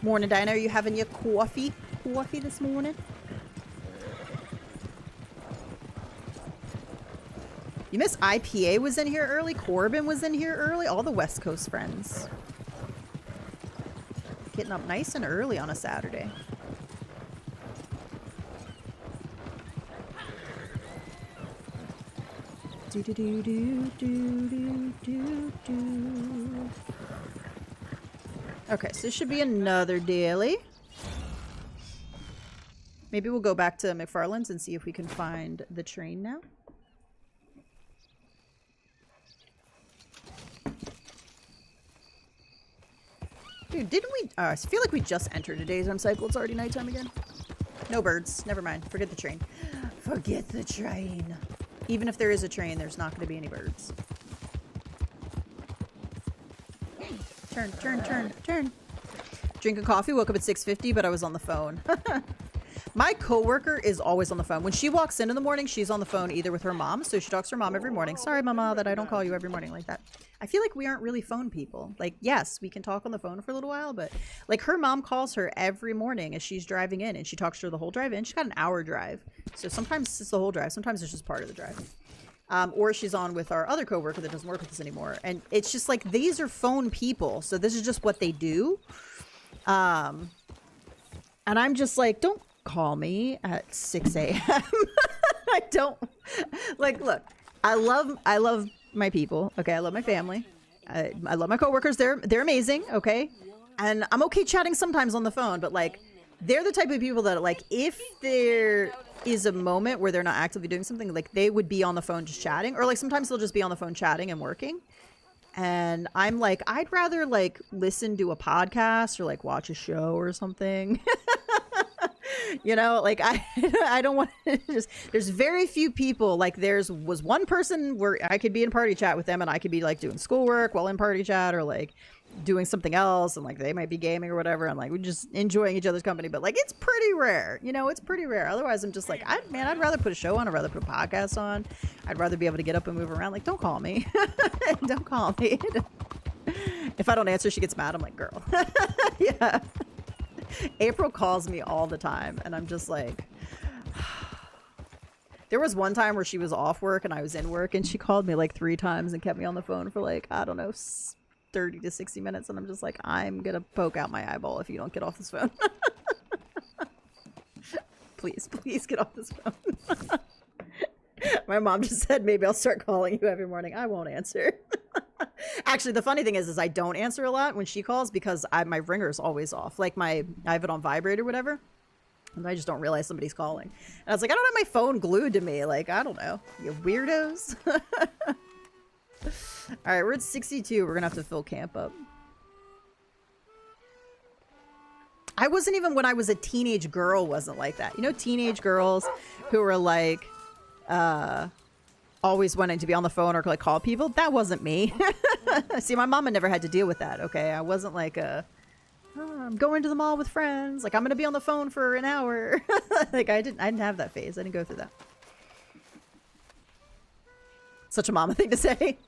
Morning, Diana. Are you having your coffee this morning? You miss IPA was in here early. Corbin was in here early. All the West Coast friends. Getting up nice and early on a Saturday. Do do do do do do do do. Okay, so this should be another daily. Maybe we'll go back to McFarland's and see if we can find the train now. Dude, didn't we... I feel like we just entered a daytime cycle. It's already nighttime again. No birds. Never mind. Forget the train. Forget the train. Even if there is a train, there's not going to be any birds. Turn, turn, turn, turn. Drinking coffee. Woke up at 6:50, but I was on the phone. My coworker is always on the phone. When she walks in the morning, she's on the phone either with her mom, so she talks to her mom every morning. Sorry, mama, that I don't call you every morning like that. I feel like we aren't really phone people. Like, yes, we can talk on the phone for a little while, but like her mom calls her every morning as she's driving in, and she talks to her the whole drive in. She's got an hour drive, so sometimes it's the whole drive. Sometimes it's just part of the drive. Or she's on with our other coworker that doesn't work with us anymore, and it's just like these are phone people, so this is just what they do. And I'm just like, don't call me at 6 a.m. I don't like, look, I love my people. Okay. I love my family. I love my coworkers. They're amazing. Okay. And I'm okay chatting sometimes on the phone, but like, they're the type of people that like, if there is a moment where they're not actively doing something, like they would be on the phone just chatting, or like sometimes they'll just be on the phone chatting and working. And I'm like, I'd rather like listen to a podcast or like watch a show or something. You know, like I don't want to just, there's very few people, like was one person where I could be in party chat with them and I could be like doing schoolwork while in party chat or like doing something else, and like they might be gaming or whatever, and like we're just enjoying each other's company, but like it's pretty rare, you know, it's pretty rare. Otherwise I'm just like, I'd rather put a show on, I'd rather put a podcast on, I'd rather be able to get up and move around. Like, don't call me. Don't call me. If I don't answer, she gets mad. I'm like, girl. Yeah. April calls me all the time, and I'm just like, there was one time where she was off work and I was in work, and she called me like 3 times and kept me on the phone for like, I don't know, 30 to 60 minutes, and I'm just like, I'm gonna poke out my eyeball if you don't get off this phone. Please get off this phone. My mom just said maybe I'll start calling you every morning. I won't answer. Actually, the funny thing is I don't answer a lot when she calls because my ringer's always off. Like I have it on vibrate or whatever, and I just don't realize somebody's calling. And I was like, I don't have my phone glued to me. Like, I don't know, you weirdos. All right, we're at 62. We're gonna have to fill camp up. I wasn't even, when I was a teenage girl, wasn't like that. You know, teenage girls who were like, always wanting to be on the phone or like call people. That wasn't me. See, my mama never had to deal with that. Okay, I wasn't like I'm going to the mall with friends. Like, I'm gonna be on the phone for an hour. Like, I didn't have that phase. I didn't go through that. Such a mama thing to say.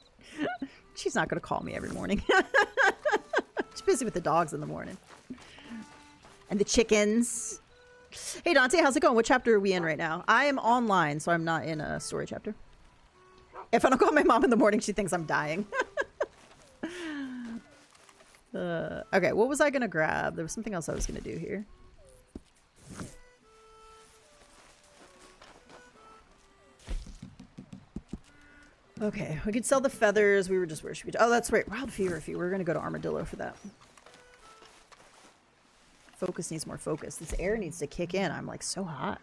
She's not gonna call me every morning. She's busy with the dogs in the morning and the chickens. Hey Dante, how's it going? What chapter are we in right now? I am online, so I'm not in a story chapter. If I don't call my mom in the morning, she thinks I'm dying. Okay, what was I gonna grab? There was something else I was gonna do here. Okay, we could sell the feathers. We were just, where should we? Oh, that's right, Wild Fever. We're gonna go to Armadillo for that. Focus needs more focus. This air needs to kick in. I'm like so hot,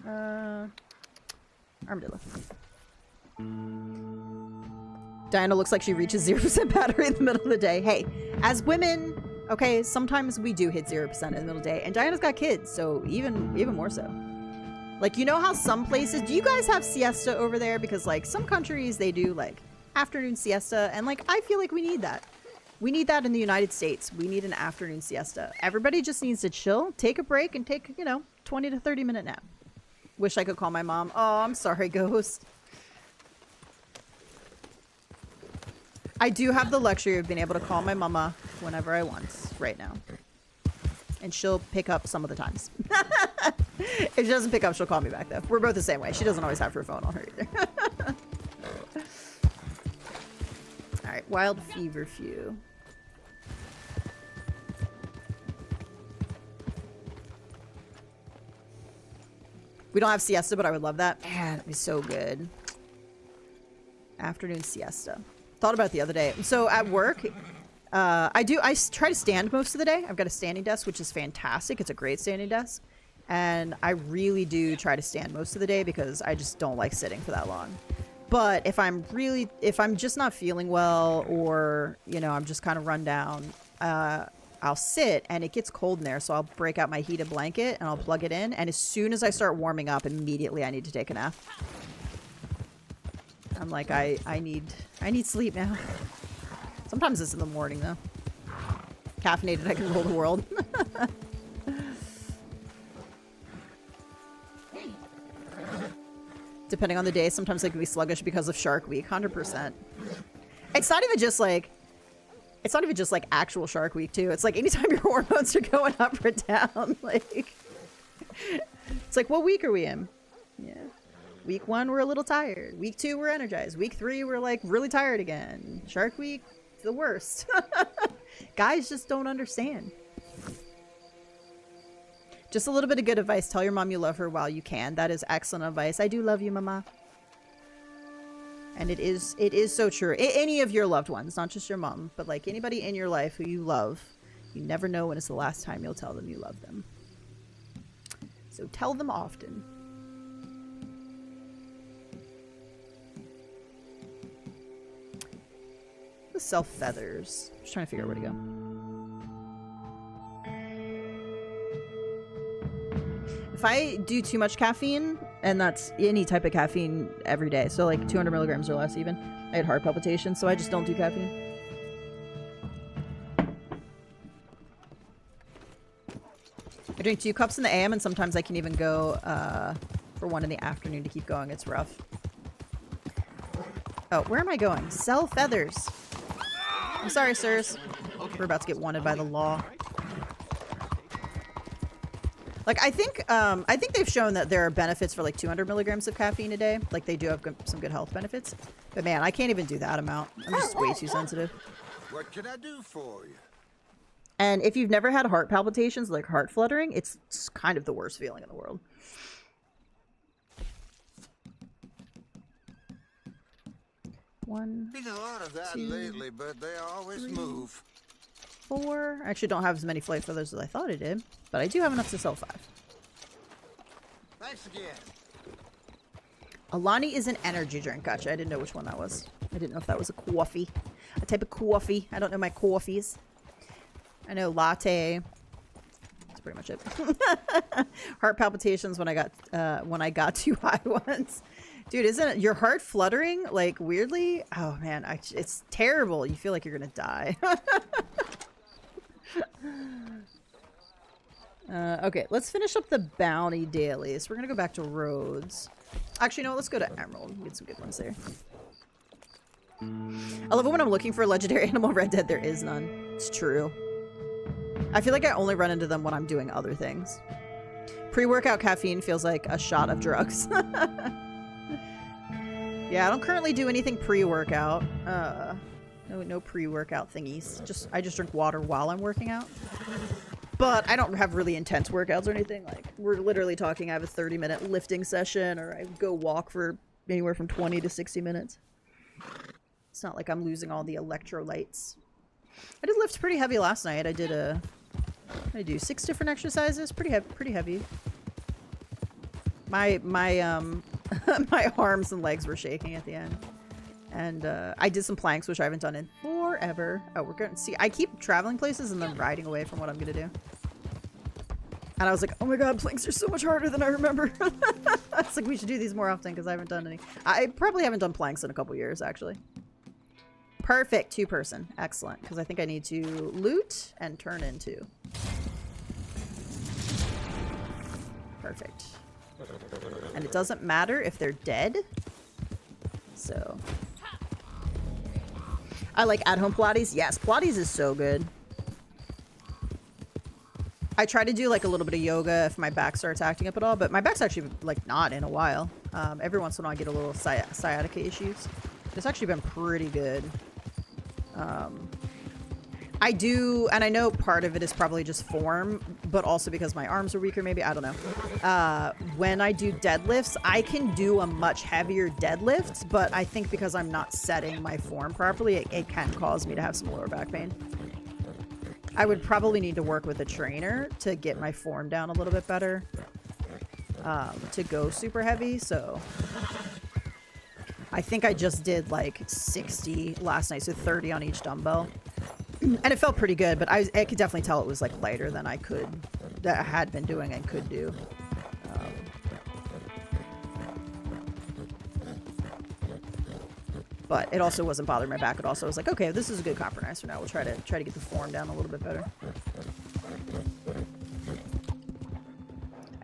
man. Armadillo. Diana looks like she reaches 0% battery in the middle of the day. Hey, as women, okay, sometimes we do hit 0% in the middle of the day. And Diana's got kids, so even more so. Like, you know how some places, do you guys have siesta over there? Because like some countries, they do like afternoon siesta. And like, I feel like we need that. We need that in the United States. We need an afternoon siesta. Everybody just needs to chill, take a break, and take, 20 to 30 minute nap. Wish I could call my mom. Oh, I'm sorry, Ghost. I do have the luxury of being able to call my mama whenever I want right now. And she'll pick up some of the times. If she doesn't pick up, she'll call me back, though. We're both the same way. She doesn't always have her phone on her either. All right, Wild Fever Few. We don't have siesta, but I would love that. Man, that'd be so good. Afternoon siesta. Thought about it the other day. So at work, I try to stand most of the day. I've got a standing desk, which is fantastic. It's a great standing desk. And I really do try to stand most of the day because I just don't like sitting for that long. But if I'm just not feeling well, or, I'm just kind of run down, I'll sit, and it gets cold in there. So I'll break out my heated blanket and I'll plug it in. And as soon as I start warming up, immediately I need to take a nap. I'm like, I need sleep now. Sometimes it's in the morning though. Caffeinated, I can rule the world. depending on the day. Sometimes they can be sluggish because of Shark Week. 100%. It's not even just like actual Shark Week too. It's like anytime your hormones are going up or down, like it's like, what week are we in? Yeah. Week 1, we're a little tired. Week 2, we're energized. Week 3, we're like really tired again. Shark Week, the worst. Guys just don't understand. Just a little bit of good advice. Tell your mom you love her while you can. That is excellent advice. I do love you, mama. And it is so true. Any of your loved ones, not just your mom, but like anybody in your life who you love, you never know when it's the last time you'll tell them you love them. So tell them often. The self feathers. Just trying to figure out where to go. If I do too much caffeine, and that's any type of caffeine every day, so like 200 milligrams or less even, I had heart palpitations, so I just don't do caffeine. I drink 2 cups in the AM, and sometimes I can even go for 1 in the afternoon to keep going. It's rough. Oh, where am I going? Sell feathers. I'm sorry, sirs. We're about to get wanted by the law. Like, I think they've shown that there are benefits for like 200 milligrams of caffeine a day. Like, they do have some good health benefits. But man, I can't even do that amount. I'm just way too sensitive. What can I do for you? And if you've never had heart palpitations, like heart fluttering, it's kind of the worst feeling in the world. One, Been a lot of that 2, lately, but they always 3, move. 4. I actually don't have as many flight feathers as I thought I did, but I do have enough to sell 5. Thanks again. Alani is an energy drink. Gotcha. I didn't know which one that was. I didn't know if that was a coffee. A type of coffee. I don't know my coffees. I know latte. That's pretty much it. Heart palpitations when I got too high once. Dude, isn't it your heart fluttering like weirdly? Oh man, it's terrible. You feel like you're gonna die. Okay, let's finish up the bounty dailies. We're gonna go back to Rhodes. Actually, no, let's go to Emerald. Get some good ones there. I love it when I'm looking for a legendary animal. Red Dead, there is none. It's true. I feel like I only run into them when I'm doing other things. Pre-workout caffeine feels like a shot of drugs. Yeah, I don't currently do anything pre-workout. No pre-workout thingies. I just drink water while I'm working out. But I don't have really intense workouts or anything. Like, we're literally talking, I have a 30-minute lifting session, or I go walk for anywhere from 20 to 60 minutes. It's not like I'm losing all the electrolytes. I did lift pretty heavy last night. I do 6 different exercises. Pretty heavy. My my arms and legs were shaking at the end. And I did some planks, which I haven't done in forever. Oh, we're going to see. I keep traveling places and then riding away from what I'm going to do. And I was like, oh my god, planks are so much harder than I remember. It's like, we should do these more often because I haven't done any. I probably haven't done planks in a couple years, actually. Perfect. 2-person. Excellent. Because I think I need to loot and turn into. Perfect. And it doesn't matter if they're dead. So. I like at-home Pilates. Yes, Pilates is so good. I try to do like a little bit of yoga if my back starts acting up at all, but my back's actually like not in a while. Every once in a while I get a little sciatica issues. It's actually been pretty good. I do, and I know part of it is probably just form, but also because my arms are weaker, maybe. I don't know. When I do deadlifts, I can do a much heavier deadlift, but I think because I'm not setting my form properly, it can cause me to have some lower back pain. I would probably need to work with a trainer to get my form down a little bit better, to go super heavy, so... I think I just did like 60 last night, so 30 on each dumbbell. And it felt pretty good, but I could definitely tell it was like lighter than I had been doing and could do. But it also wasn't bothering my back. It also was like, okay, this is a good compromise for now. We'll try to get the form down a little bit better.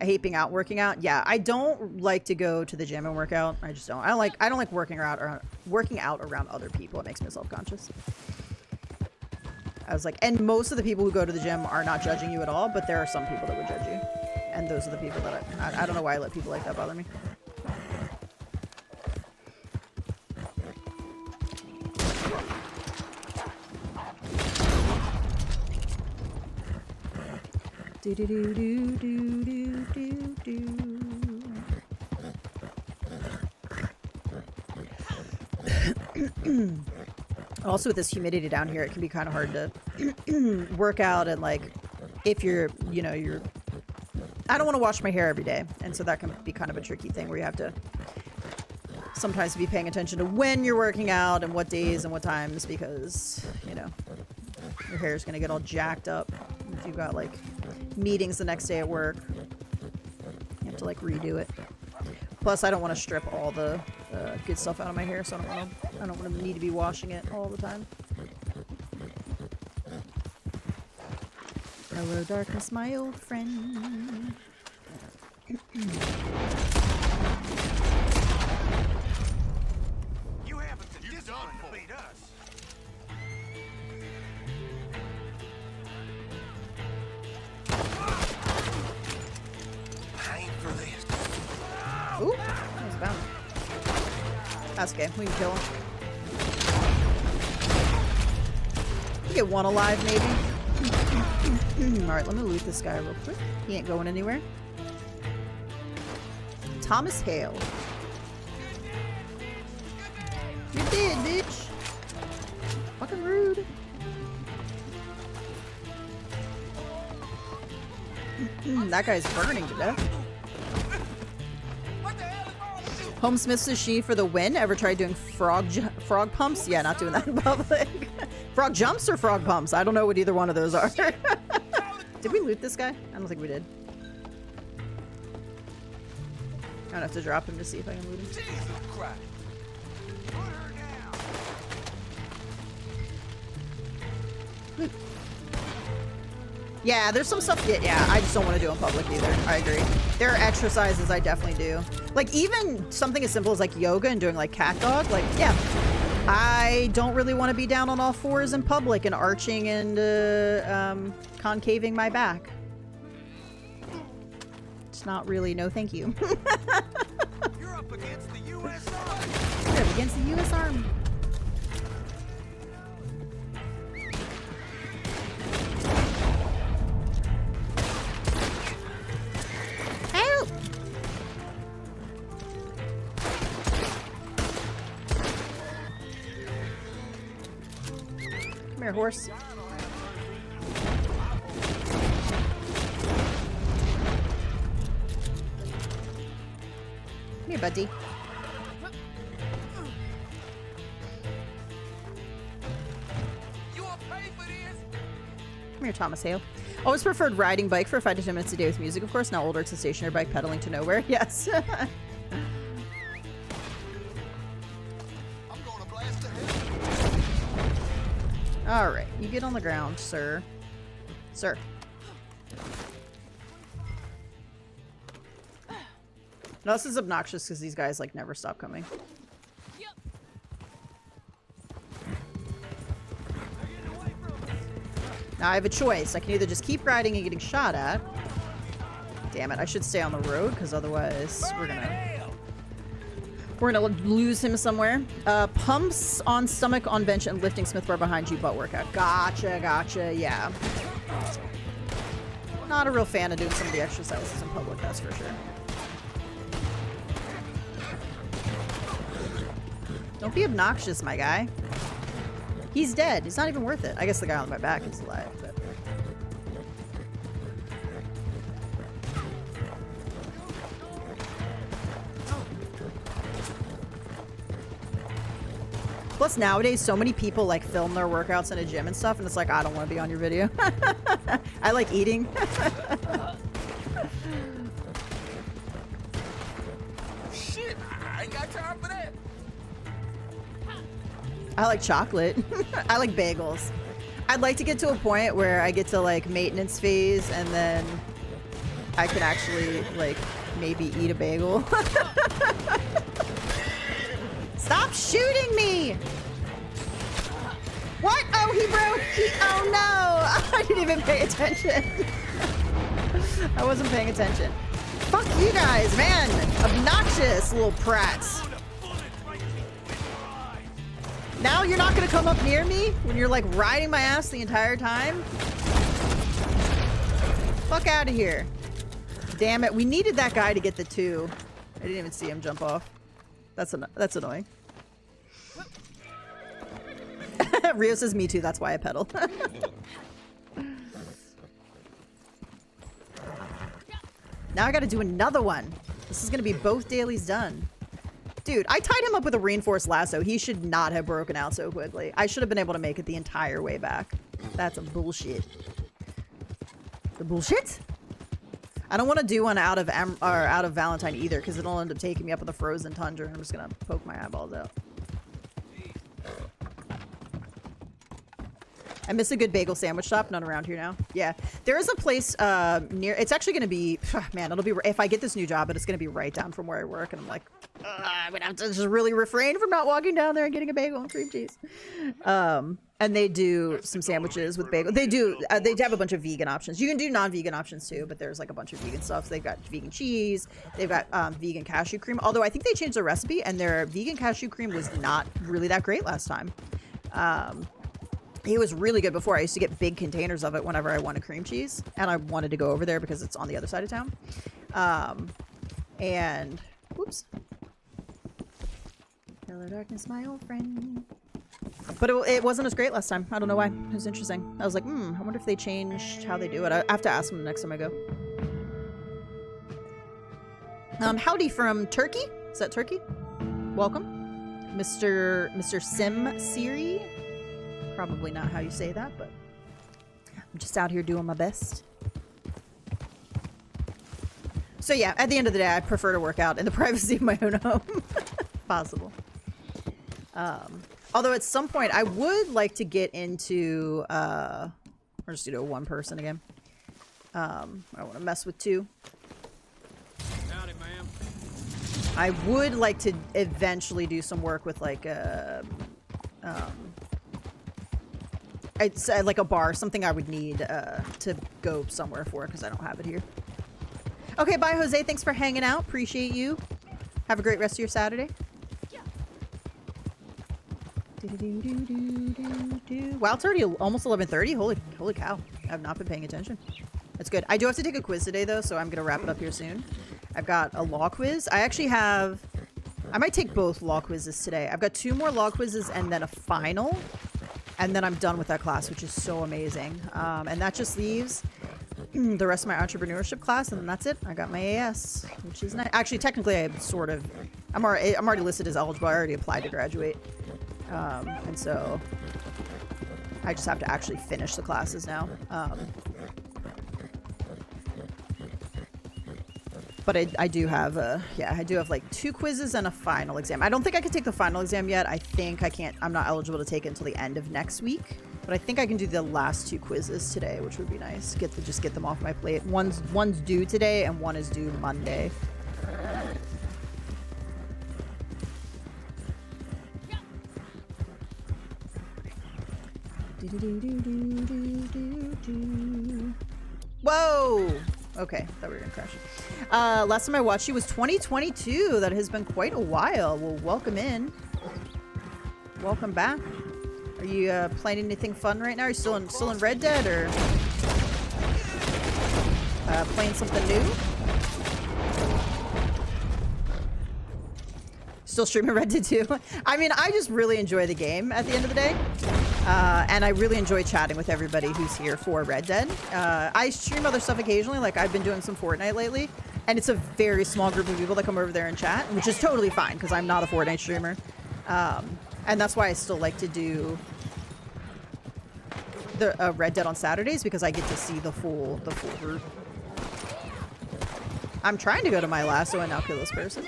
I hate being out working out. Yeah, I don't like to go to the gym and work out. I just don't. I don't like working out around other people. It makes me self-conscious. I was like, and most of the people who go to the gym are not judging you at all, but there are some people that would judge you. And those are the people that I don't know why I let people like that bother me. Do do do do do do do do. Also, with this humidity down here, it can be kind of hard to work out, and like, if you're, you know, I don't want to wash my hair every day, and so that can be kind of a tricky thing where you have to sometimes be paying attention to when you're working out and what days and what times, because, you know, your hair is going to get all jacked up if you've got like meetings the next day at work. You have to like redo it. Plus, I don't want to strip all the good stuff out of my hair, so I don't want to need to be washing it all the time. Hello, darkness, my old friend. You haven't the discipline to beat us. I ain't for this. Ooh, that was a bounce. That's okay. We can kill him. We get one alive, maybe. Alright, let me loot this guy real quick. He ain't going anywhere. Thomas Hale. You're dead, bitch. Fucking rude. That guy's burning to death. Home Smith says she for the win. Ever tried doing frog pumps? Yeah, not doing that in public. Frog jumps or frog pumps? I don't know what either one of those are. Did we loot this guy? I don't think we did. I'm gonna have to drop him to see if I can loot him. Jesus Christ. Put her down. Loot. Yeah, there's some stuff. Yeah, I just don't want to do in public either. I agree. There are exercises I definitely do. Like, even something as simple as like yoga and doing like cat dog. Like, yeah, I don't really want to be down on all fours in public and arching and concaving my back. It's not really, no thank you. You're up against the U.S. Army. You're up against the U.S. Army. Help! Come here, horse. Come here, buddy. Come here, Thomas Hale. Always preferred riding bike for 5 to 10 minutes a day with music, of course. Now older, it's a stationary bike pedaling to nowhere. Yes. I'm gonna blast the hell. All right, you get on the ground, sir. Sir. No, this is obnoxious because these guys like never stop coming. Now I have a choice. I can either just keep riding and getting shot at. Damn it, I should stay on the road because otherwise we're gonna lose him somewhere. Pumps on stomach on bench and lifting Smith bar behind you, butt workout. Gotcha, gotcha, yeah. Not a real fan of doing some of the exercises in public, that's for sure. Don't be obnoxious, my guy. He's dead. He's not even worth it. I guess the guy on my back is alive, but... Plus, nowadays, so many people, like, film their workouts in a gym and stuff, and it's like, I don't want to be on your video. I like eating. Shit, I ain't got time for that. I like chocolate. I like bagels. I'd like to get to a point where I get to like maintenance phase and then I can actually, like, maybe eat a bagel. Stop shooting me! What? Oh, he broke. Oh no! I didn't even pay attention. I wasn't paying attention. Fuck you guys, man! Obnoxious little prats. Now you're not gonna come up near me when you're like riding my ass the entire time? Fuck out of here. Damn it, we needed that guy to get the 2. I didn't even see him jump off. That's annoying. Rio says me too, that's why I pedal. Now I gotta do another one. This is gonna be both dailies done. Dude, I tied him up with a reinforced lasso. He should not have broken out so quickly. I should have been able to make it the entire way back. That's some bullshit. The bullshit? I don't want to do one out of Valentine either, because it'll end up taking me up in the frozen tundra, and I'm just gonna poke my eyeballs out. I miss a good bagel sandwich shop. None around here now. Yeah, there is a place near. It's actually gonna be, man. It'll be if I get this new job, but it's gonna be right down from where I work, and I'm like, I'm gonna have to just really refrain from not walking down there and getting a bagel and cream cheese. And they do some sandwiches with bagel. They do. They have a bunch of vegan options. You can do non-vegan options too, but there's like a bunch of vegan stuff. So they've got vegan cheese. They've got vegan cashew cream. Although I think they changed their recipe, and their vegan cashew cream was not really that great last time. It was really good before. I used to get big containers of it whenever I wanted cream cheese, and I wanted to go over there because it's on the other side of town. And whoops. Hello, darkness, my old friend. But it wasn't as great last time. I don't know why. It was interesting. I was like, I wonder if they changed how they do it. I have to ask them next time I go. Howdy from Turkey. Is that Turkey? Welcome. Mr. Sim Siri. Probably not how you say that, but I'm just out here doing my best. So yeah, at the end of the day, I prefer to work out in the privacy of my own home. Possible. Although at some point I would like to get into we're just gonna do a 1 person again. I don't want to mess with 2. Howdy, ma'am. I would like to eventually do some work with like it's like a bar, something I would need to go somewhere for because I don't have it here. Okay, bye Jose, thanks for hanging out. Appreciate you. Have a great rest of your Saturday. Wow, it's already almost 11:30. Holy cow. I have not been paying attention. That's good. I do have to take a quiz today though, so I'm gonna wrap it up here soon. I've got a law quiz. I might take both law quizzes today. I've got 2 more law quizzes and then a final. And then I'm done with that class, which is so amazing. And that just leaves the rest of my entrepreneurship class, and then that's it. I got my AS, which is nice. Actually, technically, I'm already listed as eligible. I already applied to graduate. And so I just have to actually finish the classes now. But I do have like 2 quizzes and a final exam. I don't think I can take the final exam yet. I think I can't. I'm not eligible to take it until the end of next week. But I think I can do the last 2 quizzes today, which would be nice. Just get them off my plate. One's due today and one is due Monday. Whoa! Okay, thought we were gonna crash. Last time I watched you was 2022. That has been quite a while. Well, welcome in. Welcome back. Are you playing anything fun right now? Are you still in Red Dead or playing something new? Still streaming Red Dead 2. I mean, I just really enjoy the game at the end of the day. And I really enjoy chatting with everybody who's here for Red Dead. I stream other stuff occasionally, like I've been doing some Fortnite lately. And it's a very small group of people that come over there and chat, which is totally fine because I'm not a Fortnite streamer. And that's why I still like to do the Red Dead on Saturdays, because I get to see the full group. I'm trying to go to my lasso and now kill this person.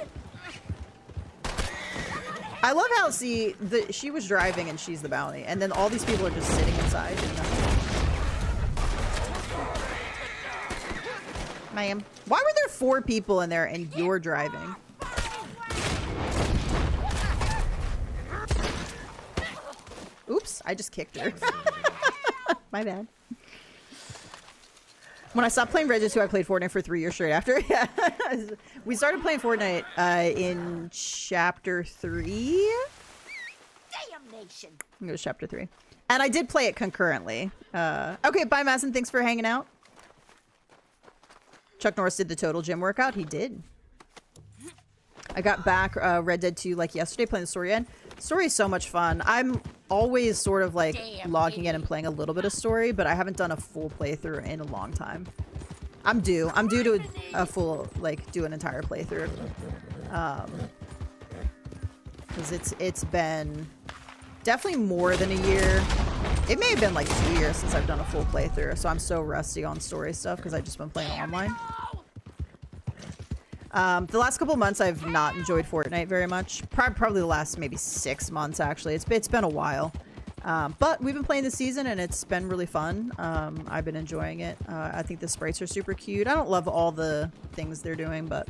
I love how, she was driving and she's the bounty, and then all these people are just sitting inside doing nothing. Ma'am. Why were there 4 people in there and you're driving? Oops, I just kicked her. My bad. When I stopped playing Red Dead 2, I played Fortnite for 3 years straight after. Yeah. We started playing Fortnite in chapter 3. Damnation. I think it was chapter 3. And I did play it concurrently. Okay, bye, Madison. Thanks for hanging out. Chuck Norris did the total gym workout. He did. I got back Red Dead 2 like yesterday, playing the story again. Story is so much fun. I'm always sort of like logging in and playing a little bit of story, but I haven't done a full playthrough in a long time. I'm due to a full, like, do an entire playthrough. Because it's been definitely more than a year. It may have been like 2 years since I've done a full playthrough, so I'm so rusty on story stuff because I've just been playing online. The last couple of months I've not enjoyed Fortnite very much. Probably the last maybe 6 months actually. It's been a while. But we've been playing this season and it's been really fun. I've been enjoying it. I think the sprites are super cute. I don't love all the things they're doing, but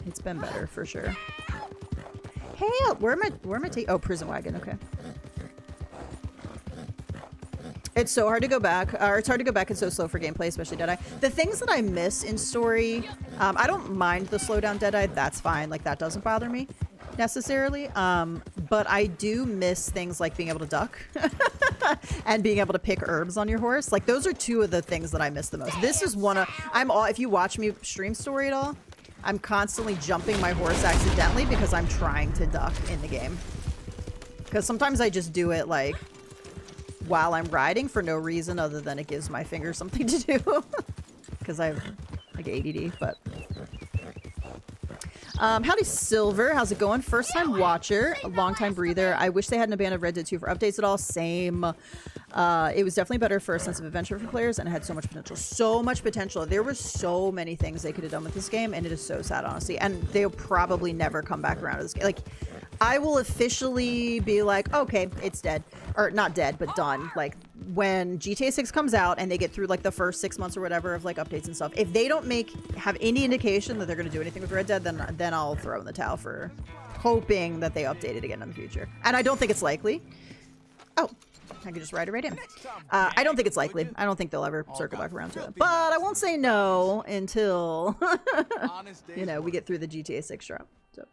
it's been better for sure. Hey, where am I taking? Oh, Prison Wagon. Okay. It's so hard to go back, or it's hard to go back. It's so slow for gameplay, especially Deadeye. The things that I miss in story, I don't mind the slowdown Deadeye. That's fine. Like, that doesn't bother me necessarily. But I do miss things like being able to duck and being able to pick herbs on your horse. Like, those are 2 of the things that I miss the most. This is one of, if you watch me stream story at all, I'm constantly jumping my horse accidentally because I'm trying to duck in the game. Because sometimes I just do it like while I'm riding for no reason other than it gives my fingers something to do. Because I have like ADD, but... howdy Silver, how's it going? First time watcher, a long time breather. I wish they hadn't abandoned Red Dead 2 for updates at all. Same. It was definitely better for a sense of adventure for players and it had so much potential. So much potential. There were so many things they could have done with this game and it is so sad, honestly. And they'll probably never come back around to this game. Like, I will officially be like, okay, it's dead. Or not dead, but done. Like, when GTA 6 comes out and they get through like the first 6 months or whatever of like updates and stuff, if they don't have any indication that they're going to do anything with Red Dead, then I'll throw in the towel for hoping that they update it again in the future. And I don't think it's likely. Oh, I could just ride it right in. I don't think it's likely. I don't think they'll ever circle back around to it. But I won't say no until, you know, we get through the GTA 6 drop. So.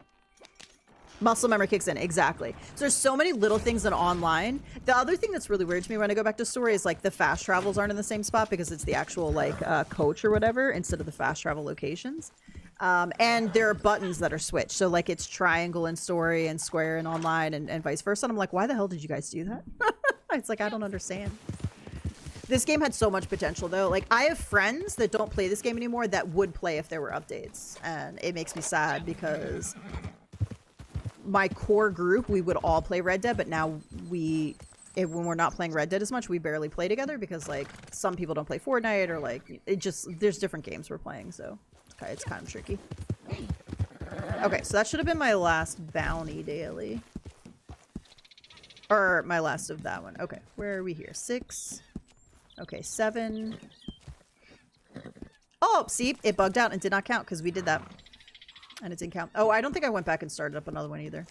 Muscle memory kicks in, exactly. So there's so many little things in online. The other thing that's really weird to me when I go back to story is like the fast travels aren't in the same spot because it's the actual like coach or whatever instead of the fast travel locations. And there are buttons that are switched. So like it's triangle in story and square in online and vice versa. And I'm like, why the hell did you guys do that? It's like, I don't understand. This game had so much potential though. Like I have friends that don't play this game anymore that would play if there were updates. And it makes me sad because my core group, we would all play Red Dead, but now when we're not playing Red Dead as much, we barely play together because like some people don't play Fortnite or like there's different games we're playing, so it's kind of tricky. Okay, so that should have been my last bounty daily. Or my last of that one. Okay, where are we here? 6. Okay, 7. Oh, see, it bugged out and did not count because we did that. And it didn't count. Oh, I don't think I went back and started up another one either.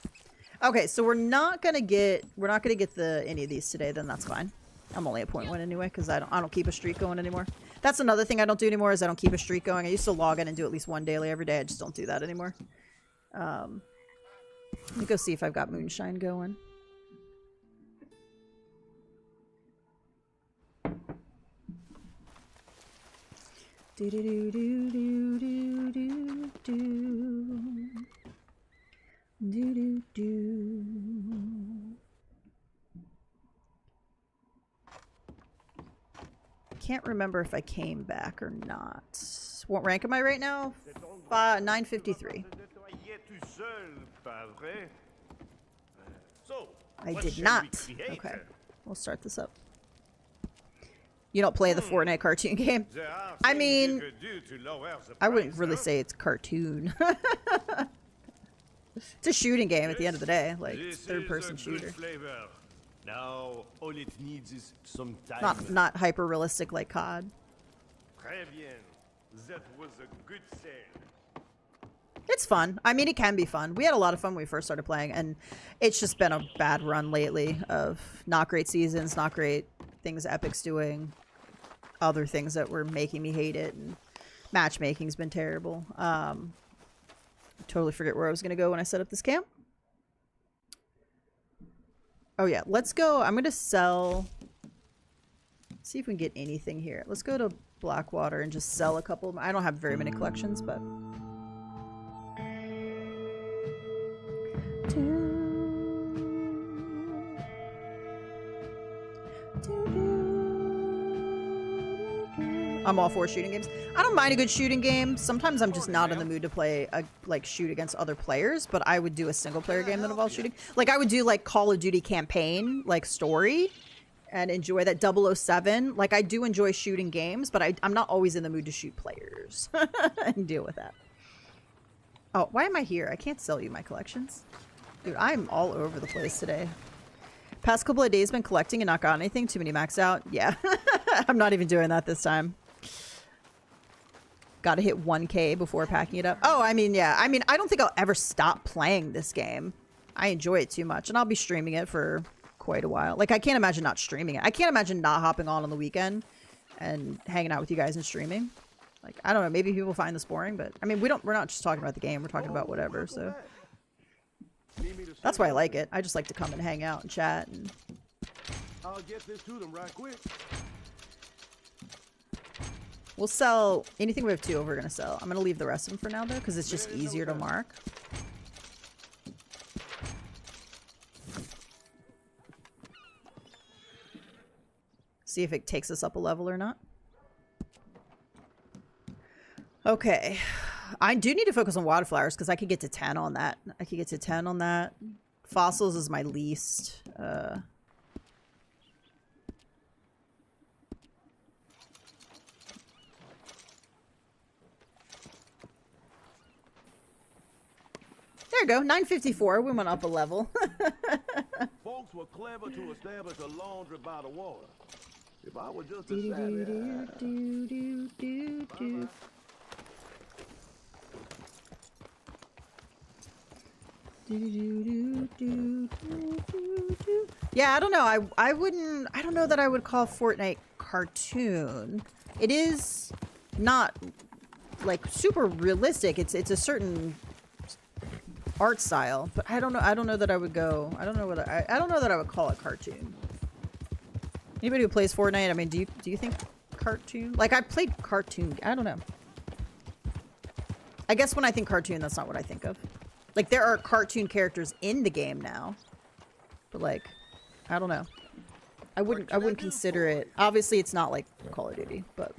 Okay, so we're not gonna get any of these today. Then that's fine. I'm only at .1 anyway because I don't keep a streak going anymore. That's another thing I don't do anymore is I don't keep a streak going. I used to log in and do at least one daily every day. I just don't do that anymore. Let me go see if I've got moonshine going. Do do do do do do do do do do do. Can't remember if I came back or not. What rank am I right now? 953. I did not. Okay, we'll start this up. You don't play the Fortnite cartoon game? I mean, I wouldn't really say it's cartoon. It's a shooting game at the end of the day, like third-person shooter. Now all it needs is some time. Not hyper realistic like COD. Très bien. That was a good sale. It's fun. I mean, it can be fun. We had a lot of fun when we first started playing, and it's just been a bad run lately of not great seasons, not great things Epic's doing, other things that were making me hate it, and matchmaking's been terrible. Totally forget where I was going to go when I set up this camp. Oh yeah, let's go. I'm going to sell... See if we can get anything here. Let's go to Blackwater and just sell a couple. I don't have very many collections, but... I'm all for shooting games. I don't mind a good shooting game. Sometimes I'm just not in the mood to play like shoot against other players, but I would do a single player game that involves shooting. Like I would do like Call of Duty campaign, like story, and enjoy that 007. Like I do enjoy shooting games, but I'm not always in the mood to shoot players and deal with that. Oh, why am I here? I can't sell you my collections. Dude, I'm all over the place today. Past couple of days been collecting and not got anything. Too many max out. Yeah. I'm not even doing that this time. Gotta hit 1K before packing it up. Oh, I mean, yeah. I mean, I don't think I'll ever stop playing this game. I enjoy it too much. And I'll be streaming it for quite a while. Like, I can't imagine not streaming it. I can't imagine not hopping on the weekend and hanging out with you guys and streaming. Like, I don't know. Maybe people find this boring, but... I mean, we're not just talking about the game. We're talking about whatever, so... That's why I like it. I just like to come and hang out and chat. And... I'll get this to them right quick. We'll sell anything we have 2 of. We're gonna sell. I'm gonna leave the rest of them for now though, because it's just easier to mark. See if it takes us up a level or not. Okay, I do need to focus on wildflowers because I could get to 10 on that. I could get to 10 on that. Fossils is my least. There you go, 954. We went up a level. Folks were clever to establish a laundry by the water. If I were just a savvy... Yeah, I don't know. I wouldn't... I don't know that I would call Fortnite cartoon. It is not, like, super realistic. It's a certain... art style, but I don't know that I would go. I don't know that I would call it cartoon. Anybody who plays Fortnite, I mean, do you think cartoon? Like I played cartoon. I don't know. I guess when I think cartoon, that's not what I think of. Like there are cartoon characters in the game now, but like, I don't know. I wouldn't consider it. Obviously, it's not like Call of Duty, but.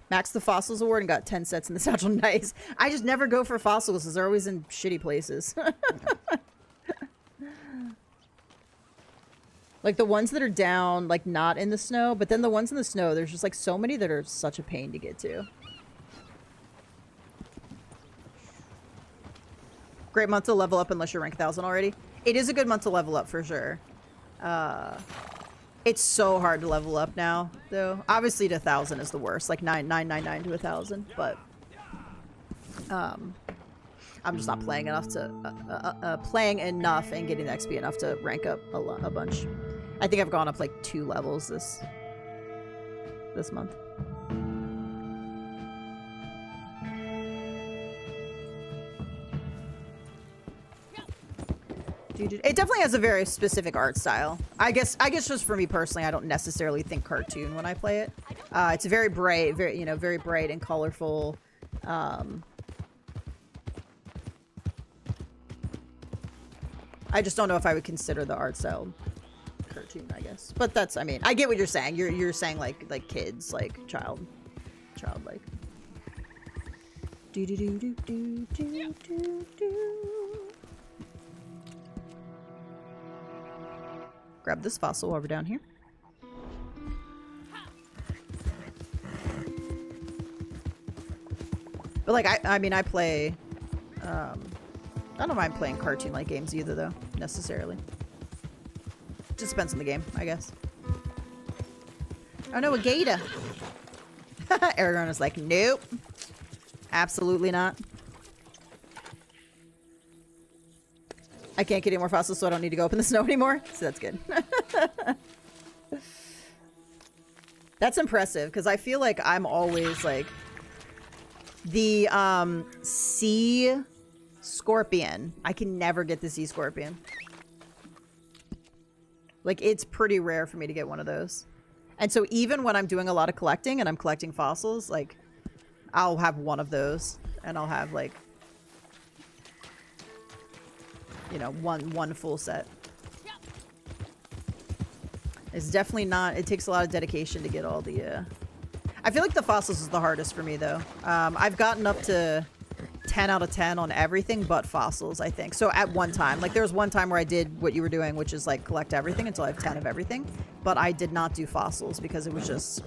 Max the Fossils Award and got 10 sets in the satchel. Nice. I just never go for fossils because they're always in shitty places. Like the ones that are down, like not in the snow, but then the ones in the snow, there's just like so many that are such a pain to get to. Great month to level up unless you're rank 1000 already. It is a good month to level up for sure. It's so hard to level up now, though. Obviously, to 1000 is the worst, like 999 to 1000. But I'm just not playing enough to playing enough and getting the XP enough to rank up a bunch. I think I've gone up like 2 levels this month. It definitely has a very specific art style. I guess just for me personally, I don't necessarily think cartoon when I play it. It's very bright, very bright and colorful. I just don't know if I would consider the art style cartoon, I guess. But that's, I mean, I get what you're saying. You're saying like kids, like childlike. Grab this fossil while we're down here. But like, I mean, I play, I don't mind playing cartoon-like games either, though. necessarily. Just depends on the game, I guess. Oh no, a gator. Aragorn is like, nope. Absolutely not. I can't get any more fossils, so I don't need to go up in the snow anymore. So that's good. That's impressive, because I feel like I'm always like... The sea scorpion. I can never get the sea scorpion. Like, it's pretty rare for me to get one of those. And so even when I'm doing a lot of collecting and I'm collecting fossils, like, I'll have one of those. And I'll have, like, you know, one full set. It's definitely not... It takes a lot of dedication to get all the... I feel like the fossils is the hardest for me, though. I've gotten up to 10 out of 10 on everything but fossils, I think. So at one time. Like, there was one time where I did what you were doing, which is, like, collect everything until I have 10 of everything. But I did not do fossils because it was just...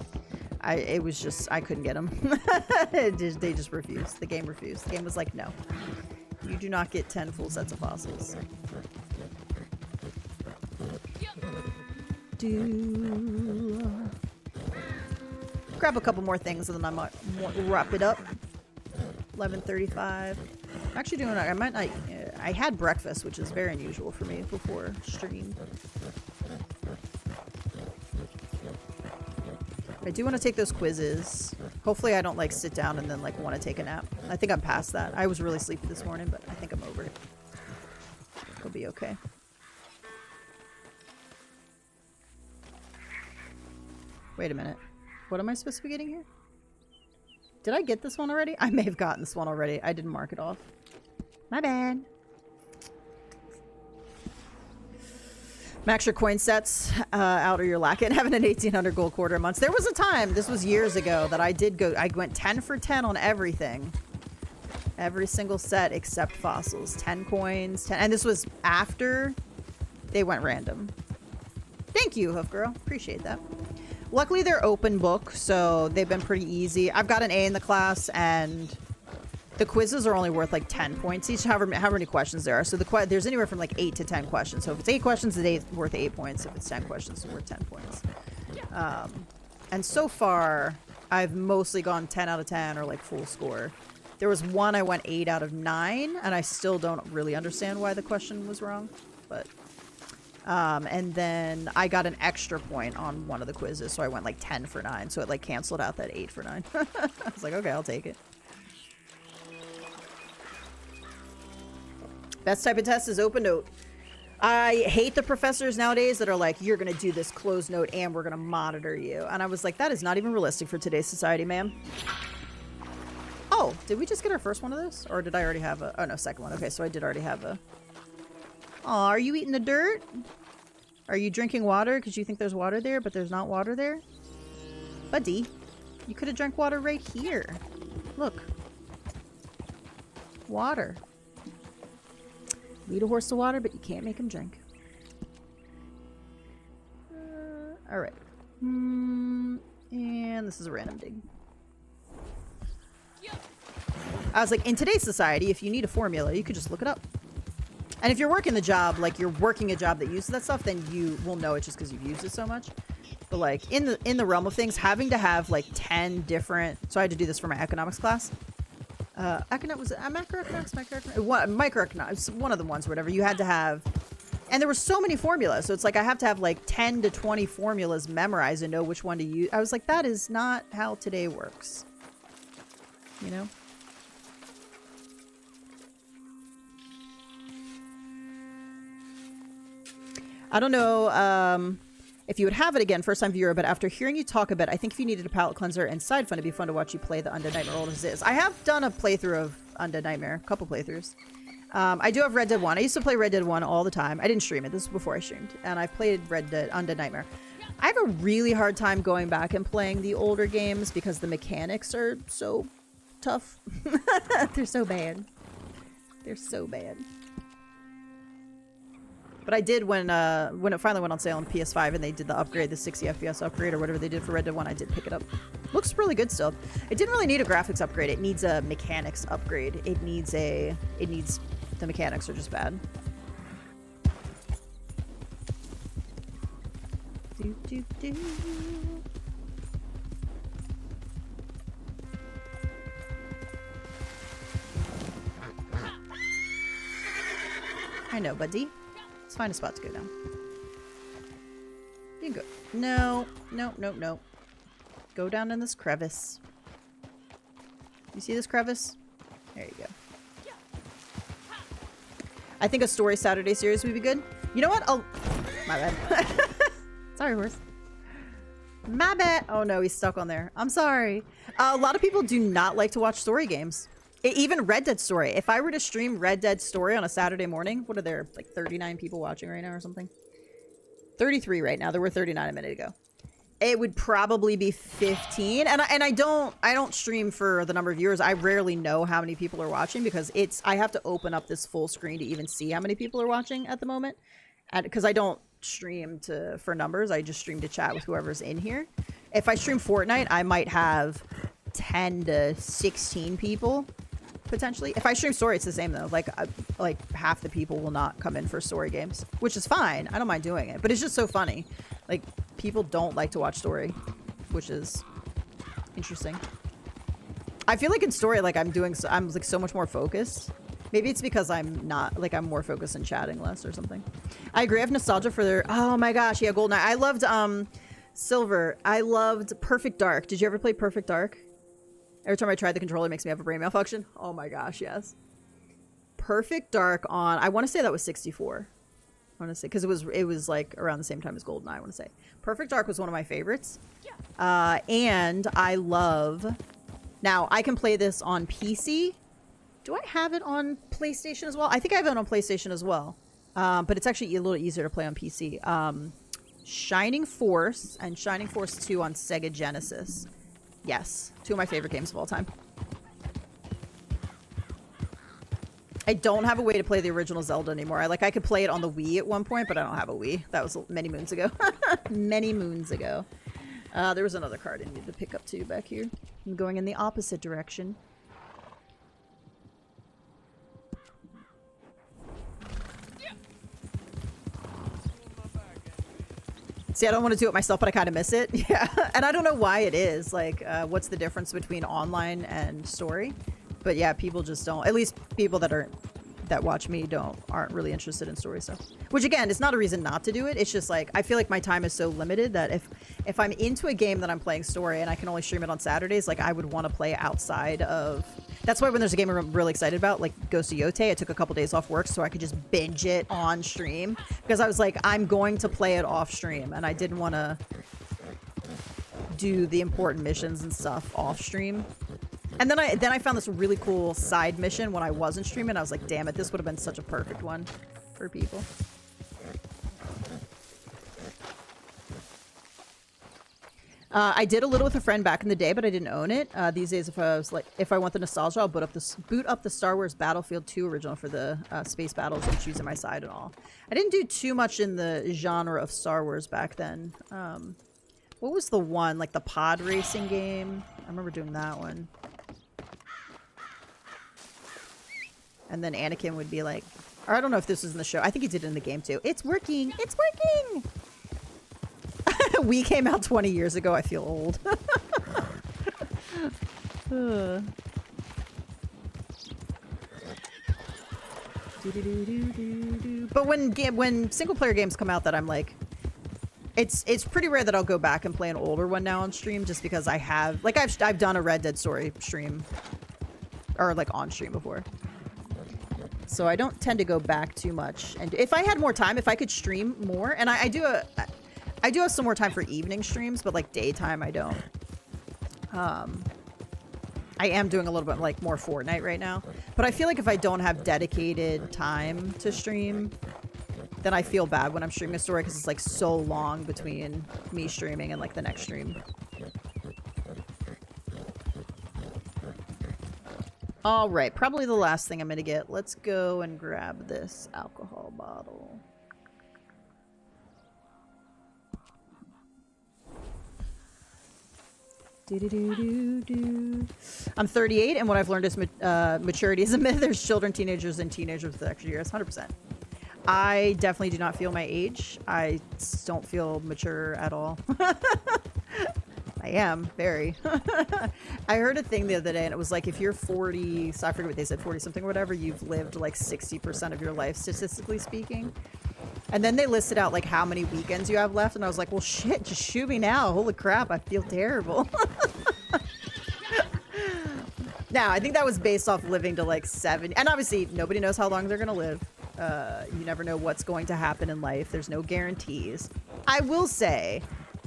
I couldn't get them. They just refused. The game refused. The game was like, no. You do not get 10 full sets of fossils. Grab a couple more things and then I might wrap it up. 11:35. I'm actually doing... I might not... I had breakfast, which is very unusual for me before stream. I do want to take those quizzes. Hopefully I don't, like, sit down and then, like, want to take a nap. I think I'm past that. I was really sleepy this morning, but I think I'm over it. It'll be okay. Wait a minute. What am I supposed to be getting here? Did I get this one already? I may have gotten this one already. I didn't mark it off. My bad. Max your coin sets out or you're lacking. Having an 1,800 gold quarter a month. There was a time, this was years ago, that I did go... I went 10 for 10 on everything. Every single set except fossils. 10 coins. 10, and this was after they went random. Thank you, Hoof Girl. Appreciate that. Luckily, they're open book, so they've been pretty easy. I've got an A in the class, and the quizzes are only worth like 10 points each, however many questions there are. So there's anywhere from like 8 to 10 questions. So if it's 8 questions, it's worth 8 points. If it's 10 questions, it's worth 10 points. And so far, I've mostly gone 10 out of 10 or like full score. There was one I went 8 out of 9, and I still don't really understand why the question was wrong, but... and then I got an extra point on one of the quizzes, so I went like 10 for 9, so it like canceled out that 8 for 9. I was like, okay, I'll take it. Best type of test is open note. I hate the professors nowadays that are like, you're gonna do this closed note and we're gonna monitor you. And I was like, that is not even realistic for today's society, ma'am. Oh, did we just get our first one of this? Or did I already have a... Oh, no, second one. Okay, so I did already have a... Aw, are you eating the dirt? Are you drinking water because you think there's water there, but there's not water there? Buddy, you could have drank water right here. Look. Water. Lead a horse to water, but you can't make him drink. Alright. And this is a random dig. I was like, in today's society, if you need a formula, you could just look it up. And if you're working the job, like you're working a job that uses that stuff, then you will know it just because you've used it so much. But like in the realm of things, having to have like 10 different... So I had to do this for my economics class. Was it macroeconomics? Microeconomics, one of the ones, or whatever. You had to have... And there were so many formulas. So it's like I have to have like 10 to 20 formulas memorized and know which one to use. I was like, that is not how today works. You know? I don't know if you would have it again, first time viewer, but after hearing you talk a bit, I think if you needed a palate cleanser and side fun, it'd be fun to watch you play the Undead Nightmare old as is. I have done a playthrough of Undead Nightmare, a couple playthroughs. I do have Red Dead 1. I used to play Red Dead 1 all the time. I didn't stream it. This was before I streamed. And I've played Undead Nightmare. I have a really hard time going back and playing the older games because the mechanics are so tough. They're so bad. They're so bad. But I did when it finally went on sale on PS5 and they did the upgrade, the 60 FPS upgrade or whatever they did for Red Dead 1, I did pick it up. Looks really good still. It didn't really need a graphics upgrade. It needs a mechanics upgrade. The mechanics are just bad. Do, do, do. I know, buddy. Let's find a spot to go down. You can go. No, no, no, no. Go down in this crevice. You see this crevice? There you go. I think a story Saturday series would be good. You know what? Oh, my bad. Sorry, horse. My bad. Oh no, he's stuck on there. I'm sorry. A lot of people do not like to watch story games. Even Red Dead Story. If I were to stream Red Dead Story on a Saturday morning, what are there, like 39 people watching right now or something? 33 right now. There were 39 a minute ago. It would probably be 15. And I don't stream for the number of viewers. I rarely know how many people are watching because I have to open up this full screen to even see how many people are watching at the moment. And because I don't stream for numbers, I just stream to chat with whoever's in here. If I stream Fortnite, I might have 10 to 16 people potentially. If I stream story, it's the same though. Like half the people will not come in for story games, which is fine. I don't mind doing it, but it's just so funny. Like people don't like to watch story, which is interesting. I feel like in story, like I'm like so much more focused. Maybe it's because I'm more focused and chatting less or something. I agree. I have nostalgia for their, oh my gosh. Yeah. GoldenEye. I loved, Silver. I loved Perfect Dark. Did you ever play Perfect Dark? Every time I try the controller, it makes me have a brain malfunction. Oh my gosh, yes. Perfect Dark on, I want to say that was 64. I want to say, because it was like around the same time as GoldenEye, I want to say. Perfect Dark was one of my favorites. And I love, now I can play this on PC. Do I have it on PlayStation as well? I think I have it on PlayStation as well. But it's actually a little easier to play on PC. Shining Force and Shining Force 2 on Sega Genesis. Yes, two of my favorite games of all time. I don't have a way to play the original Zelda anymore. I could play it on the Wii at one point, but I don't have a Wii. That was many moons ago. Many moons ago. There was another card I needed to pick up too back here. I'm going in the opposite direction. See, I don't want to do it myself, but I kind of miss it. Yeah, and I don't know why it is. Like, what's the difference between online and story? But yeah, people just don't. At least people that watch me aren't really interested in story stuff. Which again, it's not a reason not to do it. It's just like I feel like my time is so limited that if I'm into a game that I'm playing story and I can only stream it on Saturdays, like I would want to play outside of. That's why when there's a game I'm really excited about, like Ghost of Yote, I took a couple days off work so I could just binge it on stream because I was like, I'm going to play it off stream, and I didn't want to do the important missions and stuff off stream. And then I found this really cool side mission when I wasn't streaming. I was like, damn it, this would have been such a perfect one for people. I did a little with a friend back in the day, but I didn't own it. These days, if I want the nostalgia, I'll boot up the Star Wars Battlefield 2 original for the space battles and choosing my side and all. I didn't do too much in the genre of Star Wars back then. What was the one, like the pod racing game? I remember doing that one. And then Anakin would be like, or I don't know if this was in the show. I think he did it in the game too. It's working! It's working! We came out 20 years ago. I feel old. But when single player games come out that I'm like, it's pretty rare that I'll go back and play an older one now on stream, just because I have, like, I've done a Red Dead Story stream, or like on stream before. So I don't tend to go back too much. And if I had more time, if I could stream more, and I do have some more time for evening streams, but like daytime I don't. I am doing a little bit like more Fortnite right now, but I feel like if I don't have dedicated time to stream, then I feel bad when I'm streaming a story because it's like so long between me streaming and like the next stream. All right, probably the last thing I'm gonna get. Let's go and grab this alcohol bottle. I'm 38, and what I've learned is maturity is a myth. There's children, teenagers, and teenagers with extra years. 100%. I definitely do not feel my age. I don't feel mature at all. I am, very. I heard a thing the other day, and it was like, if you're 40, so I forget what they said, 40 something or whatever, you've lived like 60% of your life, statistically speaking. And then they listed out like how many weekends you have left, and I was like, well shit, just shoot me now. Holy crap, I feel terrible. Now, I think that was based off living to like 70, and obviously nobody knows how long they're gonna live. You never know what's going to happen in life. There's no guarantees. I will say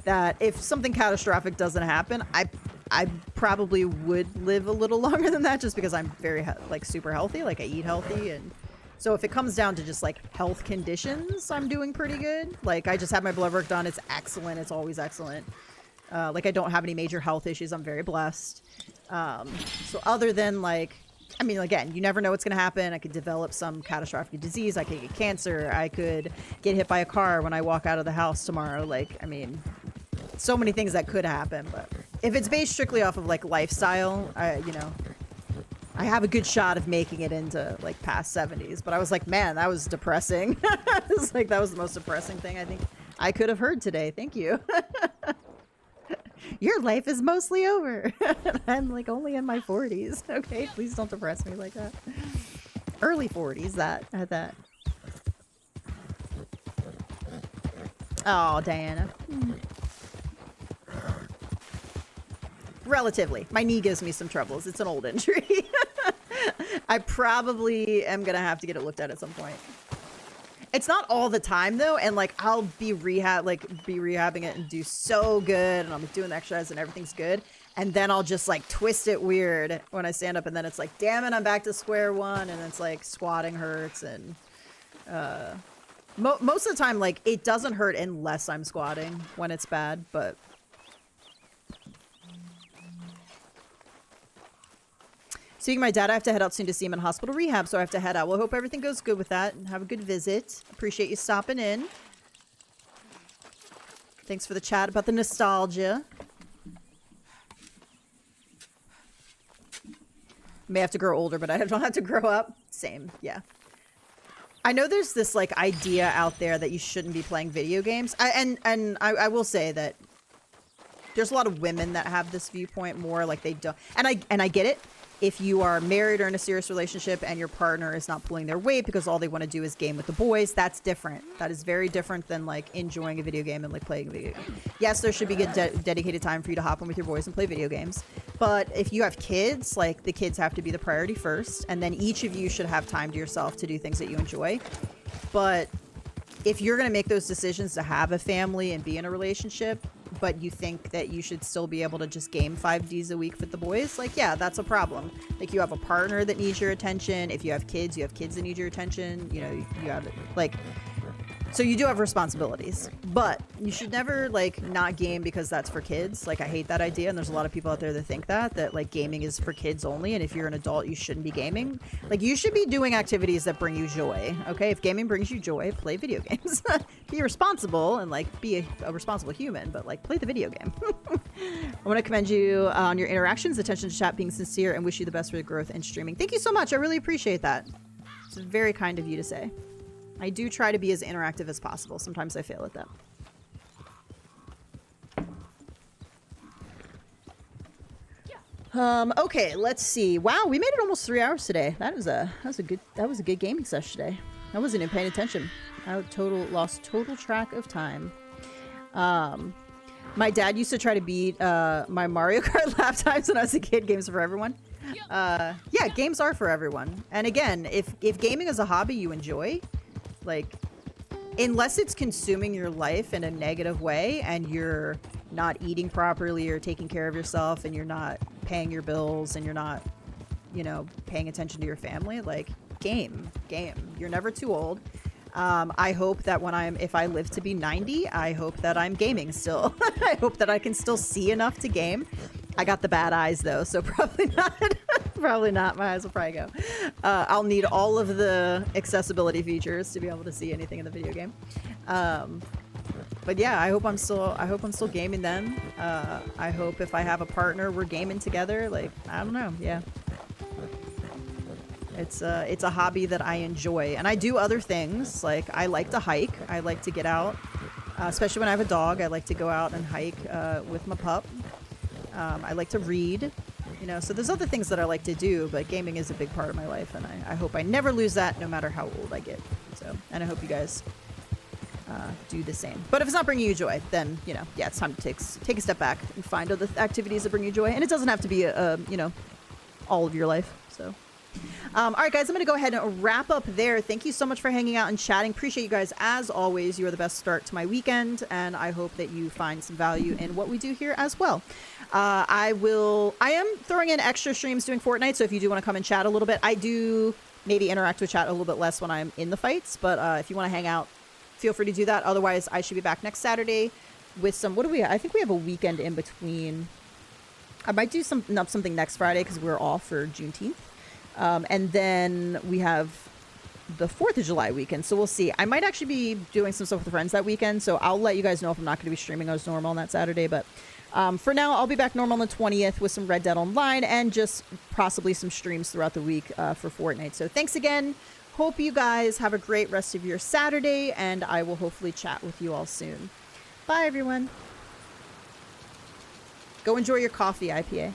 that if something catastrophic doesn't happen, I probably would live a little longer than that, just because I'm very like super healthy. Like I eat healthy, and so if it comes down to just like health conditions, I'm doing pretty good. Like I just had my blood work done. It's excellent. It's always excellent. Like I don't have any major health issues. I'm very blessed. So other than like, I mean, again, you never know what's going to happen. I could develop some catastrophic disease. I could get cancer. I could get hit by a car when I walk out of the house tomorrow. Like, I mean, so many things that could happen. But if it's based strictly off of like lifestyle, you know, I have a good shot of making it into like past 70s. But I was like, man, that was depressing. It was like, that was the most depressing thing I think I could have heard today. Thank you. Your life is mostly over. I'm like only in my 40s. Okay, please don't depress me like that. Early 40s, at that. Oh, Diana. Relatively. My knee gives me some troubles. It's an old injury. I probably am gonna have to get it looked at some point. It's not all the time though, and like I'll be rehabbing it and do so good, and I'll be doing the exercise and everything's good, and then I'll just like twist it weird when I stand up, and then it's like, damn it, I'm back to square one, and it's like squatting hurts, and most of the time like it doesn't hurt unless I'm squatting when it's bad, but speaking of my dad, I have to head out soon to see him in hospital rehab, so I have to head out. Well, I hope everything goes good with that, and have a good visit. Appreciate you stopping in. Thanks for the chat about the nostalgia. May have to grow older, but I don't have to grow up. Same, yeah. I know there's this like idea out there that you shouldn't be playing video games. I will say that there's a lot of women that have this viewpoint more, like they don't, and I get it. If you are married or in a serious relationship and your partner is not pulling their weight because all they want to do is game with the boys, that's different. That is very different than like enjoying a video game and like playing a video game. Yes, there should be good dedicated time for you to hop in with your boys and play video games. But if you have kids, like the kids have to be the priority first, and then each of you should have time to yourself to do things that you enjoy. But if you're going to make those decisions to have a family and be in a relationship, but you think that you should still be able to just game 5Ds a week with the boys, like, yeah, that's a problem. Like, you have a partner that needs your attention. If you have kids that need your attention. You know, you have, like, so you do have responsibilities. But you should never, like, not game because that's for kids. Like, I hate that idea, and there's a lot of people out there that think that, like, gaming is for kids only, and if you're an adult, you shouldn't be gaming. Like, you should be doing activities that bring you joy, okay? If gaming brings you joy, play video games. Be responsible and, like, be a responsible human, but, like, play the video game. I want to commend you on your interactions, attention to chat, being sincere, and wish you the best for your growth in streaming. Thank you so much. I really appreciate that. It's very kind of you to say. I do try to be as interactive as possible. Sometimes I fail at that. Okay, let's see. Wow, we made it almost 3 hours today. That was a good gaming session today. I wasn't even paying attention. I lost total track of time. My dad used to try to beat my Mario Kart lap times when I was a kid. Games are for everyone. Yeah, games are for everyone. And again, if gaming is a hobby you enjoy, like, unless it's consuming your life in a negative way and you're not eating properly or taking care of yourself and you're not paying your bills and you're not, you know, paying attention to your family, like, game. You're never too old. I hope that if I live to be 90, I hope that I'm gaming still. I hope that I can still see enough to game. I got the bad eyes though, so probably not. Probably not. My eyes will probably go. I'll need all of the accessibility features to be able to see anything in the video game. But yeah, I hope I'm still gaming then. I hope if I have a partner, we're gaming together. Like, I don't know. Yeah. It's a hobby that I enjoy, and I do other things. Like I like to hike. I like to get out, especially when I have a dog. I like to go out and hike with my pup. I like to read. You know, so there's other things that I like to do, but gaming is a big part of my life, and I hope I never lose that, no matter how old I get. So, and I hope you guys do the same. But if it's not bringing you joy, then, you know, yeah, it's time to take a step back and find other activities that bring you joy. And it doesn't have to be, you know, all of your life. So, all right, guys, I'm going to go ahead and wrap up there. Thank you so much for hanging out and chatting. Appreciate you guys as always. You are the best start to my weekend, and I hope that you find some value in what we do here as well. I am throwing in extra streams doing Fortnite, so if you do want to come and chat a little bit, I do maybe interact with chat a little bit less when I'm in the fights, but if you want to hang out, feel free to do that. Otherwise, I should be back next Saturday with some, I think we have a weekend in between. I might do something next Friday because we're off for Juneteenth. And then we have the 4th of July weekend, so we'll see. I might actually be doing some stuff with friends that weekend, so I'll let you guys know if I'm not going to be streaming as normal on that Saturday, but for now, I'll be back normal on the 20th with some Red Dead Online and just possibly some streams throughout the week for Fortnite. So thanks again. Hope you guys have a great rest of your Saturday, and I will hopefully chat with you all soon. Bye, everyone. Go enjoy your coffee, IPA.